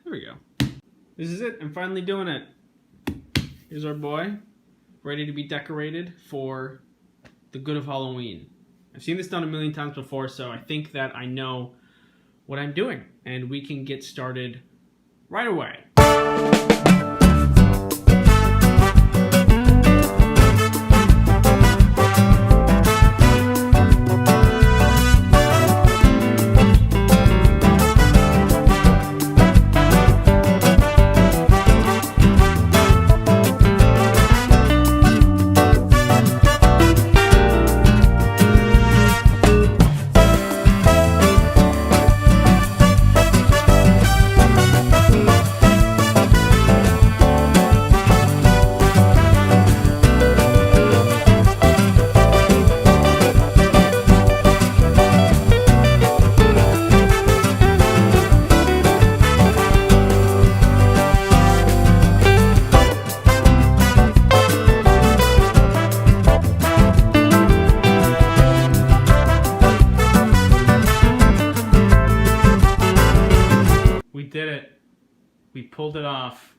There we go. This is it. I'm finally doing it. Here's our boy, ready to be decorated for the good of Halloween. I've seen this done a million times before, so I think that I know what I'm doing, and we can get started right away. Did it. We pulled it off.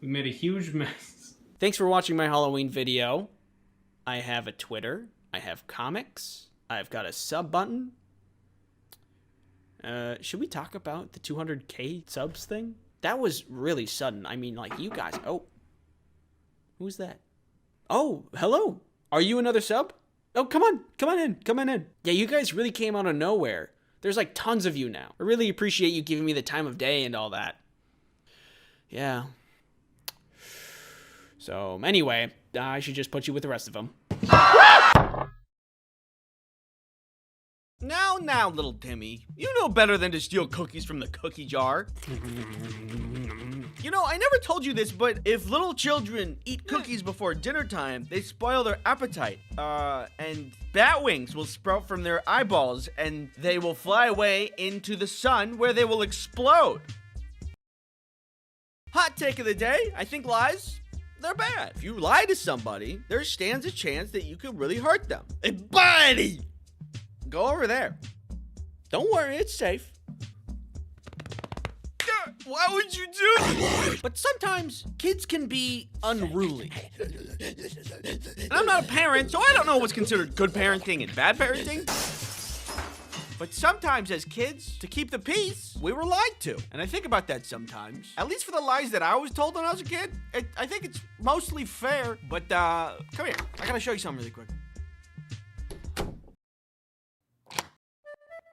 We made a huge mess. Thanks for watching my Halloween video. I have a Twitter. I have comics. I've got a sub button. Should we talk about the 200K subs thing? That was really sudden. I mean, like, you guys... Oh. Who's that? Oh, hello. Are you another sub? Oh, come on. Come on in. Come on in. Yeah, you guys really came out of nowhere. There's like tons of you now. I really appreciate you giving me the time of day and all that. Yeah. So anyway, I should just put you with the rest of them. Now, little Timmy, you know better than to steal cookies from the cookie jar. You know, I never told you this, but if little children eat cookies before dinner time, they spoil their appetite. And bat wings will sprout from their eyeballs, and they will fly away into the sun where they will explode. Hot take of the day, I think lies, they're bad. If you lie to somebody, there stands a chance that you could really hurt them. Hey, buddy! Go over there. Don't worry, it's safe. Why would you do that? But sometimes kids can be unruly. And I'm not a parent, so I don't know what's considered good parenting and bad parenting. But sometimes as kids, to keep the peace, we were lied to. And I think about that sometimes. At least for the lies that I was told when I was a kid, I think it's mostly fair. But come here, I gotta show you something really quick.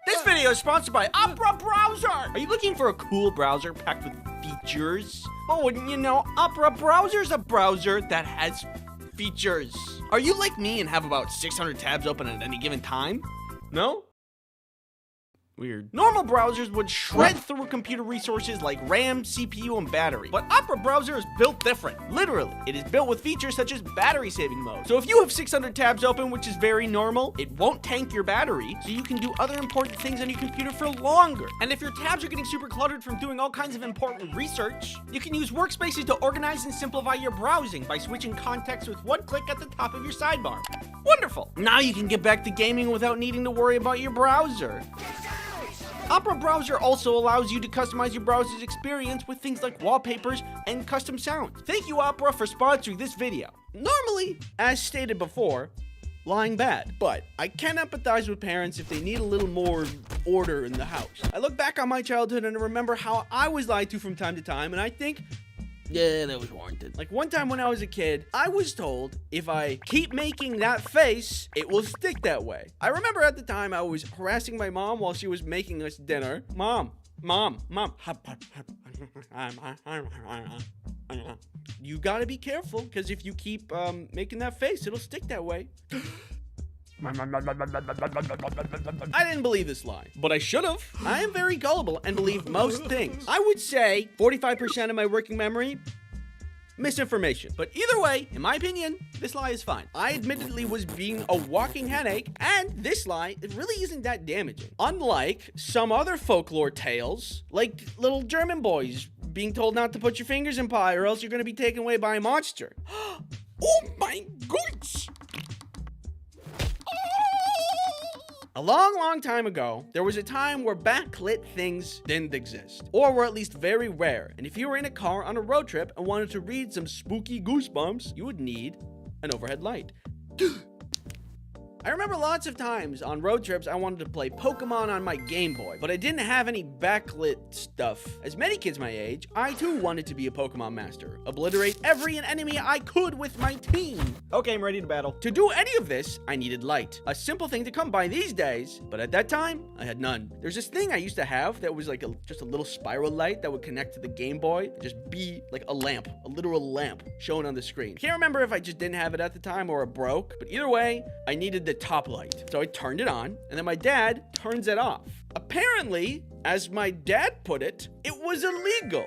This video is sponsored by Opera Browser. Are you looking for a cool browser packed with features? Oh, wouldn't you know, Opera Browser is a browser that has features. Are you like me and have about 600 tabs open at any given time? No? Weird. Normal browsers would shred through computer resources like RAM, CPU, and battery. But Opera Browser is built different. Literally, it is built with features such as battery saving mode. So if you have 600 tabs open, which is very normal, it won't tank your battery, so you can do other important things on your computer for longer. And if your tabs are getting super cluttered from doing all kinds of important research, you can use workspaces to organize and simplify your browsing by switching context with one click at the top of your sidebar. Wonderful. Now you can get back to gaming without needing to worry about your browser. Opera Browser also allows you to customize your browser's experience with things like wallpapers and custom sounds. Thank you, Opera, for sponsoring this video. Normally, as stated before, lying bad, but I can empathize with parents if they need a little more order in the house. I look back on my childhood and remember how I was lied to from time to time, and I think, yeah, that was warranted. Like one time when I was a kid, I was told if I keep making that face, it will stick that way. I remember at the time I was harassing my mom while she was making us dinner. Mom. You gotta be careful, because if you keep making that face, it'll stick that way. I didn't believe this lie, but I should have. I am very gullible and believe most things. I would say 45% of my working memory, misinformation. But either way, in my opinion, this lie is fine. I admittedly was being a walking headache, and this lie, it really isn't that damaging. Unlike some other folklore tales, like little German boys being told not to put your fingers in pie or else you're gonna be taken away by a monster. Oh my goodness! A long time ago, there was a time where backlit things didn't exist, or were at least very rare, and if you were in a car on a road trip and wanted to read some spooky goosebumps, you would need an overhead light. I remember lots of times on road trips I wanted to play Pokemon on my Game Boy, but I didn't have any backlit stuff. As many kids my age, I too wanted to be a Pokemon master, obliterate every enemy I could with my team. Okay, I'm ready to battle. To do any of this, I needed light. A simple thing to come by these days, but at that time, I had none. There's this thing I used to have that was like just a little spiral light that would connect to the Game Boy and just be like a lamp, a literal lamp shown on the screen. Can't remember if I just didn't have it at the time or it broke, but either way, I needed the top light. So I turned it on, and then my dad turns it off. Apparently, as my dad put it, it was illegal.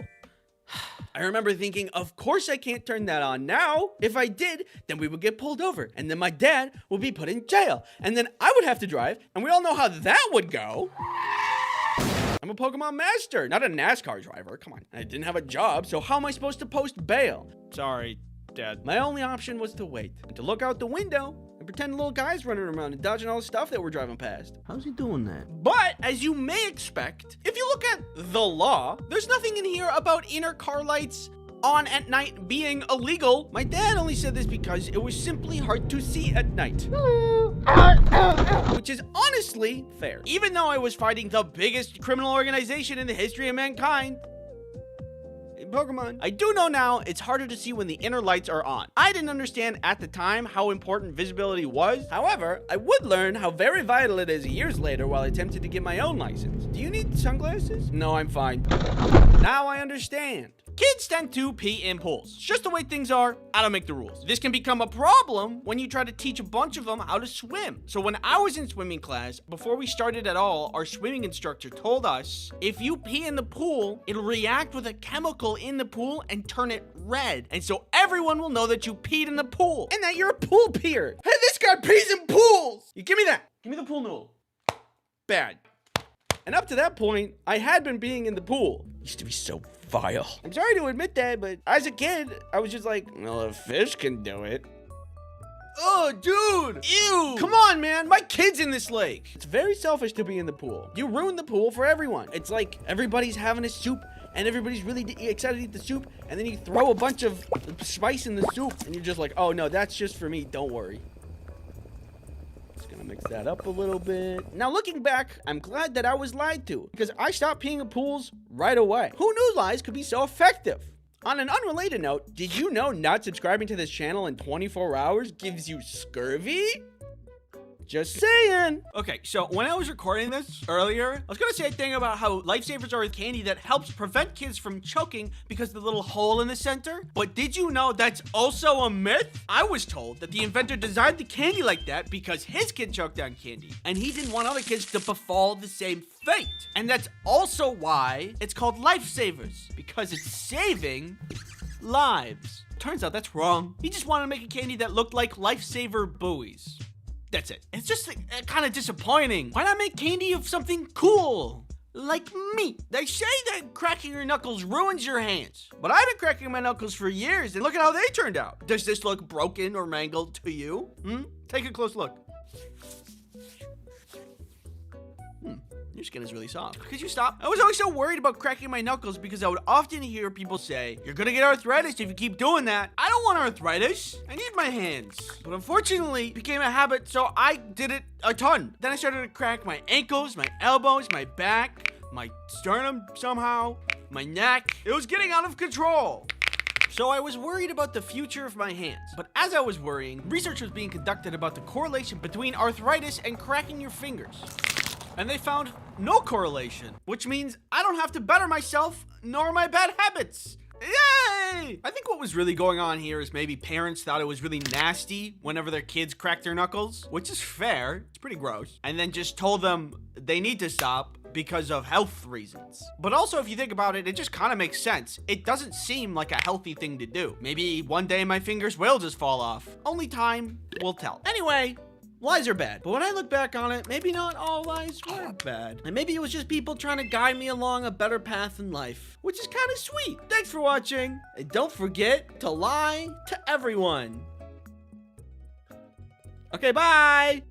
I remember thinking, of course I can't turn that on now. If I did, then we would get pulled over, and then my dad would be put in jail, and then I would have to drive, and we all know how that would go. I'm a Pokemon master, not a NASCAR driver. Come on. I didn't have a job, so how am I supposed to post bail? Sorry, Dad. My only option was to wait and to look out the window and pretend little guys running around and dodging all the stuff that we're driving past. How's he doing that? But, as you may expect, if you look at the law, there's nothing in here about inner car lights on at night being illegal. My dad only said this because it was simply hard to see at night. Which is honestly fair. Even though I was fighting the biggest criminal organization in the history of mankind, Pokemon, I do know now it's harder to see when the inner lights are on. I didn't understand at the time how important visibility was. However, I would learn how very vital it is years later while I attempted to get my own license. Do you need sunglasses? No, I'm fine. Now I understand. Kids tend to pee in pools. It's just the way things are. I don't make the rules. This can become a problem when you try to teach a bunch of them how to swim. So when I was in swimming class, before we started at all, our swimming instructor told us, if you pee in the pool, it'll react with a chemical in the pool and turn it red. And so everyone will know that you peed in the pool and that you're a pool peer. Hey, this guy pees in pools. You give me that. Give me the pool noodle. Bad. And up to that point, I had been being in the pool. Used to be so vile. I'm sorry to admit that, but as a kid, I was just like, well, a fish can do it. Oh, dude! Ew! Come on, man! My kid's in this lake! It's very selfish to be in the pool. You ruin the pool for everyone. It's like everybody's having a soup, and everybody's really excited to eat the soup, and then you throw a bunch of spice in the soup, and you're just like, oh, no, that's just for me. Don't worry. Mix that up a little bit. Now, looking back, I'm glad that I was lied to, because I stopped peeing in pools right away. Who knew lies could be so effective? On an unrelated note, did you know not subscribing to this channel in 24 hours gives you scurvy? Just saying. Okay, so when I was recording this earlier, I was gonna say a thing about how lifesavers are a candy that helps prevent kids from choking because of the little hole in the center. But did you know that's also a myth? I was told that the inventor designed the candy like that because his kid choked on candy, and he didn't want other kids to befall the same fate. And that's also why it's called lifesavers, because it's saving lives. Turns out that's wrong. He just wanted to make a candy that looked like lifesaver buoys. That's it. It's just kind of disappointing. Why not make candy of something cool? Like me. They say that cracking your knuckles ruins your hands. But I've been cracking my knuckles for years, and look at how they turned out. Does this look broken or mangled to you? Take a close look. Your skin is really soft. Could you stop? I was always so worried about cracking my knuckles because I would often hear people say, you're gonna get arthritis if you keep doing that. I don't want arthritis. I need my hands. But unfortunately, it became a habit, so I did it a ton. Then I started to crack my ankles, my elbows, my back, my sternum somehow, my neck. It was getting out of control. So I was worried about the future of my hands. But as I was worrying, research was being conducted about the correlation between arthritis and cracking your fingers. And they found no correlation, which means I don't have to better myself nor my bad habits. Yay! I think what was really going on here is maybe parents thought it was really nasty whenever their kids cracked their knuckles, which is fair. It's pretty gross. And then just told them they need to stop because of health reasons. But also, if you think about it, it just kind of makes sense. It doesn't seem like a healthy thing to do. Maybe one day my fingers will just fall off. Only time will tell. Anyway, lies are bad, but when I look back on it, maybe not all lies were bad. And maybe it was just people trying to guide me along a better path in life, which is kind of sweet. Thanks for watching, and don't forget to lie to everyone. Okay, bye!